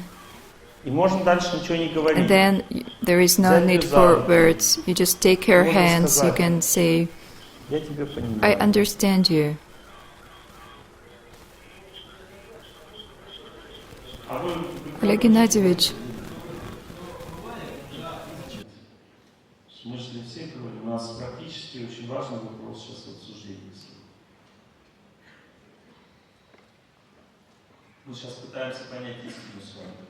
И можно дальше ничего не говорить. and then there is no need for words. You just take her hands, you can say, Я тебя понимаю. I understand you. Олег Геннадьевич, Мы же для всех говорим, у нас практически очень важный вопрос сейчас в обсуждении. Мы сейчас пытаемся понять истину с вами.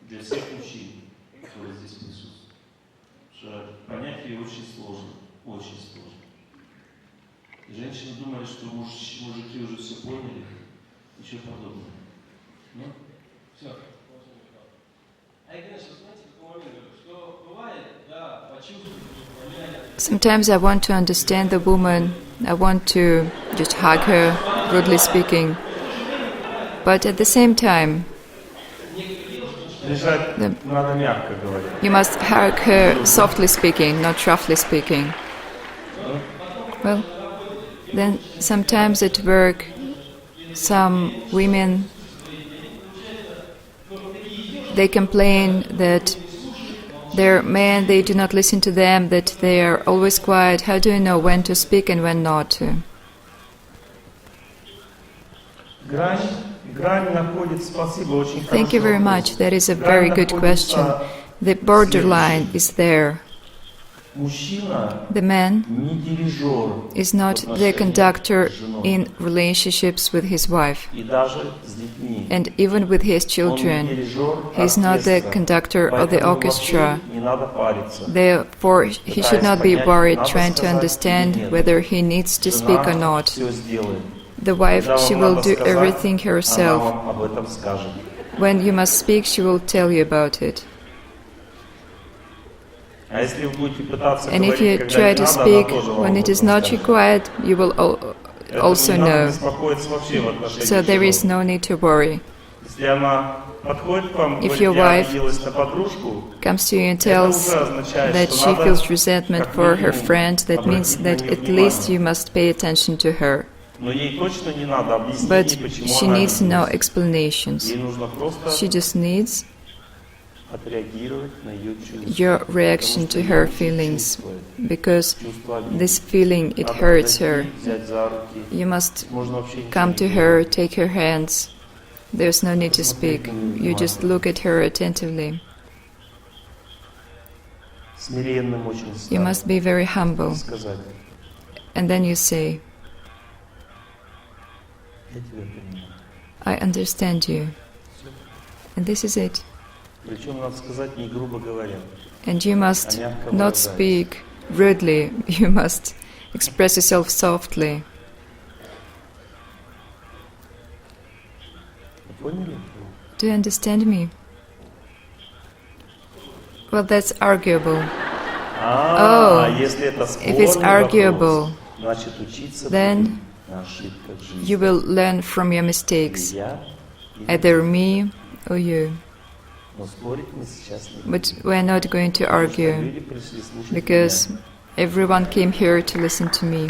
Для всех мужчин, которые здесь присутствуют. Что понять ее очень сложно. Очень сложно. И женщины думали, что мужики уже все поняли. Ничего подобного. Ну, все. sometimes I want to understand the woman, I want to just hug her, rudely speaking. But at the same time, Лежать надо мягко говорить. you must hug her softly speaking, not roughly speaking. Well, then sometimes at work, some women, they complain that their men, they do not listen to them, that they are always quiet. How do you know when to speak and when not to? Грань находится, спасибо, очень Thank you very much. That is a very good question. The borderline is there. Мужчина The man не дирижер is not the conductor in relationships with his wife, и даже с детьми. and even with his Он не children. дирижер He is not the оркестра, conductor of the поэтому orchestra. вообще не надо париться. Therefore, he should not be worried trying to understand whether he needs to speak or Жена not. все сделает. The wife, Когда she вам will надо do сказать, everything она herself. вам об этом скажет. When you must speak, she will tell you about it. А если вы будете пытаться And if говорить, you когда try не to надо, speak она тоже вам when об it is этом not скажет. required, you will Поэтому also не надо know. беспокоиться вообще в отношении So there is жены. no need to worry. Если она подходит к вам, If говорит, your я wife обиделась на подружку, Comes to you and это tells уже означает, that что she надо feels resentment как for her минимум friend, that means обратить на that неё at least you внимание. must pay attention to her. Но ей точно не надо объяснить, But почему she она needs no обиделась. explanations. Ей нужно просто She just needs отреагировать на ее чувства. your reaction to her feelings, because this feeling, it hurts her. Взять за руки. You must Можно вообще ничего come не to делать. her, take her hands. There's no need to speak. You just look at her attentively. Смиренным очень You стать. must be very humble. Сказать, And then you say, я тебя понимаю. I understand you. And this is it. Причем, надо сказать, не грубо говоря. And you must not speak rudely. You must express yourself softly. Вы поняли? Do you understand me? Well, that's arguable. Если это If it's спорный arguable, вопрос, значит, учиться then будем на ошибках жизни. you will learn from your mistakes, Я, either me or you. но спорить мы сейчас не будем. But we're not going to argue, Люди пришли слушать because меня. everyone came here to listen to me.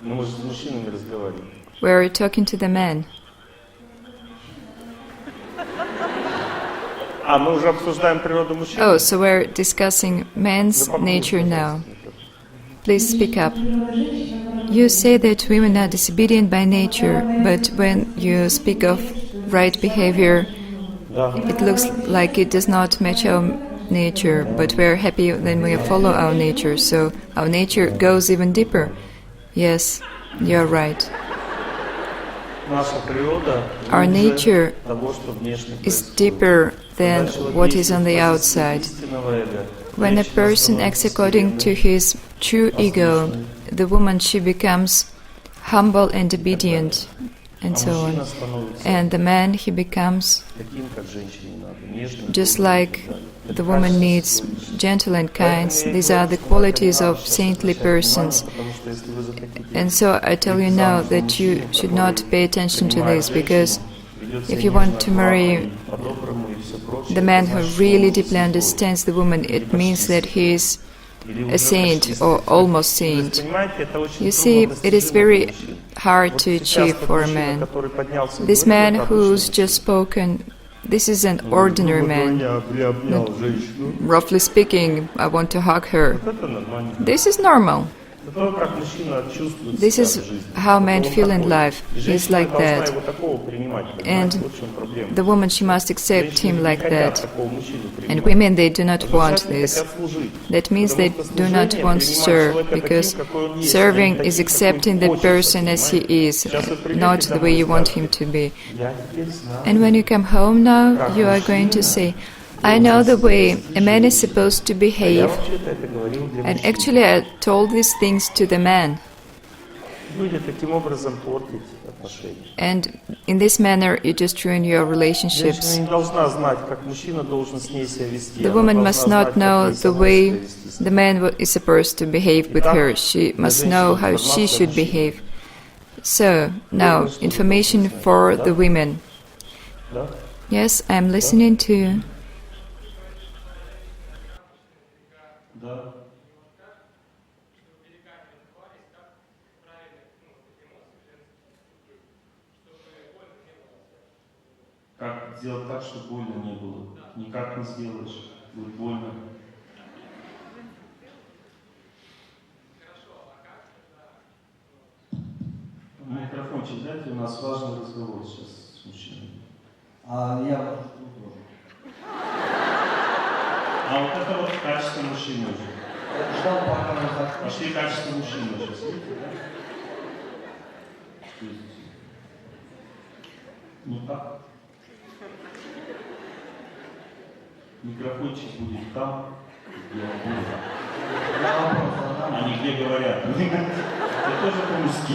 Ну, мы же с мужчинами разговариваем. We're talking to the men. А, мы уже обсуждаем природу мужчин? Oh, so we're discussing man's nature now. Please speak up. You say that women are disobedient by nature, but when you speak of right behavior, Да. it looks like it does not match our nature, but we're happy when we follow our nature, so our nature goes even deeper. Yes, you're right. Наша природа Our глубже nature того, что внешне is происходит. deeper than Когда человек what is действует on the по outside. истинного эго, When a женщина person становится acts according to смиренной, his true ego, the woman, she becomes humble and obedient, and а so мужчина on. становится And the man, he becomes таким, как женщине надо, нежным, just добрым like и так далее. the woman needs gentle and kind. These are the qualities of saintly persons. Потому что если вы захотите And so I tell you now that you should not pay attention to this, because if you want to marry the man who really deeply understands the woman, it means that he is a saint or almost saint. You see, it is very hard to achieve for a man. This man who's just spoken, this is an ordinary man. Roughly speaking, I want to hug her. This is normal. This is how men feel in life. He's like that. And the woman, she must accept him like that. And women, they do not want this. That means they do not want to serve, because serving is accepting the person as he is, not the way you want him to be. And when you come home now, you are going to say, I know the way a man is supposed to behave, and actually I told these things to the man. And in this manner you just ruin your relationships. The woman must not know the way the man is supposed to behave with her. She must know how she should behave. So, now, information for the women. Yes, I am listening to you. Да. Как сделать так, чтобы больно не было? Никак не сделаешь, будет больно. Микрофончик дайте, у нас важный разговор сейчас с мужчиной. Я тоже. А вот это вот качество мужчины уже. Ждал, пока мы закончим. Пошли качество мужчины сейчас, видите, да? Что здесь? Ну так. Микрофончик будет там, где он будет. Они где говорят. Это тоже по-русски.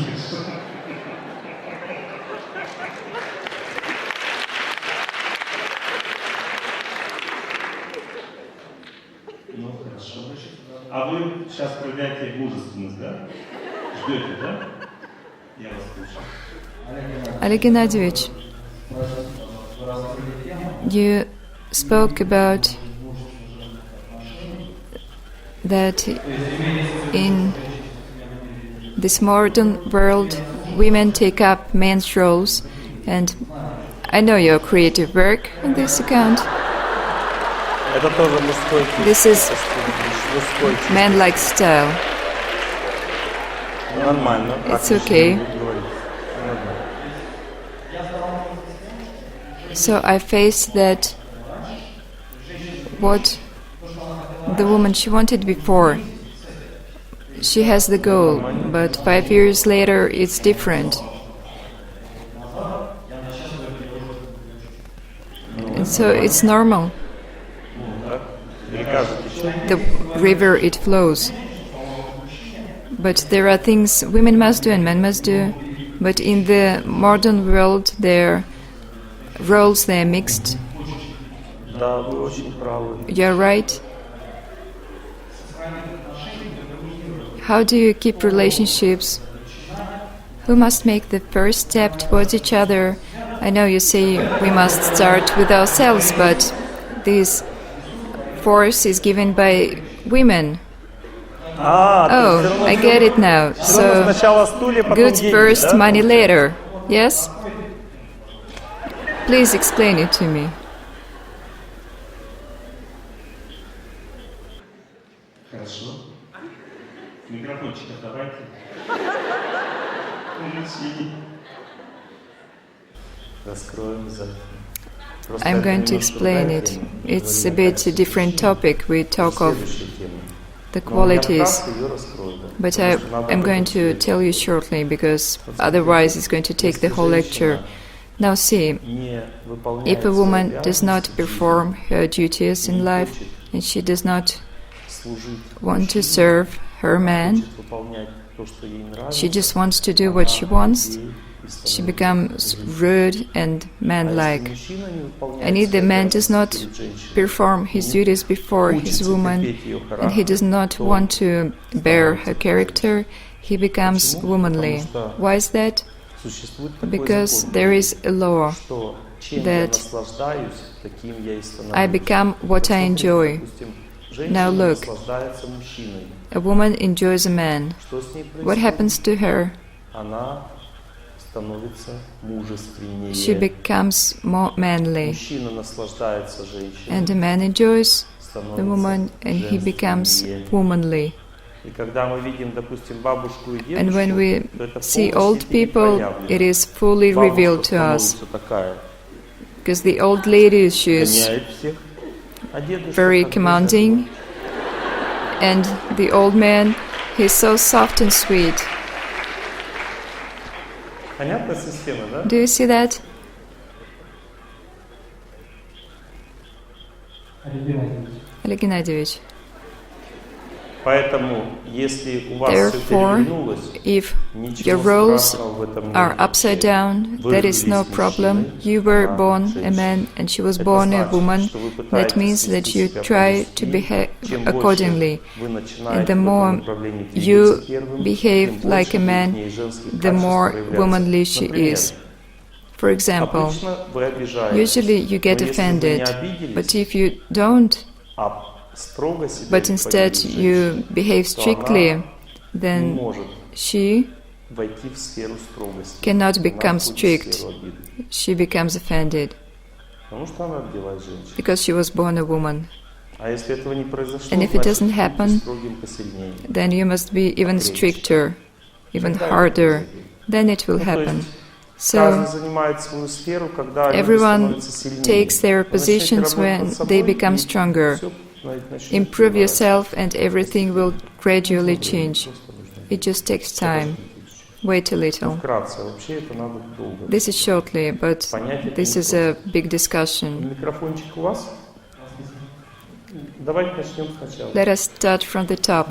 Ну, хорошо. А вы сейчас проявляете мужественность, да? Ждете, да? Я вас слушаю. Олег Геннадьевич, you spoke about that in this modern world women take up men's roles, and I know your creative work on this account. Это тоже мужской тип. This is Мужской тип. man-like style. Нормально. Так It's мужчина okay. будет говорить. So I faced that what the woman she wanted before. She has the goal, but 5 years later it's different. And so it's normal. The river, it flows. But there are things women must do and men must do. But in the modern world, their roles, they are mixed. Да, вы очень правы. You're right. How do you keep relationships? Who must make the first step towards each other? I know you say we must start with ourselves, but this force is given by women. Oh, I get it now. So, Сначала стулья, потом goods деньги, first, да? money later. Yes? Please explain it to me. Хорошо. Микрофончик отдавайте. Увлечение. Раскроем за... I'm going to explain it. It's a bit a different topic. We talk of the qualities, but I'm going to tell you shortly, because otherwise it's going to take the whole lecture. Now see, if a woman does not perform her duties in life, and she does not want to serve her man, she just wants to do what she wants, she becomes rude and manlike. And if the man does not perform his duties before his woman, and he does not want to bear her character, he becomes womanly. Why is that? Because there is a law that I become what I enjoy. Now look, a woman enjoys a man. What happens to her? She becomes more manly. And the man enjoys the woman, and he becomes womanly. And when we see old people, it is fully revealed to us. Because the old lady, she is very commanding, and the old man, he's so soft and sweet. Do you see that? Олег Геннадьевич. Therefore, if your roles are upside down, that is no problem. You were born a man and she was born a woman. That means that you try to behave accordingly. And the more you behave like a man, the more womanly she is. For example, usually you get offended, but if you don't, but instead you behave strictly, then she cannot become strict. She becomes offended because she was born a woman. And if it doesn't happen, then you must be even stricter, even harder. Then it will happen. So everyone takes their positions when they become stronger. Improve yourself and everything will gradually change. It just takes time. Wait a little. This is shortly, but this is a big discussion. Let us start from the top.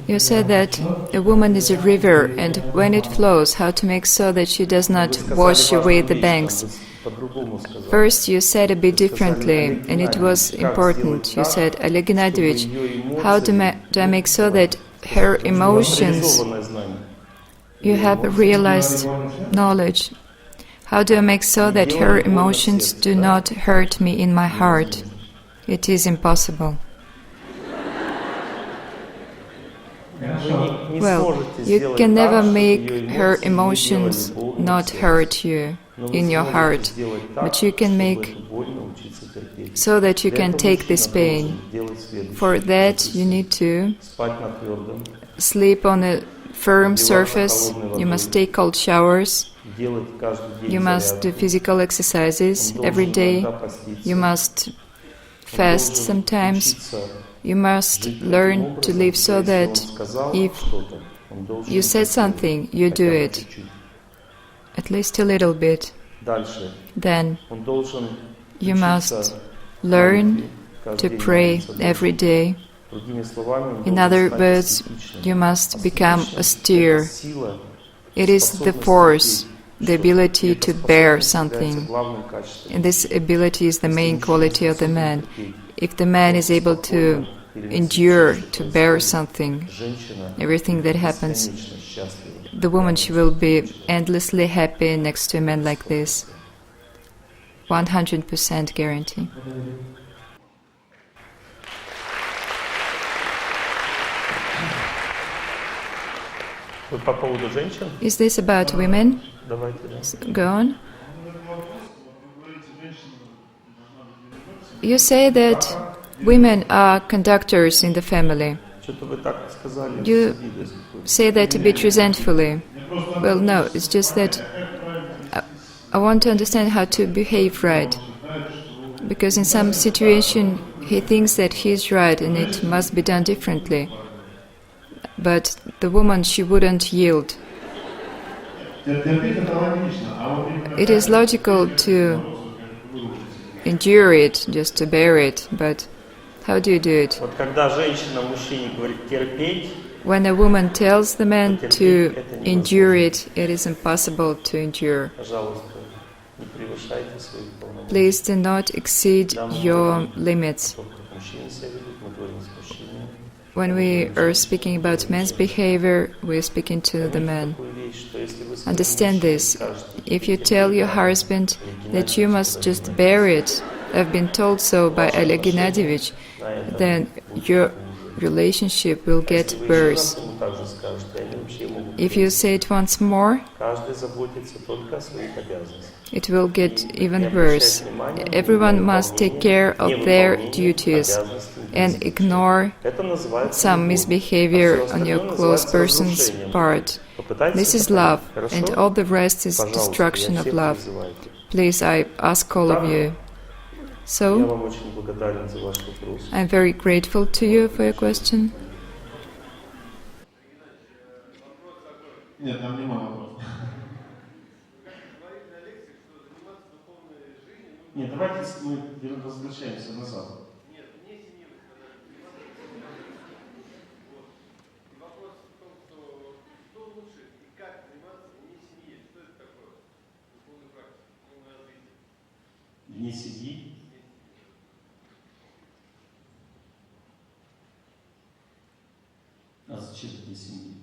You said that a woman is a river, and when it flows, how to make so that she does not wash away the banks. First, you said a bit differently, and it was important. You said, Олег Геннадьевич, how do I make so that her emotions, you have realized knowledge, how do I make so that her emotions do not hurt me in my heart? It is impossible. Well, you can never make her emotions not hurt you in your heart, but you can make so that you can take this pain. For that, you need to sleep on a firm surface, you must take cold showers, you must do physical exercises every day, you must fast sometimes. You must learn to live so that if you said something, you do it, at least a little bit. Then you must learn to pray every day. In other words, you must become austere. It is the force, the ability to bear something. And this ability is the main quality of the man. If the man is able to endure, to bear something, everything that happens, the woman, she will be endlessly happy next to a man like this. 100% guarantee. Вы по поводу женщин? Is this about women? Давайте, да. Go on. You say that women are conductors in the family. Что-то вы так сказали. You say that a bit resentfully. Well, no, it's just that I want to understand how to behave right. Because in some situation he thinks that he is right and it must be done differently. But the woman, she wouldn't yield. It is logical to endure it, just to bear it, but how do you do it? Вот когда женщина мужчине говорит терпеть, When a woman tells the man to endure it, it is impossible to endure. пожалуйста, не превышайте своих полномочий. Please do not exceed your limits. Только как мужчины себя ведут, мы говорим с мужчинами. When we are speaking about men's behavior, we are speaking to the man. Такую вещь, что если вы своему Understand мужчине this. скажете, If you tell your husband that you must just bear it, I've been told so by Oleg Gennadievich, then your relationship will get если вы worse. еще раз ему также скажете, они вообще могут If you say it once more, каждый заботится только о своих обязанностях. it will get even worse. Everyone must take care of their duties and ignore Это называется some любовь. misbehavior А всё on your остальное close называется person's разрушением. part. Попытайтесь This is это love, понять. and Хорошо? all the rest is Пожалуйста, destruction я of всех love. призываю. Please, I ask all of you. Я So, вам очень благодарен за ваш вопрос. I'm very grateful to you for your question. Нет, там не мой вопрос. Нет, давайте мы возвращаемся назад. Вне семьи. А зачем вне семьи?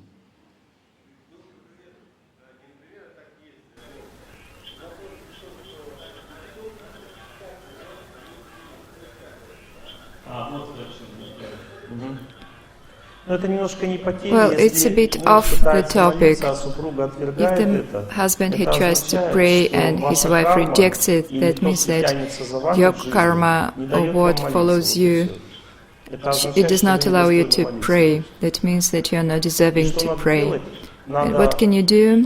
А, вот вы о чем говорите. Но это немножко не по теме. Well, it's a bit off the topic. If the husband he tries to pray and his wife rejects it, that means that your karma or what follows you, it does not allow you to pray. That means that you are not deserving to pray. And what can you do?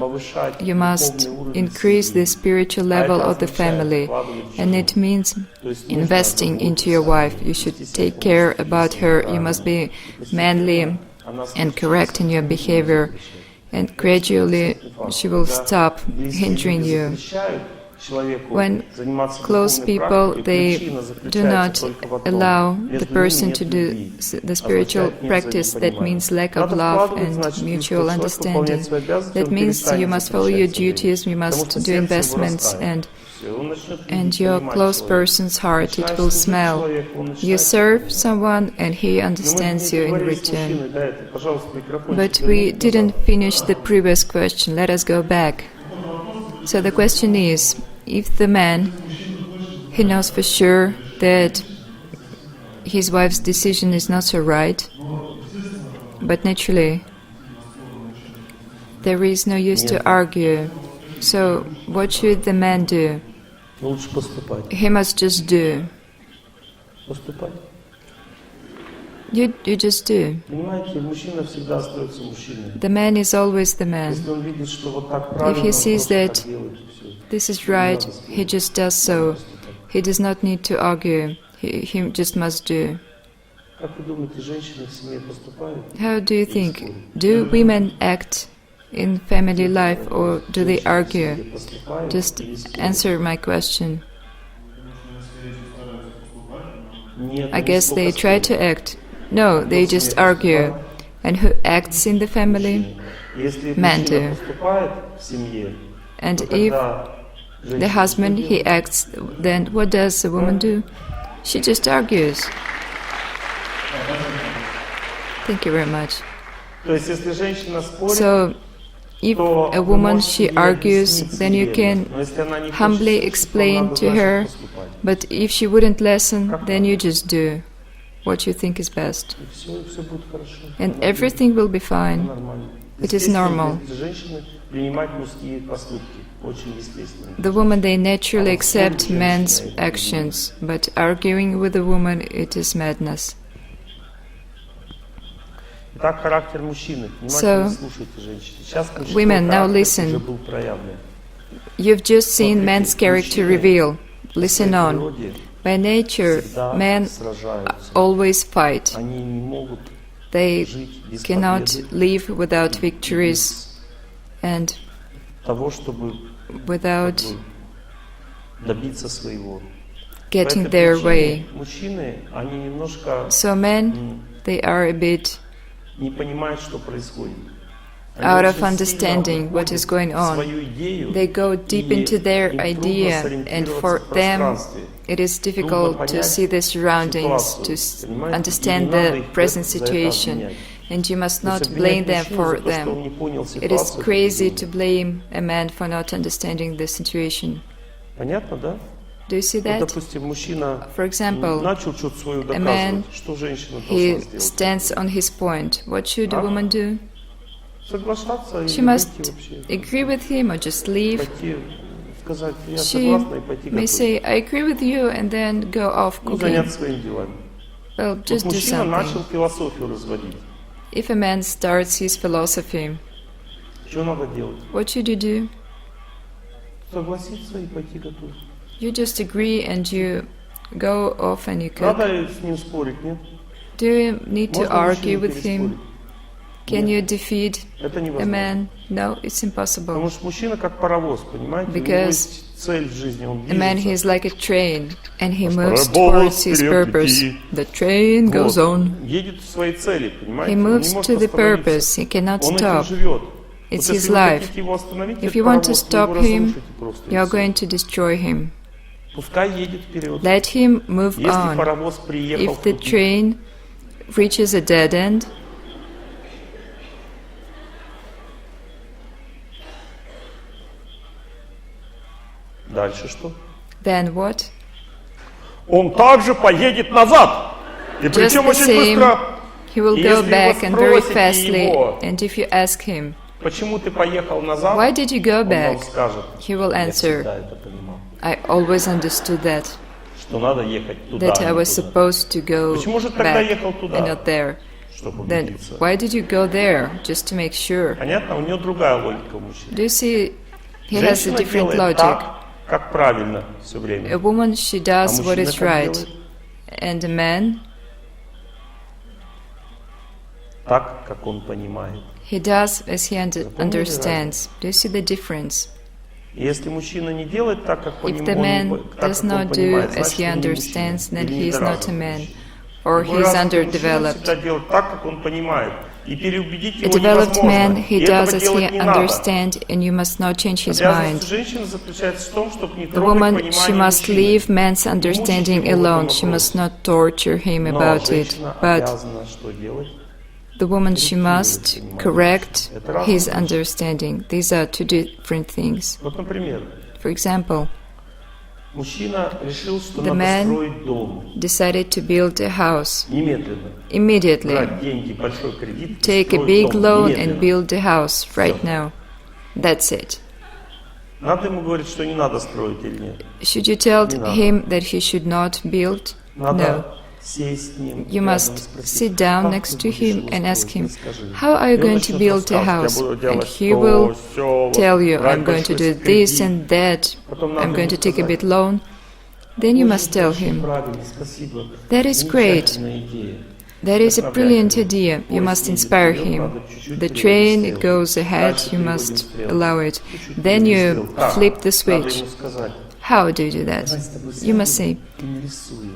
You must increase the spiritual level of the family, and it means investing into your wife. You should take care about her. You must be manly and correct in your behavior, and gradually she will stop hindering you. When close people, they do not allow the person to do the spiritual practice, that means lack of love and mutual understanding. That means you must follow your duties, you must do investments, and your close person's heart, it will smell. You serve someone and he understands you in return. But we didn't finish the previous question, let us go back. So the question is, if the man, he knows for sure that his wife's decision is not so right, but naturally there is no use to argue, so what should the man do? He must just do. You just do. The man is always the man. If he sees that this is right, he just does so. He does not need to argue. He just must do. How do you think? Do women act in family life or do they argue? Just answer my question. I guess they try to act. No, they just argue. And who acts in the family? Men do. And if the husband, he acts, then what does the woman do? She just argues. Thank you very much. So, if a woman, she argues, then you can humbly explain to her, but if she wouldn't listen, then you just do what you think is best. And everything will be fine. It is normal. Для женщины принимать мужские поступки. Очень естественно. The woman, they naturally accept men's actions, but arguing with a woman, it is madness. Итак, характер мужчины. Внимательно слушайте, женщины. Сейчас women, now listen. уже был проявлен. You've just seen man's character reveal. Listen on. By nature, men always fight. Они не могут They жить без cannot победы, live without victories and того, чтобы without добиться своего. getting По этой their причине way. Мужчины, они немножко So men, they are a bit не понимают, что происходит. out of understanding what is going on. They go deep into their idea, and for them it is difficult to see the surroundings, to understand the present situation, and you must not blame them for them. It is crazy to blame a man for not understanding the situation. Понятно, да? Do you see Вот, that? допустим, мужчина For example, начал что-то свое a man, доказывать, что женщина he должна сделать. stands on his point. What should a woman do? Соглашаться She и must выйти вообще. agree with him or just leave. Пойти, сказать, я She согласна, и пойти may готовить. say, I agree with you, and then go off Ну, cooking. заняться своими делами. Well, Вот just do мужчина начал something. философию разводить. If a man starts his philosophy, Что надо делать? what should you do? Согласиться и пойти готовить. You just agree and you go off and you cook. Надо с ним спорить, нет? Do you need to Можно argue мужчину with him? переспорить? Can you defeat Это a невозможно. man? No, it's impossible. Потому что мужчина как паровоз, понимаете? У него Because есть цель в жизни, он A man, he движется. is like a train, and he Паровоз moves towards his вперед purpose. летит. The train goes Вот. on. Едет к своей цели, понимаете? He Он не moves может to the остановиться. purpose. He cannot Он этим stop. живет. It's Вот his если вы life. хотите его остановить, If этот you want to паровоз, вы stop его him, разрушите просто, и you are всё. going to destroy him. Пускай едет вперед. Let him move Если on. паровоз приехал If в the тупик, train reaches a dead end, дальше что? then what? Он также поедет назад. И Just причем the очень same, быстро. he will И go если вы back and very спросите fastly. его, And if you ask him, почему ты поехал назад, why did you go он back? вам скажет, He will я answer, всегда это понимал, I always understood that что надо ехать туда, I а не was туда. supposed to go Почему же тогда back ехал and туда, not there. чтобы Then убедиться? why did you go there? Just to make sure. Понятно? У него другая логика у мужчин. Do you see? He has a Женщина different делает logic. так, как правильно все A время. woman, she does А what мужчина is как right, делает? and a man, Так, как он понимает. he does as he Запомнили understands. Do you see the difference? И если мужчина не делает так, как If the man does not do as he understands, then he is not a man, or he is underdeveloped. Всегда делать так, как он понимает. И переубедить A его developed невозможно. man, he И does этого as he делать не надо. understands, and you must not change his Обязанность mind. женщины заключается в том, чтобы не The трогать woman, понимание she must мужчины. leave man's understanding его в этом alone. She must вопросе. not torture him Но about it. женщина But обязана что делать? the woman, she must correct his understanding. These are two different things. Вот, например, For example, мужчина решил, что The надо man строить дом decided to build a house. немедленно. Immediately, Брать деньги, большой кредит, и take a строить big дом loan немедленно. and build a house right now. That's it. Надо ему говорить, что не надо строить или нет? Should you tell Не надо. him that he should not build? Надо No. сесть с ним, You рядом must спросить, sit down «Как next ты to будешь him его and ask строить? him, Расскажи». how are you И он going to начнет build a рассказывать, house? «Я буду And делать he то, will сё, tell you, брать I'm going to большой do this кредит». and that, Потом надо I'm going ему to take a сказать, bit loan. Then you must tell «Очень him, правильно, спасибо. that is great. Замечательная идея». That is a brilliant idea. You must inspire him. The train, it goes ahead, you must allow it. Then you flip the switch. How do you do that? You must say,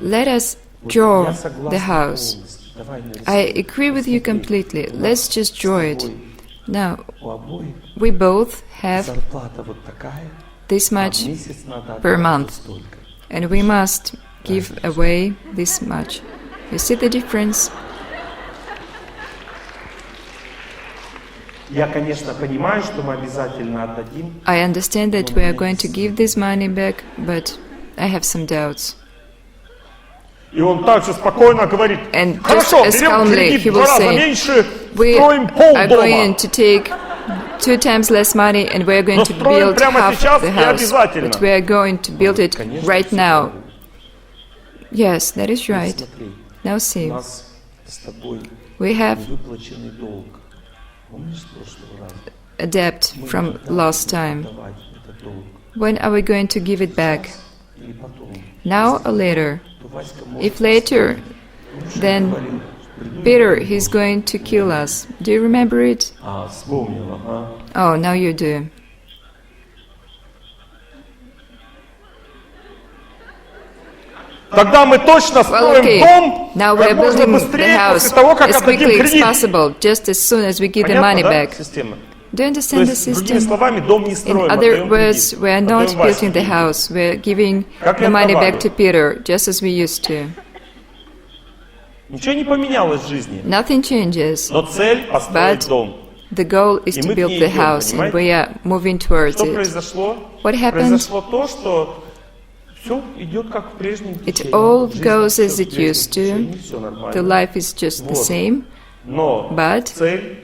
let us draw the house. I agree with you completely. Let's just draw it. Now, we both have this much per month, and we must give away this much. You see the difference? Я, конечно, понимаю, что мы обязательно отдадим. I understand that we are going to give this money back, but I have some doubts. И он также спокойно говорит, And just хорошо, as берем calmly кредит he в 2 will раза say, меньше we строим are полдома. going to take 2 times less money and we are going Но to строим build прямо half сейчас the и house, обязательно. but we are going to build it Конечно, right всё now. правильно. Yes, that is right. Смотри, Now у see, нас с тобой we have невыплаченный долг. Помнишь с прошлого раза? a debt Мы from когда last будем time. отдавать этот долг? When are we going to give it back? Или потом? Now or later? То Васька может If later, then говорил, приду Peter, и he's going to kill us. Do you remember it? вспомнил, ага. Oh, now you do. Тогда мы точно Well, строим okay. дом Now как we're можно building the быстрее house после того, как as отдадим quickly as кредит. possible, just as soon as we give the money Понятно, да, back. система? Do you То understand the есть, другими system? словами, дом не In строим, other отдаем words, кредит. we are not Отдаем Ваське building the деньги. house, we are giving Как the я money back to отдавали. Peter, just as we used to. Ничего не поменялось в жизни. Nothing changes. Но цель построить But дом. the goal is И to мы к build ней the идем, house, and понимаете? we are moving towards Что it. произошло? What happened? Произошло то, что все идет как в прежнем It течении. all Жизнь goes всё as в it прежнем used to. течении, всё нормально. The life is just the Вот. same, Но but цель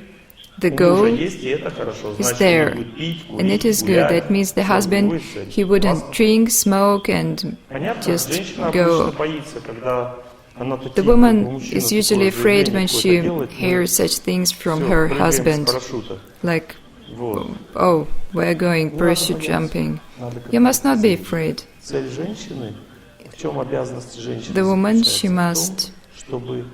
the у мужа goal есть, и это хорошо. is Значит, он there, не будет пить, and курить, it is good. гулять. That means the Всё, husband, будет цель. he wouldn't Классно. drink, smoke, and Понятно? just Женщина go. обычно боится, когда она The такие, у woman мужчины is usually такое afraid заявление when какое-то she делает, ну, hears such things from всё, her прыгаем с husband, парашюта. like, Вот. oh, we're going parachute jumping. You must not be afraid. Цель женщины, в чем обязанность женщины The woman, заключается? she В том, must чтобы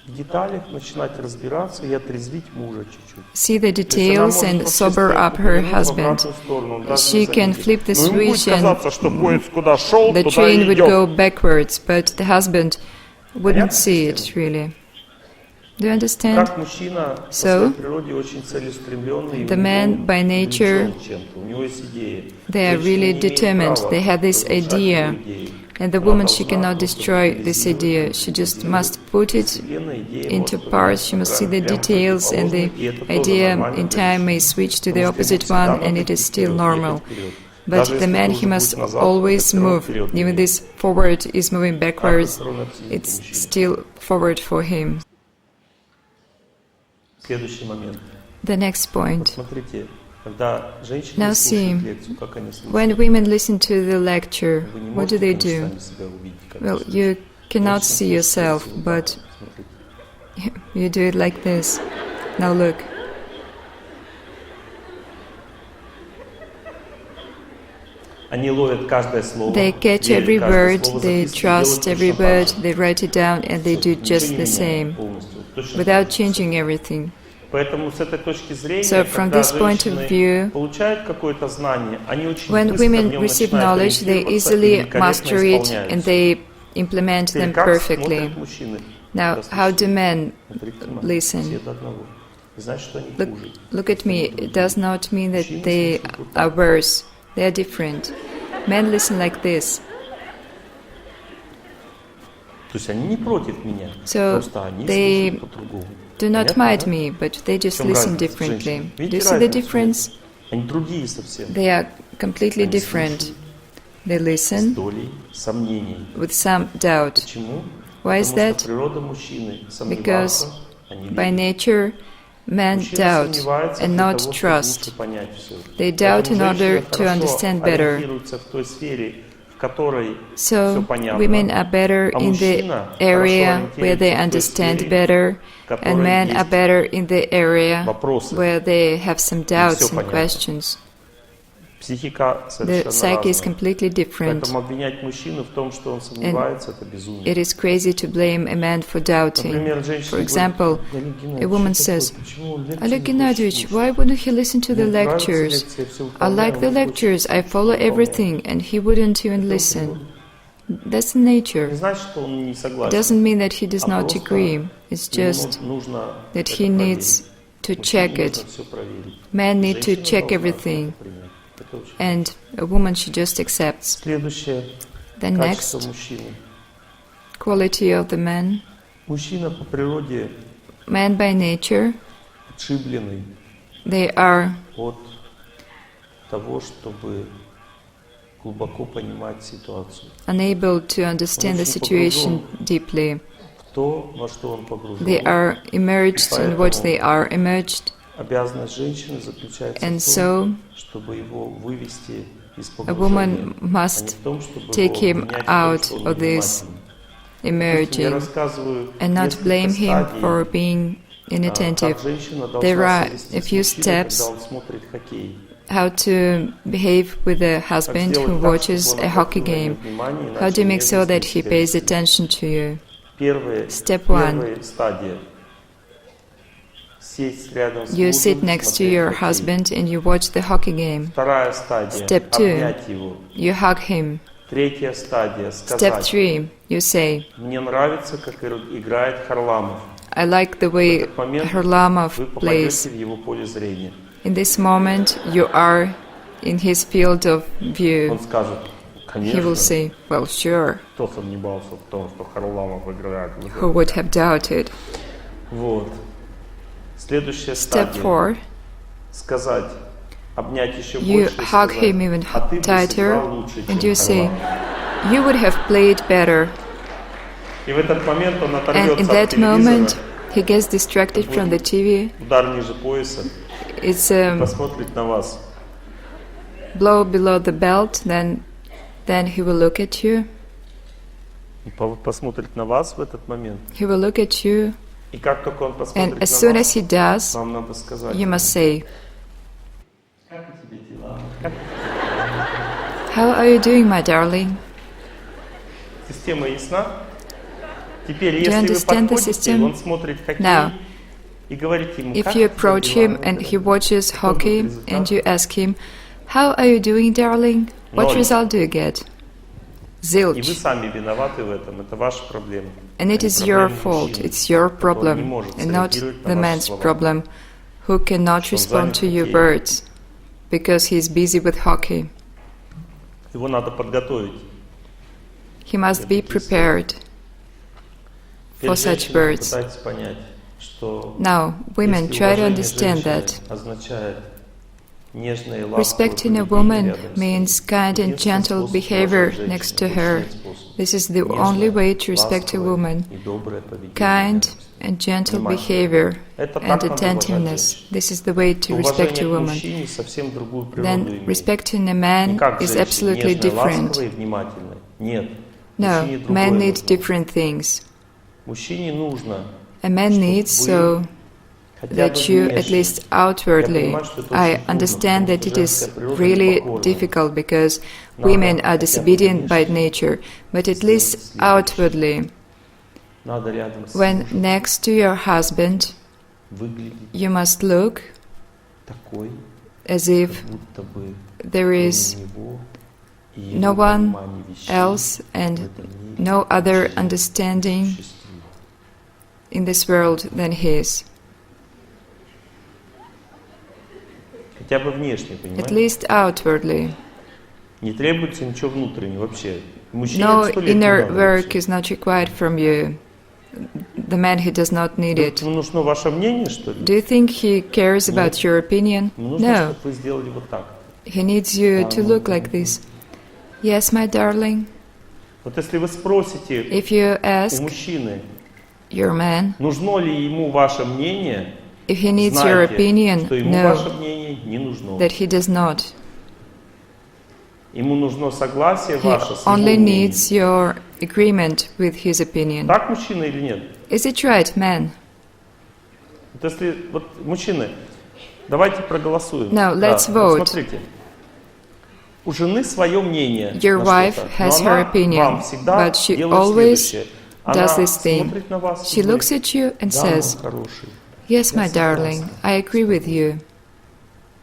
в деталях начинать разбираться и отрезвить мужа чуть-чуть. see the То есть она details может and вообще sober стрелку up her повернуть в husband. обратную сторону, он даже She не can заметит. flip the Но ему будет switch and казаться, что поезд куда шел, the туда train и would идет. go backwards, but the husband wouldn't Понятно, see it система? really. Do you understand? Как мужчина по So, своей природе очень целеустремленный, the man by nature, увлечен чем-то, у него есть идея. they are Женщина really не имеет determined. права They have this разрушать idea. его идеи. And the Она woman, she должна cannot просто destroy this анализировать, idea. She just must put it Вселенная идея into может parts. She поменяться must see the прямо details, and the противоположной, и это тоже idea нормально in для time мужчины. may switch to the Потому что ему opposite всегда one, надо and it идти is still вперед, normal. ехать вперед. But Даже the если man, ты he уже must будешь назад, always ты всё равно move. вперед Even двигаешься. this forward is moving Так backwards, устроена психика it's мужчины. still forward for him. Следующий момент. The next point. Смотрите, когда женщины Now слушают see, лекцию, как они слушают, When women listen to the lecture, вы не what do можете, they конечно, do? сами себя увидеть, как Well, слушают. you cannot Женщины see yourself, слушают лекцию, but смотрите. you do it like this. Now look. Они ловят каждое слово, They catch верят every каждое word, слово, they записывают, trust делают every точно word, так же. they write it down, and they do Ничего just не the меняют same, полностью, точно without так же. changing everything. Поэтому с этой точки зрения, So from когда this point of женщины view, получают какое-то знание, они очень when быстро в women нем receive начинают knowledge, they ориентироваться и easily великолепно master it исполняют and всё. they implement Теперь them как perfectly. смотрят мужчины? Now, Когда how do слушают? men Смотрите внимательно, listen? все до одного. Значит, что они Look, хуже. look at me. It does not mean that they are worse. They are different. Men listen like this. То есть они не против меня, So просто они they слушают по-другому. do not Понятно, mind да? me, but they В just чем listen разница differently. женщин? Do you Видите see the разницу? difference? Они другие совсем. They are completely Они different. слушают They с listen долей сомнений. with some doubt. Почему? Why is Потому that? что природа мужчины Because сомневаться, а не by верить. nature, men Мужчина doubt сомневается and для not того, чтобы trust. лучше понять всё. They doubt Поэтому in order женщина to хорошо understand better. ориентируется в той сфере, в которой So всё понятно, women are better а in the мужчина area хорошо where they ориентируется в той understand сфере, better, в которой and men are есть better in the area вопросы. where they have some doubts всё and понятно. questions. Психика The совершенно psyche is разная. completely different. Поэтому обвинять мужчину в том, что он сомневается, это безумие. It is crazy to blame a man for doubting. Например, женщина For example, говорит, a woman says, Oleg Gennadievich, why wouldn't he listen to the lectures? I like the lectures, I follow everything, and he wouldn't even listen. That's the nature. Не значит, что он не It согласен. doesn't mean that he does А not просто agree. It's just нужно that это he проверить. needs to Мужчине check нужно it. всё проверить. Men need to Женщина check должна everything, это принять. Это очень and a woman, she just accepts. Следующее Then качество next, мужчины. quality of the man. Мужчина по природе Men by nature, отшибленный they are от того, чтобы глубоко понимать ситуацию. unable to understand the situation deeply. то, во что он погружен. They are immersed in what they are immersed, Обязанность женщины заключается and в so том, чтобы его вывести из a погружения, woman а не must в том, чтобы take его him обвинять в том, out что он of this невнимательный. Допустим, я emerging рассказываю and not несколько blame him стадий, for being inattentive. как женщина There должна are себя вести a с few мужчиной, когда steps он смотрит хоккей. how to behave with a husband who watches a hockey game. How do you make so that he pays attention to you? Step 1. Стадия. Сесть рядом с You мужем, sit next to your смотреть хоккей. husband and you watch the hockey game. Вторая стадия. Step 2. Обнять его. You hug him. Третья стадия. Step Сказать. 3. You say, Мне нравится, как играет Харламов. I like the В way этот момент Harlamov вы plays. попадете в его поле зрения. In this moment, you are in his field of view. Он скажет, He will конечно, say, well, sure, кто сомневался в том, что Харламов играет. who would have doubted? Вот. Следующая Step стадия. 4. Сказать, обнять еще You больше и hug сказать, him even а ты бы tighter, сыграл лучше, and чем you say, Харламов. you would have played better. И в этот момент он And оторвется in от that телевизора, moment, he gets distracted from the TV. удар ниже пояса, It's и a посмотрит на вас. blow below the belt, then he will look at you. И посмотрит на вас в этот момент. He will look at you, И как только он and посмотрит as на soon вас, as he does, вам надо сказать, you must say, Как у тебя дела? how are you doing, my darling? система ясна? Теперь, you если вы understand the подходите, system? он смотрит хоккей, Now, и говорите ему, if как you у тебя approach дела? him and he watches Какой будет hockey, результат? and you ask him, how are you doing, darling? What Ноль. result do you get? И вы Zilch. сами виноваты в этом, это ваша проблема. And it а не is your проблема fault, мужчины, it's your который не problem, может and not среагировать на the ваши man's слова. problem, who cannot Что он respond занят to your хоккеем. words, because he is busy with hockey. Его надо подготовить. He must be prepared for Теперь such женщины, words. попытайтесь понять, что Now, women, если try to уважение understand женщины that. означает нежное и ласковое Respecting a поведение woman рядом с ней, means kind and единственный gentle способ behavior уважать женщину, next to больше her. нет способа. This is the Нежное, only way to respect a ласковое woman. и доброе поведение Kind рядом с ней. and gentle Внимание. behavior Это так and надо уважать attentiveness. женщину. This is the way to respect Уважение a к woman. мужчине совсем другую природу Then имеет. respecting a Не man как is женщине, absolutely нежное, different. ласковое и внимательное. Нет. No, Мужчине другое men need нужно. different things. Мужчине нужно, A man Чтоб needs вы so хотя бы that you, at внешне, least outwardly, понимаю, что это I очень трудно, understand потому that что it is женская природа really непокорная. difficult because Надо women are хотя бы disobedient by внешне nature, but at сделать least следующее. outwardly, надо рядом с when мужем next to your husband, выглядеть you must look такой, as как if будто бы there кроме is него и no его one понимания вещей else в and этом мире no other вообще understanding существует. in this world than his. Хотя бы внешне, At понимаете? least outwardly. Не требуется ничего внутреннего вообще. Мужчине No 100 лет не inner надо work вообще. is not required from you. The man, he does not need it. Ему нужно ваше мнение, что ли? Do you think he cares about your opinion? Ему нужно, No. чтобы вы сделали вот так. He needs you to look like this. Yes, my darling. Вот если вы спросите If you у ask мужчины, your man нужно ли ему ваше мнение, if he needs your знайте, opinion, что ему ваше no, мнение не нужно. that he does not. Ему нужно согласие He ваше с его only мнением. needs your agreement with his opinion. Так мужчина или нет? Is it right, man? Вот если, вот, мужчины, давайте проголосуем. Now, let's Да, вот vote. смотрите. У жены свое мнение Your на wife что-то, has но her она opinion, вам всегда but she делает always следующее. does Она this thing. смотрит на вас и She говорит, looks at you and да, says, мой хороший. yes, my darling, I agree with you.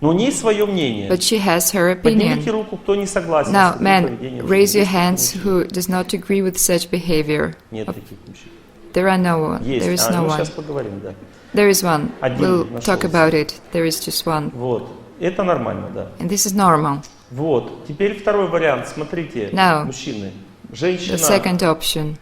Но у нее свое мнение. But she has her Поднимите opinion. руку, кто не согласен Now, с таким men, поведением. raise your Есть hands мужчины? who does not agree with such behavior. Нет таких мужчин. There are no one. Есть. There is no Мы one. сейчас поговорим, да. There is one. Один We'll нашелся. talk about it. There is just one. Вот. Это нормально, да. And this is normal. Вот. Теперь второй вариант. Смотрите, Now, мужчины. The Женщина second option.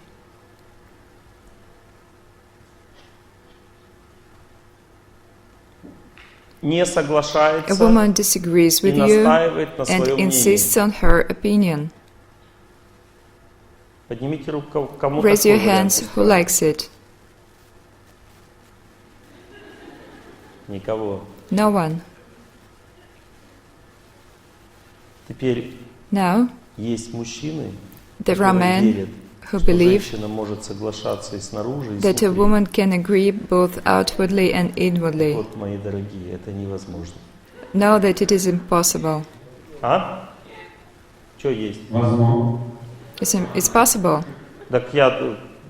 не A соглашается woman disagrees и with you настаивает на and своем мнении. insists on her opinion. Поднимите руку, кому Raise такой your вариант hands who устраивает. likes it. Никого. No one. Теперь Now, есть мужчины, there are которые men верят, who что believe женщина может соглашаться и снаружи, и that a снутри. woman can agree both outwardly and inwardly. Вот, мои дорогие, это невозможно. Know that it is impossible. А? Что есть? Возможно. It's possible. Так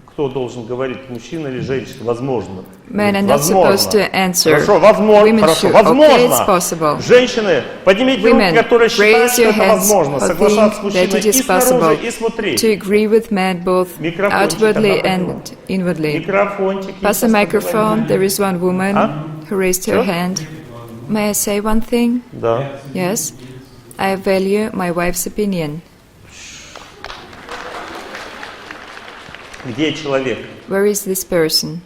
кто должен говорить, мужчина или женщина? Возможно. Men are not Возможно. supposed to answer. Хорошо, возможно. Women Хорошо, should. возможно. Okay, it's possible. Женщины, поднимите Women, руки, которые считают, raise что your это hands возможно. who Соглашаться с think that мужчиной it и is снаружи, possible и снутри. to agree with men both Микрофончик, outwardly одна and подняла. inwardly. Микрофончик. Pass the microphone. There is one woman who raised her Что? hand. May I say one thing? Да. Yes. I value my wife's opinion. Где человек? Where is this person?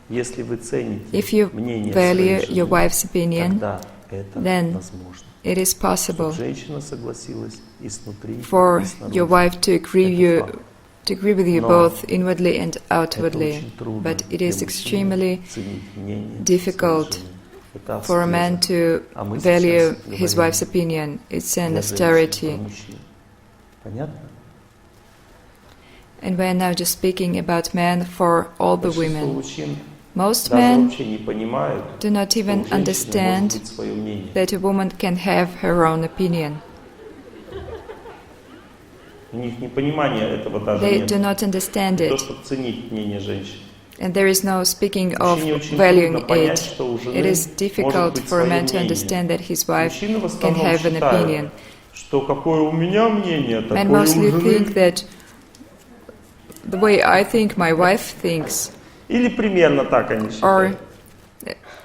Если вы цените If you мнение value своей your жены, wife's opinion, тогда это then возможно. it is Чтобы possible женщина согласилась и снутри, for и снаружи. your wife to agree Это факт. with you Но both inwardly and Это outwardly. очень трудно But it для is мужчины extremely ценить мнение difficult своей жены. Это for a man аскеза. to А мы value сейчас his говорим wife's opinion. It's an для женщин, austerity. про мужчин. Понятно? And we are now just speaking about men for all the Большинство women. мужчин Most даже men вообще не понимают, do not что у even женщины может understand быть свое мнение. that a woman can have her own opinion. У них непонимания этого даже They нет. do not understand То, it. чтобы ценить мнение женщин. And there is no speaking of Мужчине очень valuing трудно понять, it. что у жены It is может difficult быть for a свое man to мнение. understand that his wife Мужчины в can основном have an считают, opinion. что какое у меня мнение, Men такое у mostly жены. think that the way I think, my wife thinks, Или примерно так они считают. or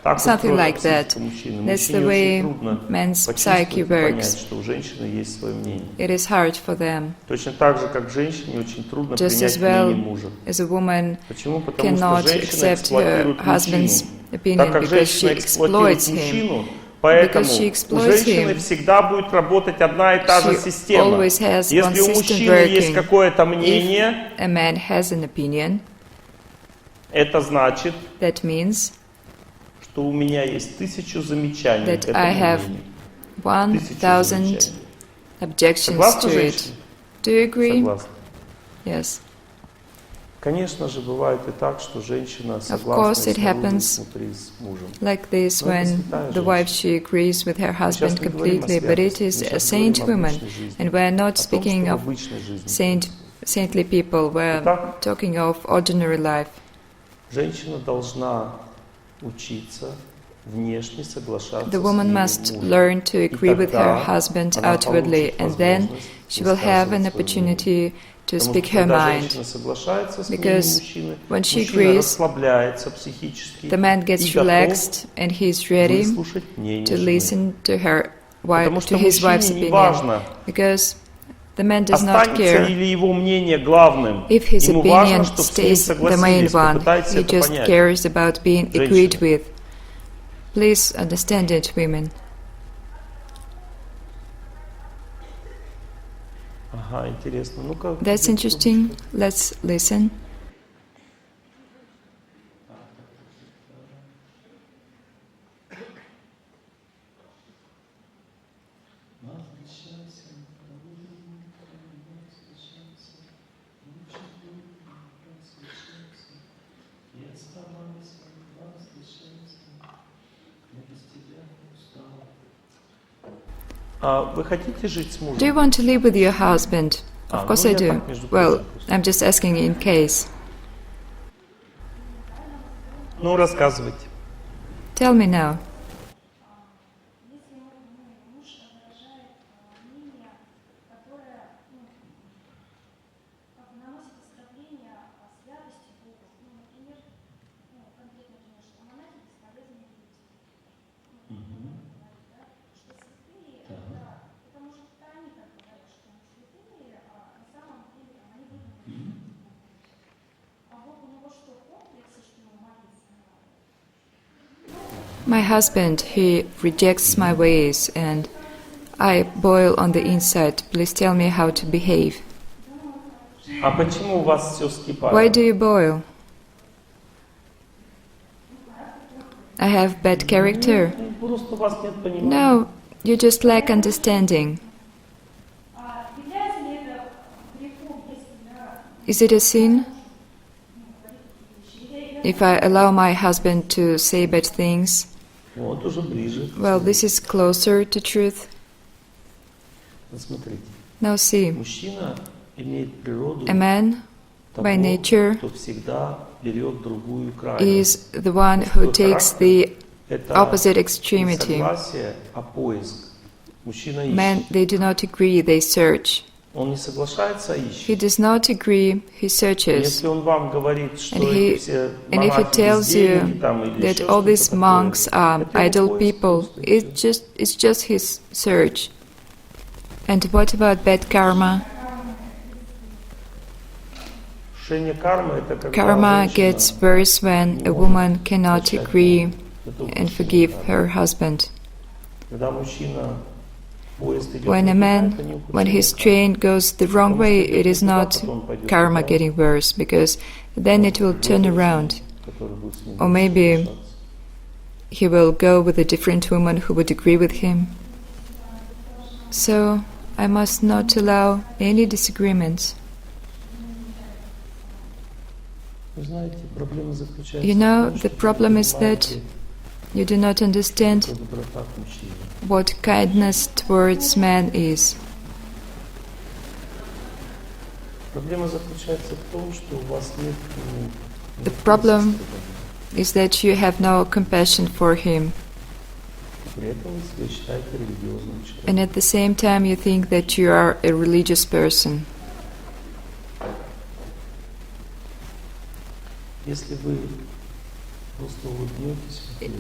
Так something устроена like that. психика мужчины. That's Мужчине the way очень трудно men's почувствовать psyche и понять, works. что у женщины есть свое мнение. It is hard for them. Точно так же, как женщине очень трудно Just принять as well мнение мужа. as a woman Почему? Потому что cannot женщина accept her эксплуатирует husband's мужчину. opinion Так как because женщина she эксплуатирует exploits him. мужчину, поэтому Because she у exploits женщины him. всегда будет работать одна и та же She система. always has one Если у system мужчины есть working. какое-то мнение, If a man has an opinion, это значит, that means что у меня есть 1000 замечаний that к этому I have мнению. 1000 замечаний. objections Согласны, to it. женщины? Do you agree? Согласны. Yes. Конечно же, бывает и так, что женщина course, согласна и it снаружи, и happens снутри с мужем. Like this, Но это when святая the женщина. wife she agrees with her husband Сейчас мы говорим о completely, but it святости, is мы a сейчас saint говорим об woman, обычной жизни, and we are not о том, speaking что в of обычной жизни. saintly people. We are Итак, talking of ordinary life. женщина должна учиться внешне соглашаться The с woman мнением must мужа. learn to И agree with her тогда husband она outwardly, получит and then возможность she will have an высказывать свое мнение. opportunity to Потому speak что her когда mind. женщина соглашается с мнением Because мужчины, when she мужчина agrees, расслабляется психически The man и gets готов relaxed and he is ready выслушать мнение to жены. listen to her Потому wife, что to his wife's мужчине не opinion, важно, because the man does not останется care или его мнение главным. if his Ему важно, opinion чтобы с ним stays the main согласились. one. Попытайтесь He это just понять. cares about being Женщины. agreed with. Please understand it, women. Ага, интересно. Ну-ка. That's interesting. Let's listen. А вы хотите жить с мужем? Do you want to live with your husband? Of course ну, I я do. так, между Well, прочим, просто. I'm just asking in case. Ну, рассказывайте. Tell me now. Если муж выражает мнение, которое наносит оскорбление святости Бога, например, конкретно, конечно, монахи бесполезные люди. Что святые, это может они так говорят, что они святые, а на самом деле они выдуманы. А Бог у него что, комплексы, что ему молиться надо? My husband, he rejects my ways and I boil on the inside. Please tell me how to behave. А почему у вас все Why вскипает? do you boil? I have bad character. Просто у вас нет понимания. No, you just lack understanding. Является ли это грехом, если я Is it a sin if I allow my husband to say bad things? Вот уже ближе. Well, this is closer to truth. Вот смотрите. Now see, Мужчина имеет природу a man того, by nature кто всегда берет другую крайность. is the one who takes the Это opposite не extremity. согласие, а поиск. Мужчина Men, ищет. they do not agree, they search. Он не соглашается, а ищет. He does not agree, he searches. Если он вам говорит, что And эти все And if he монахи tells бездельники you там или that еще all что-то these такое, monks are это его idle поиск people, просто. it's just his search. And what about bad karma? Шение кармы это когда Karma женщина gets worse when a woman cannot agree готова and к forgive шению her кармы. husband. Когда мужчина поезд идет When a не man, туда, это не when his ухудшение train goes the wrong way, it is not karma getting worse, because then it will turn around. кармы, который будет с ним Or maybe соглашаться. he will go with a different woman who would agree with him. So I must not allow any disagreements. Вы знаете, проблема заключается You в know, том, the что вы problem is that понимаете, you do not understand что доброта к мужчине. what kindness towards man is. Проблема заключается в том, что у вас нет The problem is that you have no compassion for him, при этом вы себя считаете религиозным человеком. and at the same time you think that you are a religious person. Если вы просто улыбнетесь, в ответ,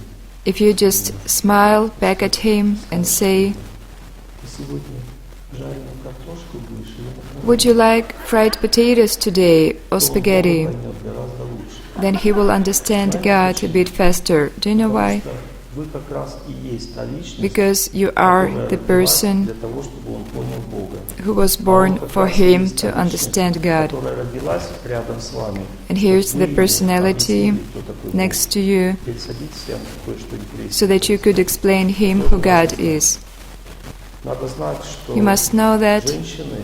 If you just smile back at him and say, ты сегодня жареную картошку будешь или например, "Would you like fried potatoes today or то он spaghetti?" поймет гораздо лучше. Then he will understand God a bit faster. Do you know why? Потому что вы как раз и есть та личность, Because you are которая the родилась person для того, чтобы он понял Бога. who was А born он как for раз и him есть та to understand личность, God. которая родилась рядом с вами. And here's Чтобы the вы personality объяснили, кто такой Бог. next to you, Теперь садитесь, я вам кое-что интересное. so that you could explain him who God is. Надо знать, что You must know that женщины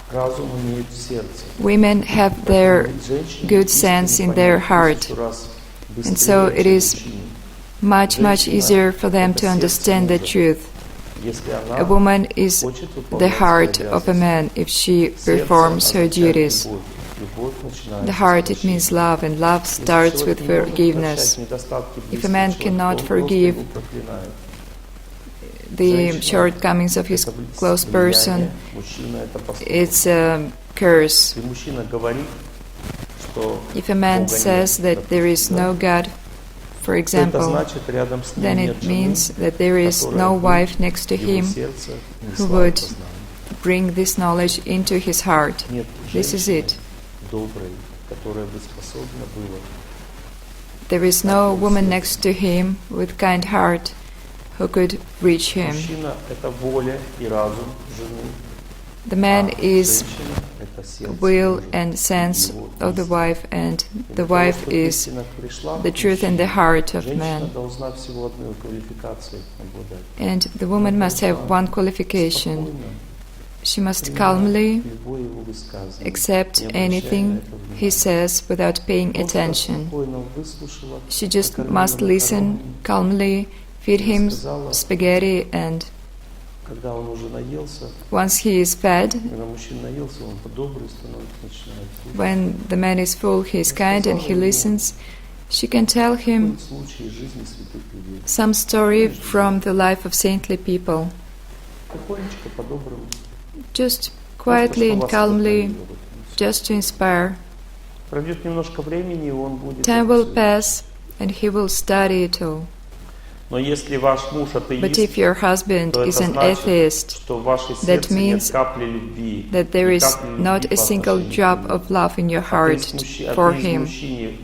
разум имеют в сердце. women have their Ведь женщине good истину sense in понять their в heart. 1000 раз And so быстрее, it чем is мужчине. much easier for them to understand the truth. Если она A woman is хочет the выполнять heart свои of a обязанности. man if she Сердце performs her означает duties. любовь. Любовь начинается The с heart, it прощения. means love, and love Если starts человек with не может forgiveness. прощать недостатки If a близкого man человека, cannot он просто forgive его проклинает. the shortcomings of his Это close влияние, person, мужчина это поступок. it's a curse. Если мужчина говорит, что If a man Бога says нет, that there is no God, for то это example, значит, рядом с ним then нет it жены, means that there is которая no бы wife next to его him сердце who несла would это знание. bring this knowledge into his heart. Нет This is женщины it. доброй, которая бы способна была. There is no woman next to him with kind heart who could reach him. Мужчина – это воля и разум жены, The man а is женщина – это сердце will мужа. and sense Его of the истина. wife, and И the для того, wife чтобы is истина пришла the к truth in the мужчине, heart of женщина man. должна всего одной квалификацией обладать. And the woman must have one qualification. Спокойно She must принимать calmly любое его высказывание, accept не обращая anything на это he внимания. says without paying Просто attention. спокойно выслушала, She just накормила must listen макаронами, calmly, feed him сказала, spaghetti, and когда он уже наелся, once he is fed, когда мужчина наелся, он по-добрый становится, начинает слушать. when the man is full, he is kind and he listens, she can tell him Какой случай из жизни святых людей. some story from the life of saintly people, Тихонечко, по-доброму. just Просто, quietly что and вас calmly, вдохновило. Вот и всё. just to inspire. Пройдет немножко времени, и он будет... Time это will всё. pass and he will study it all. Но если ваш муж But атеист, if your husband то is это an значит, atheist, что в вашей that сердце нет means капли любви, that there ни is капли любви not по a single отношению к drop нему. of love in your heart for him.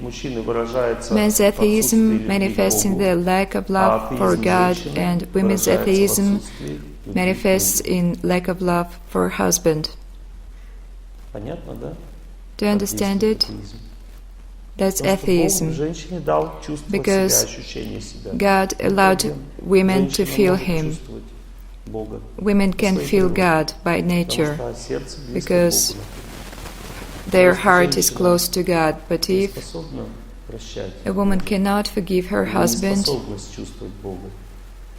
Мужчины выражается Man's в отсутствии atheism любви к manifests in Богу, their lack of а love for атеизм God, женщины and women's выражается в atheism отсутствии любви к manifests мужу. in lack of love for husband. Понятно, да? Do you understand Как it? действует атеизм? That's Потому что Бог atheism. женщине дал чувствовать Because себя, ощущение себя. God allowed women to Женщина feel может Him. чувствовать Бога. Women can Своей feel природе. God by Потому nature, что сердце близко because к Богу. their Если heart is женщина close to God. But не if способна прощать, a woman cannot forgive her не husband, способность чувствовать Бога,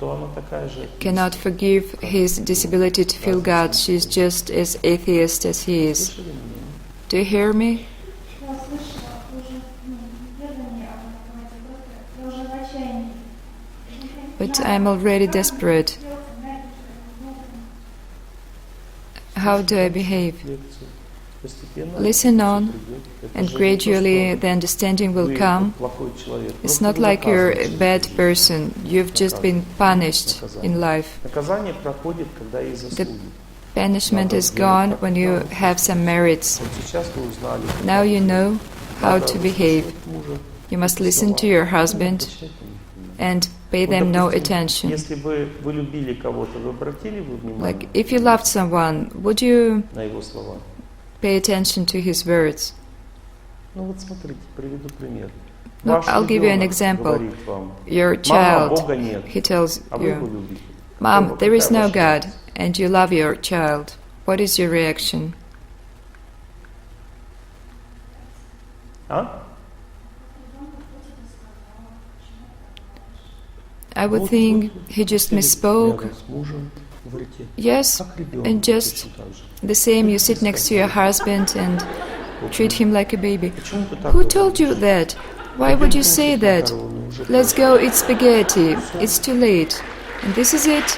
то она такая же cannot forgive his disability to feel God, she's just as atheist as he is. Слышали меня? Do you hear me? Я слышала, уже преданные об этом говорите, просто я уже в отчаянии. But I'm already desperate. How do I behave? Лекцию. Постепенно Listen on, всё придёт. Это and же не gradually то, the understanding что will вы come. плохой человек. It's Просто not вы like you're a наказаны bad через жизнь. person, you've just been punished in life. Наказание проходит, когда есть заслуги. Punishment is gone when you have some merits. Вот сейчас вы узнали, как Now you know how надо to behave. слушать мужа. You must listen to your husband Обращайте внимание. and pay Вот, them no допустим, attention. Если вы любили кого-то, вы обратили бы внимание Like, if you loved someone, would you на его слова? pay attention to his words? Ну вот смотрите, приведу пример. No, Ваш I'll give you an ребенок example. говорит вам: Your «Мама, child, Бога нет», he tells а вы его you, любите. Mom, there is no Какая ваша God, and you love your child. What is your reaction? А? I would think he just misspoke. Рядом с мужем, говорите, Yes, как ребенок, and just точно так же. the same, you sit next to your husband and treat him like a baby. Почему ты так Who говоришь? told you that? Why would you say that? Let's go eat spaghetti. It's too late. And this is it.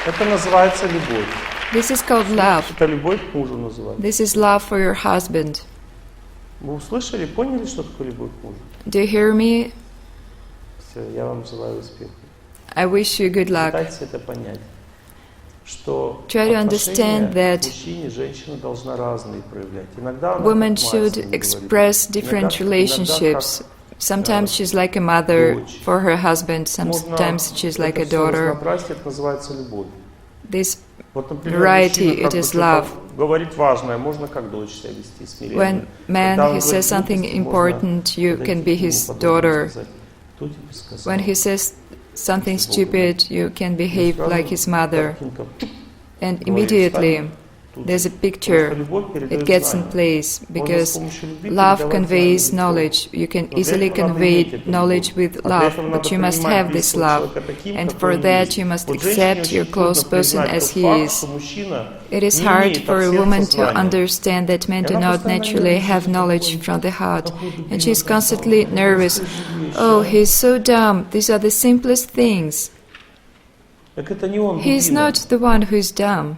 Это называется любовь. This is called love. Это любовь к мужу называется. This is love for your husband. Вы услышали, поняли, что такое любовь к мужу? Do you hear me? Все, я вам желаю успеха. I wish you good luck. Пытайтесь это понять, что Try to отношения understand that мужчине и женщина должна разные проявлять. Иногда она women как мать should с ним express говорит. different Иногда relationships. Sometimes she's like a mother for her husband, sometimes she's like a это всё daughter. разнообразие, это называется любовь. This Вот, например, variety, мужчина it как бы is что-то love. говорит важное, можно как дочь себя вести смиренно. When man, Когда он he говорит says something глупости, important, можно you подойти can к be нему, his подумать, daughter. сказать, «Кто тебе сказал?» When he says something stupid, you can behave Сразу like his mother. картинка. And Говорит, immediately тут there's a же. picture, Потому что любовь передает it gets in знания. place, Можно с because помощью любви love передавать conveys знания. knowledge. You can Но для easily этого надо convey иметь эту knowledge любовь. with А для love, этого but надо you must принимать have this близкого love. человека таким, And какой for он that есть. you must Вот женщине accept your очень close трудно person признать as тот he факт, is. что мужчина It is не hard имеет for от a сердца woman to знания. understand that men И do она not постоянно naturally нервничает, have knowledge такой, from the heart. такой And she's ребенок constantly стал. nervous. Oh, he's so dumb. These are the simplest things. Так это не он, He is дубина. not the one who is dumb.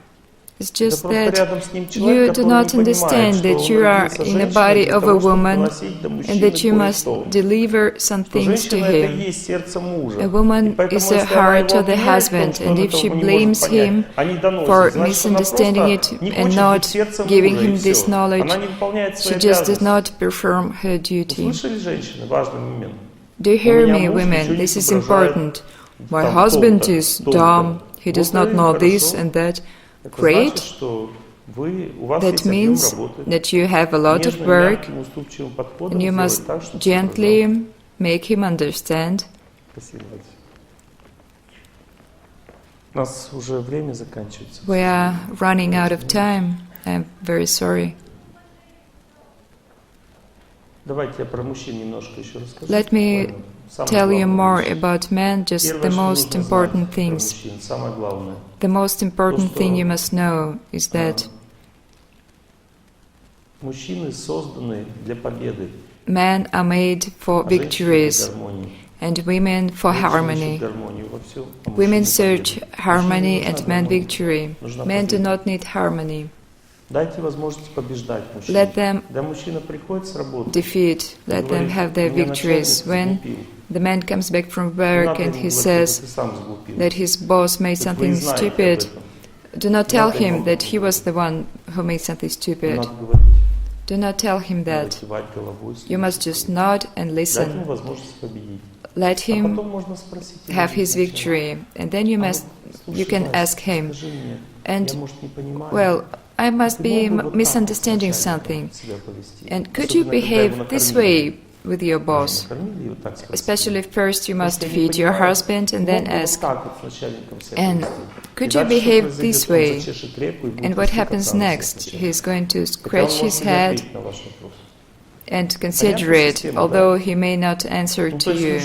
It's Это just просто that рядом с ним you человек, do который not не понимает, understand что that он you are родился in the женщиной body для of того, a чтобы woman доносить до and мужчины that you must кое-что. deliver some Что things to женщина это и him. есть сердце мужа. A И woman поэтому, is the если она heart его of the обвиняет в том, husband, что and он if этого she не blames может понять, him а не доносит, for значит, она misunderstanding просто it не and хочет not быть сердцем giving мужа, и him this всё. knowledge, Она не выполняет свои she just does обязанности. not perform her duty. Услышали, женщины? Важный момент. Do you hear У меня me, муж women? ничего не This is соображает important. My там husband том-то, is том-то. dumb. He does Вот not и know this хорошо. and that. Это Great. значит, что у вас That есть объем means работы. that you have a lot of Нежным, work, мягким, уступчивым подходом and you сделать must так, чтобы соображал. gently make him understand. Спасибо, Вадим. У нас уже время заканчивается. We are running out of time. I'm very sorry. Давайте я про мужчин немножко еще расскажу. Let me Самое tell you more главное. about men, just Первое, the что most нужно important знать про things. мужчин, самое главное. The most important thing you must know is that Мужчины созданы для победы, men are made for а женщины victories для гармонии. and women for Женщины harmony. ищут гармонию во всем, а Women мужчины search победу. harmony Мужчине and нужна men гармония. victory. Нужна Men do победа. not need harmony. Дайте возможность побеждать мужчин. Let them Когда мужчина приходит с работы, defeat, let them have their «Меня victories. начальник When сглупил». the man comes back from Не work надо and ему he говорить, says «Это ты сам сглупил». that his boss made То есть вы something знаете об stupid, этом. do not tell Надо ему him that he was the one who made something stupid. Надо говорить, Do not tell him надо that. кивать головой, You must just nod and дать ему listen. возможность победить. Let А him потом можно спросить его have his изначально. victory, and then you А must, вот, you слушай, can Вася, ask him, скажи мне, and я, может, не понимаю, well, I must be misunderstanding something. And could you behave this way with your boss? Especially first you must feed your husband and then ask, and could you behave this way? And what happens next? He's going to scratch his head and consider it, although he may not answer to you.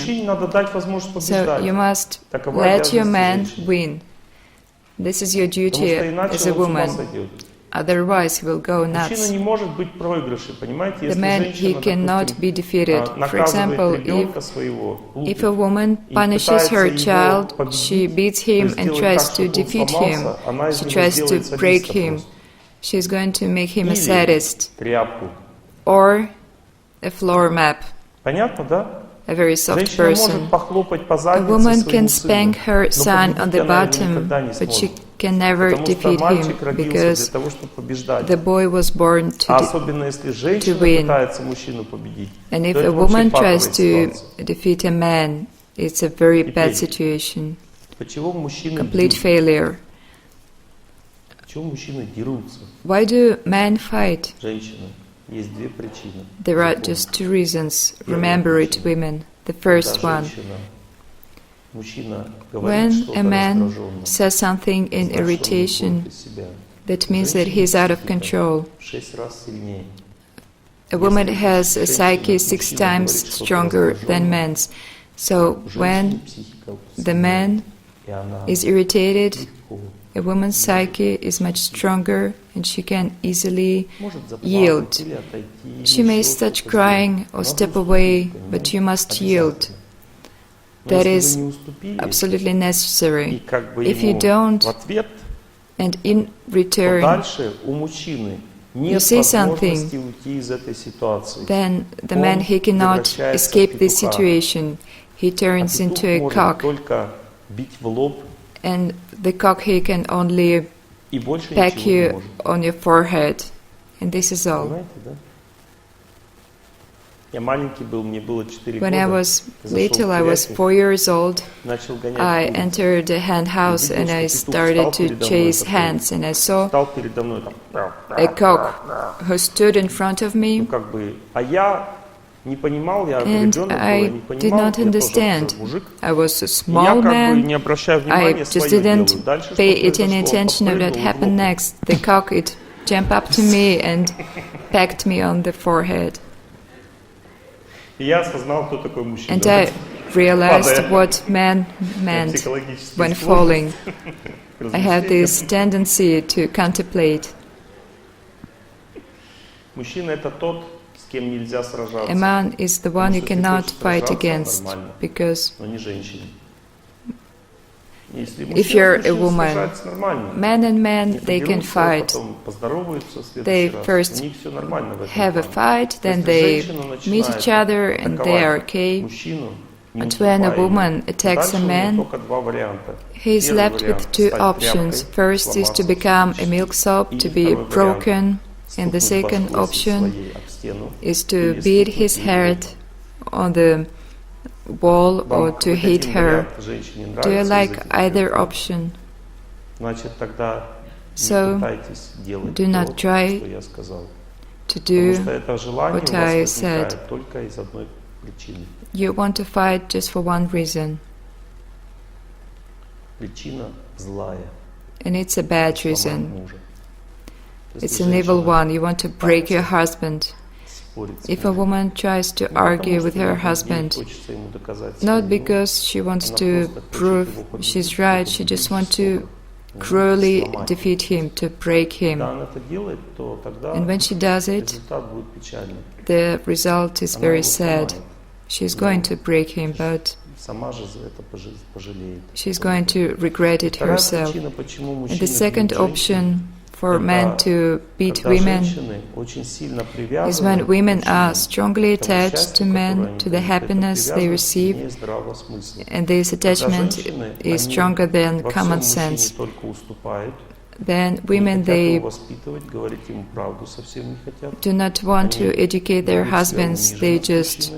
So you must let your man win. This is your duty as a woman. Otherwise, he will go nuts. The man, he cannot be defeated. For example, if a woman punishes her child, she beats him and tries to defeat him. She tries to break him. She's going to make him a sadist or a floor map, a very soft person. A woman can spank her son on the bottom, but she can never defeat him, because the boy was born to win. And if a woman tries to defeat a man, it's a very bad situation, complete failure. Why do men fight? There are just two reasons. Remember it, women. The first one: when a man says something in irritation, that means that he's out of control. A woman has a psyche 6 times stronger than men's. So when the man is irritated, a woman's psyche is much stronger and she can easily yield. She may start crying or step away, but you must yield. That is absolutely necessary. If you don't, and in return you say something, then the man, he cannot escape this situation. He turns into a cock, and the cock, he can only peck you on your forehead, and this is all. When I was little, I was 4 years old, I entered a hen house and I started to chase hens, and I saw a cock who stood in front of me, and I did not understand. I was a small man, I just didn't pay it any attention of what happened next. The cock, it jumped up to me and pecked me on the forehead. And I realized what man meant when falling. I had this tendency to contemplate. A man is the one you cannot fight against, because if you're a woman, man and man, they can fight. They first have a fight, then they meet each other and they are okay. But when a woman attacks a man, he is left with 2 options. First is to become a milksop, to be broken, and the second option is to beat his head on the wall or to hit her. Do you like either option? So do not try to do what I said. You want to fight just for one reason, and it's a bad reason. It's an evil one. You want to break your husband. If a woman tries to argue with her husband, not because she wants to prove she's right, she just wants to cruelly defeat him, to break him. And when she does it, the result is very sad. She's going to break him, but she's going to regret it herself. And the second option for men to beat women is when women are strongly attached to men, to the happiness they receive, and this attachment is stronger than common sense. Then women, they do not want to educate their husbands, they just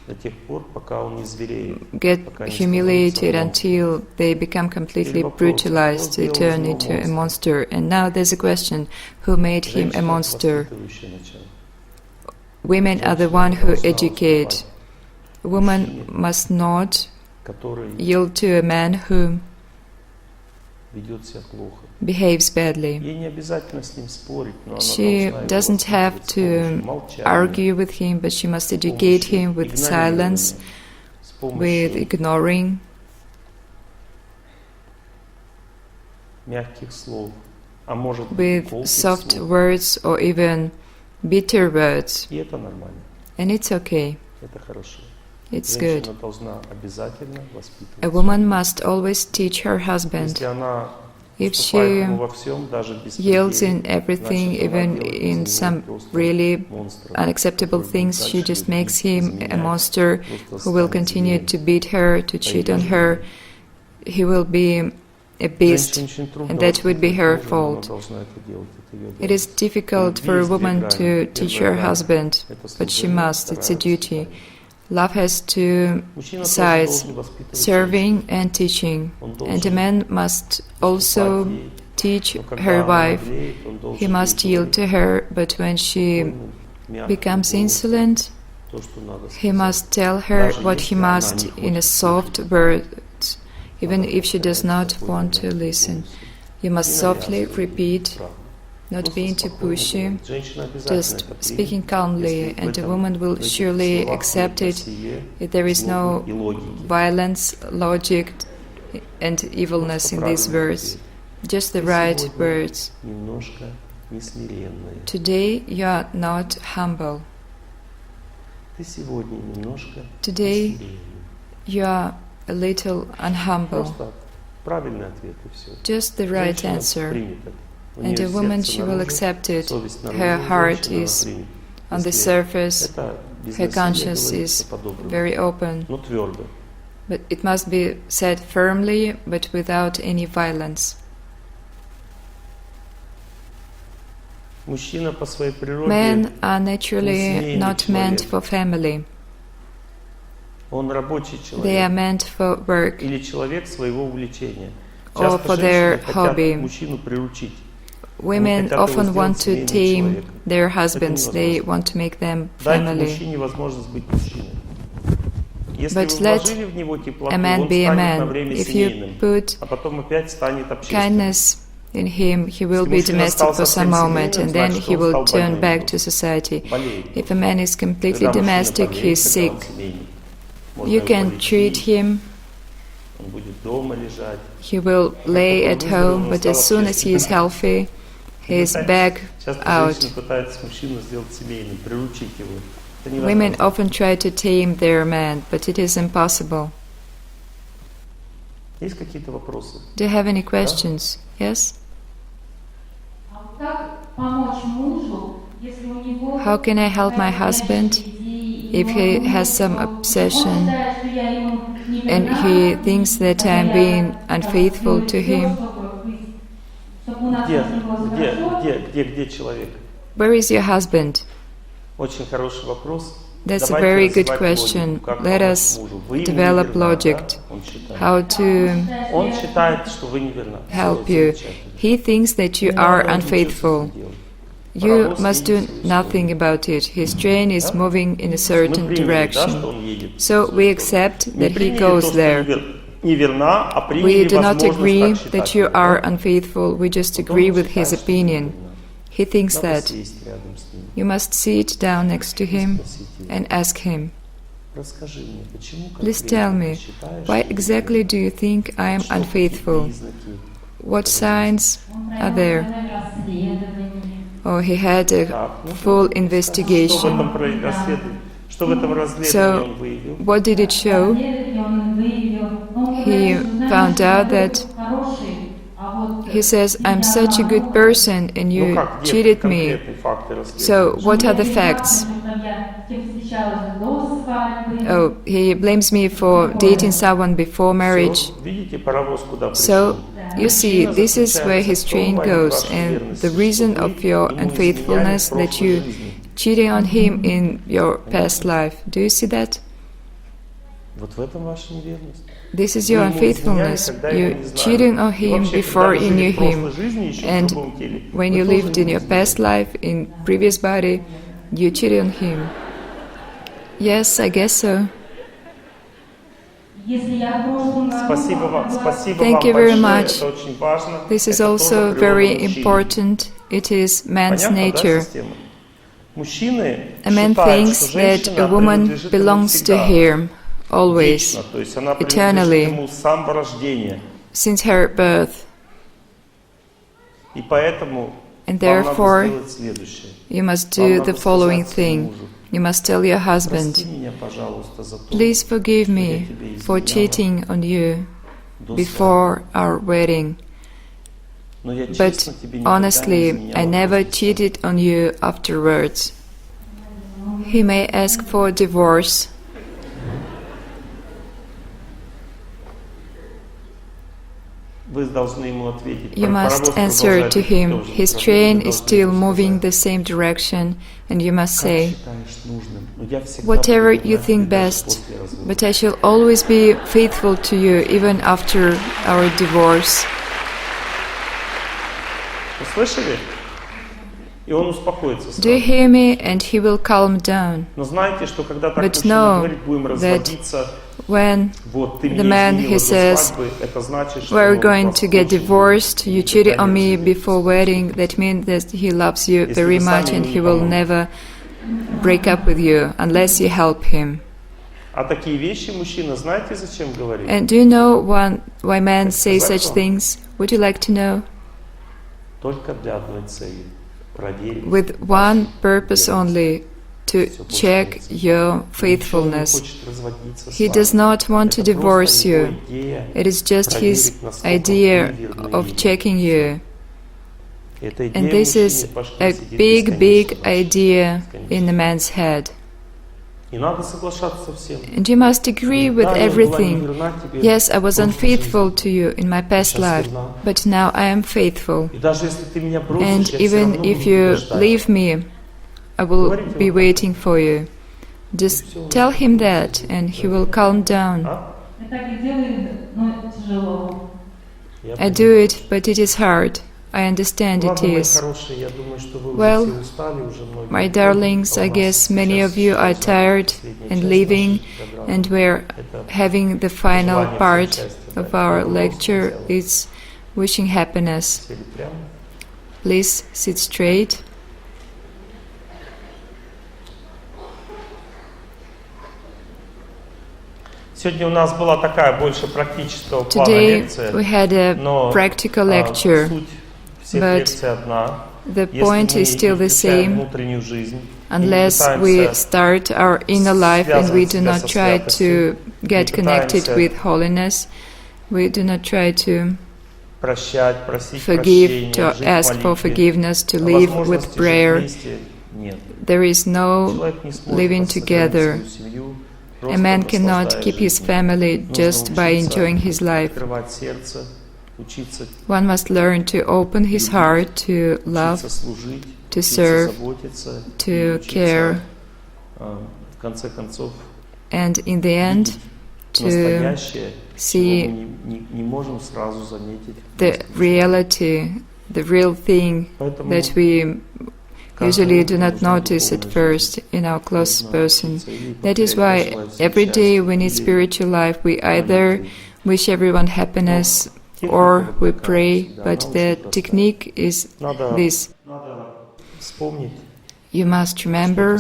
до тех пор, пока он не звереет, get пока не humiliated становится until they become completely brutalized, they turn into a monster. And now there's a question, who made him a monster? воспитывающее начало. Women are the one who educate. A woman must not Который yield to a man who ведет себя плохо. behaves badly. Ей не обязательно с ним спорить, но она She должна его doesn't have воспитывать с to помощью молчания, argue with him, but she must educate him with silence, с with помощью ignoring, мягких слов, а может быть with колких soft слов. words or even bitter words. И это нормально, And it's okay. это хорошо. It's good. Женщина должна обязательно воспитывать. A woman must always teach her husband. Если она If уступает she ему во всем, даже без yields предела, in everything, значит, она even делает in из some него просто really монстра, unacceptable который будет things, she дальше just makes him a изменять, monster просто who will станет continue зверем. to beat her, to cheat on her. He will be a beast, Женщине очень трудно and that would be her воспитывать мужа, но она fault. должна это делать, это ее It is difficult for a woman to teach her husband, but she must, it's a duty. Love has two Мужчина тоже sides, должен воспитывать serving and teaching, Он and a должен man must also уступать ей, teach но когда her она wife. наглеет, он должен He must ей yield to her, but when she говорить мягким becomes голосом insolent, то, что надо he сказать. must tell her Даже what если he она must не in a хочет soft слушать. words, even if she does not Спокойно, want to мягким listen. голосом. You must Не softly навязывать repeat, правду. not Просто being too спокойно pushy, говорить. Женщина обязательно just это примет, speaking calmly, если в and a этом- woman will в этих surely словах accept нет it насилия, if there is злобы no и логики. violence, logic, and evilness in these words. Just the right words. Немножко несмиренная. Today you are not humble. Ты сегодня немножко Today несмиренная. you are a little unhumble. Просто правильный ответ и все. Just the right Женщина answer. примет это. У And нее a woman, сердце she will наружу, accept it. совесть наружу, Her heart женщина is примет. on the Если surface, это без her насилия conscience говорится is по-доброму, very open. но твердо. But it must be said firmly, but without any violence. Мужчина по своей природе, Men are naturally семейный not meant человек. for family. он рабочий They are человек meant for work или человек своего увлечения. or Часто for their женщины хотят hobby. мужчину приручить. Women хотят его often want сделать to семейным tame человеком. their husbands. They невозможно. want to make them Дайте family. мужчине возможность быть мужчиной. Если But вы let вложили в него теплоту, A man он be a станет на man. время If you семейным, put а потом опять станет общественным. kindness in him, he will be Если мужчина domestic стал for some совсем moment, семейным, and then значит, he он will стал turn больным. back to society. Болеет. If a man is completely Когда мужчина domestic, he болеет, is когда sick. он семейный, можно You его can полечить, treat him, он будет дома лежать. he will lay at home, but as soon as he is healthy, he is back Часто out. женщины пытаются мужчину сделать семейным, приручить его. Это Women невозможно. often try to tame their man, but it is impossible. Есть какие-то вопросы? Do you have any questions? Yes? А вот как помочь мужу, если у него How can I help my husband if he has some obsession and he thinks that I'm being unfaithful to him? Где человек? Where is your husband? Очень хороший вопрос. That's a Давайте very good развивать question. логику. Как Let помочь us мужу? Вы ему develop неверна, logic. да? Он считает. How to Он считает, что вы неверна. help Всё, you. замечательно. He thinks that you Не are надо ничего с unfaithful. этим делать. You Паровоз must едет do в свою nothing сторону. about it. His train is Да? moving in a Мы certain приняли, да, что direction. он едет в So свою we сторону. accept Не that he приняли goes то, что there. неверна, а приняли We do not возможность agree так считать. that you Да? are unfaithful, we just Потом agree он with his считает, что opinion. неверна. He thinks Надо that. сесть рядом с ним You must sit down next to и him спросить его. and ask him, Расскажи мне, почему please конкретно tell ты me, считаешь, why что exactly неверна? do you think I am Что, какие unfaithful? признаки? What signs are there? Oh, he had a Так, ну, full Что в investigation. этом расследовании? Что в этом расследовании So, он выявил? what did it show? He found out that he says, I'm such a good person and Ну you как, где cheated me. конкретные факты расследования? So, what are the facts? Oh, he blames me for dating someone before marriage. Всё, видите, паровоз куда So, пришел? you see, Причина this is where his заключается в train том, goes, вашей and верности, the reason что вы of your ему unfaithfulness изменяли в that you прошлой жизни. cheating on him in your past life. Do you see that? Вот в этом ваша неверность. This is your unfaithfulness. You're cheating on him before you knew him. And when you lived in your past life, in previous body, you cheated on him. Yes, I guess so. Thank you very much. This is also very important. It is man's nature. A man thinks that a woman belongs to him always, eternally, since her birth. And therefore, you must do the following thing. You must tell your husband, "Please forgive me for cheating on you before our wedding. But honestly, I never cheated on you afterwards." He may ask for divorce. You must answer to him. His train is still moving the same direction, and you must say, "Whatever you think best, but I shall always be faithful to you even after our divorce." Do you hear me? And he will calm down. But know that when the man, he says, "We're going to get divorced, you cheated on me before wedding," that means that he loves you very much and he will never break up with you unless you help him. And do you know why men say such things? Would you like to know? With one purpose only, to check your faithfulness. He does not want to divorce you. It is just his idea of checking you. And this is a big, big idea in the man's head. And you must agree with everything. Yes, I was unfaithful to you in my past life, but now I am faithful. And even if you leave me, I will be waiting for you. Just tell him that, and he will calm down. I do it, but it is hard. I understand it is. Well, my darlings, I guess many of you are tired and leaving, and we're having the final part of our lecture. It's wishing happiness. Please sit straight. Today we had a practical lecture, but the point is still the same. Unless we start our inner life and we do not try to get connected with holiness, we do not try to forgive, to ask for forgiveness, to live with prayer, there is no living together. A man cannot keep his family just by enjoying his life. One must learn to open his heart to love, to serve, to care, and in the end to see the reality, the real thing that we usually do not notice at first in our closest person. That is why every day we need spiritual life. We either wish everyone happiness or we pray, but the technique is this. You must remember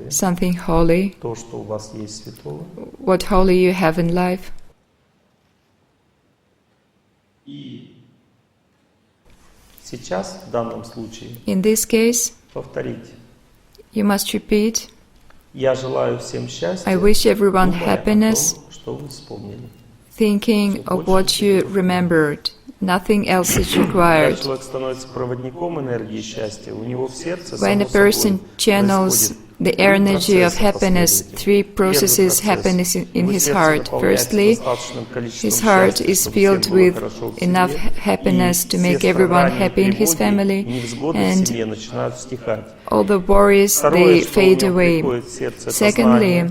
something holy, what holy you have in life. In this case, you must repeat, "I wish everyone happiness," thinking of what you remembered. Nothing else is required. When a person channels the energy of happiness, three processes happen in his heart. Firstly, his heart is filled with enough happiness to make everyone happy in his family, and all the worries, they fade away. Secondly,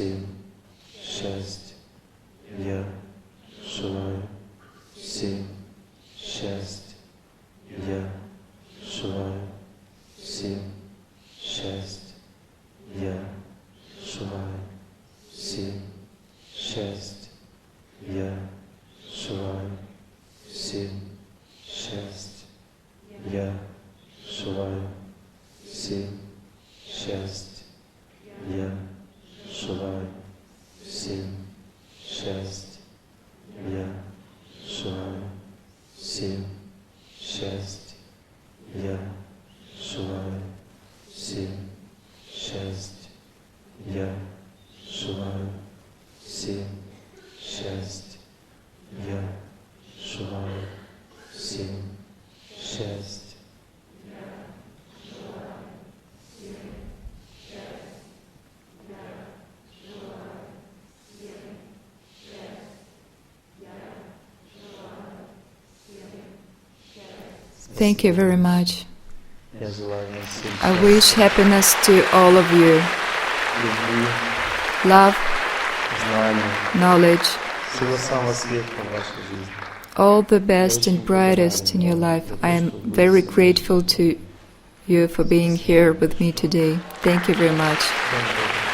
7, 6. Я желаю 7, 6. Я желаю 7, 6. Я желаю 7, 6. Я желаю 7, 6. Я желаю 7, 6. Я желаю 7, 6. Я желаю 7, 6. Я желаю 7, 6. Я желаю 7, 6. Я желаю 7, 6. Thank you very much. Я желаю вам всем I wish happiness to all of you. любви, Love, знания, knowledge, всего самого светлого в вашей жизни. all the best and brightest in your life. I am very grateful to you for being here with me today. Thank you very much. Thank you.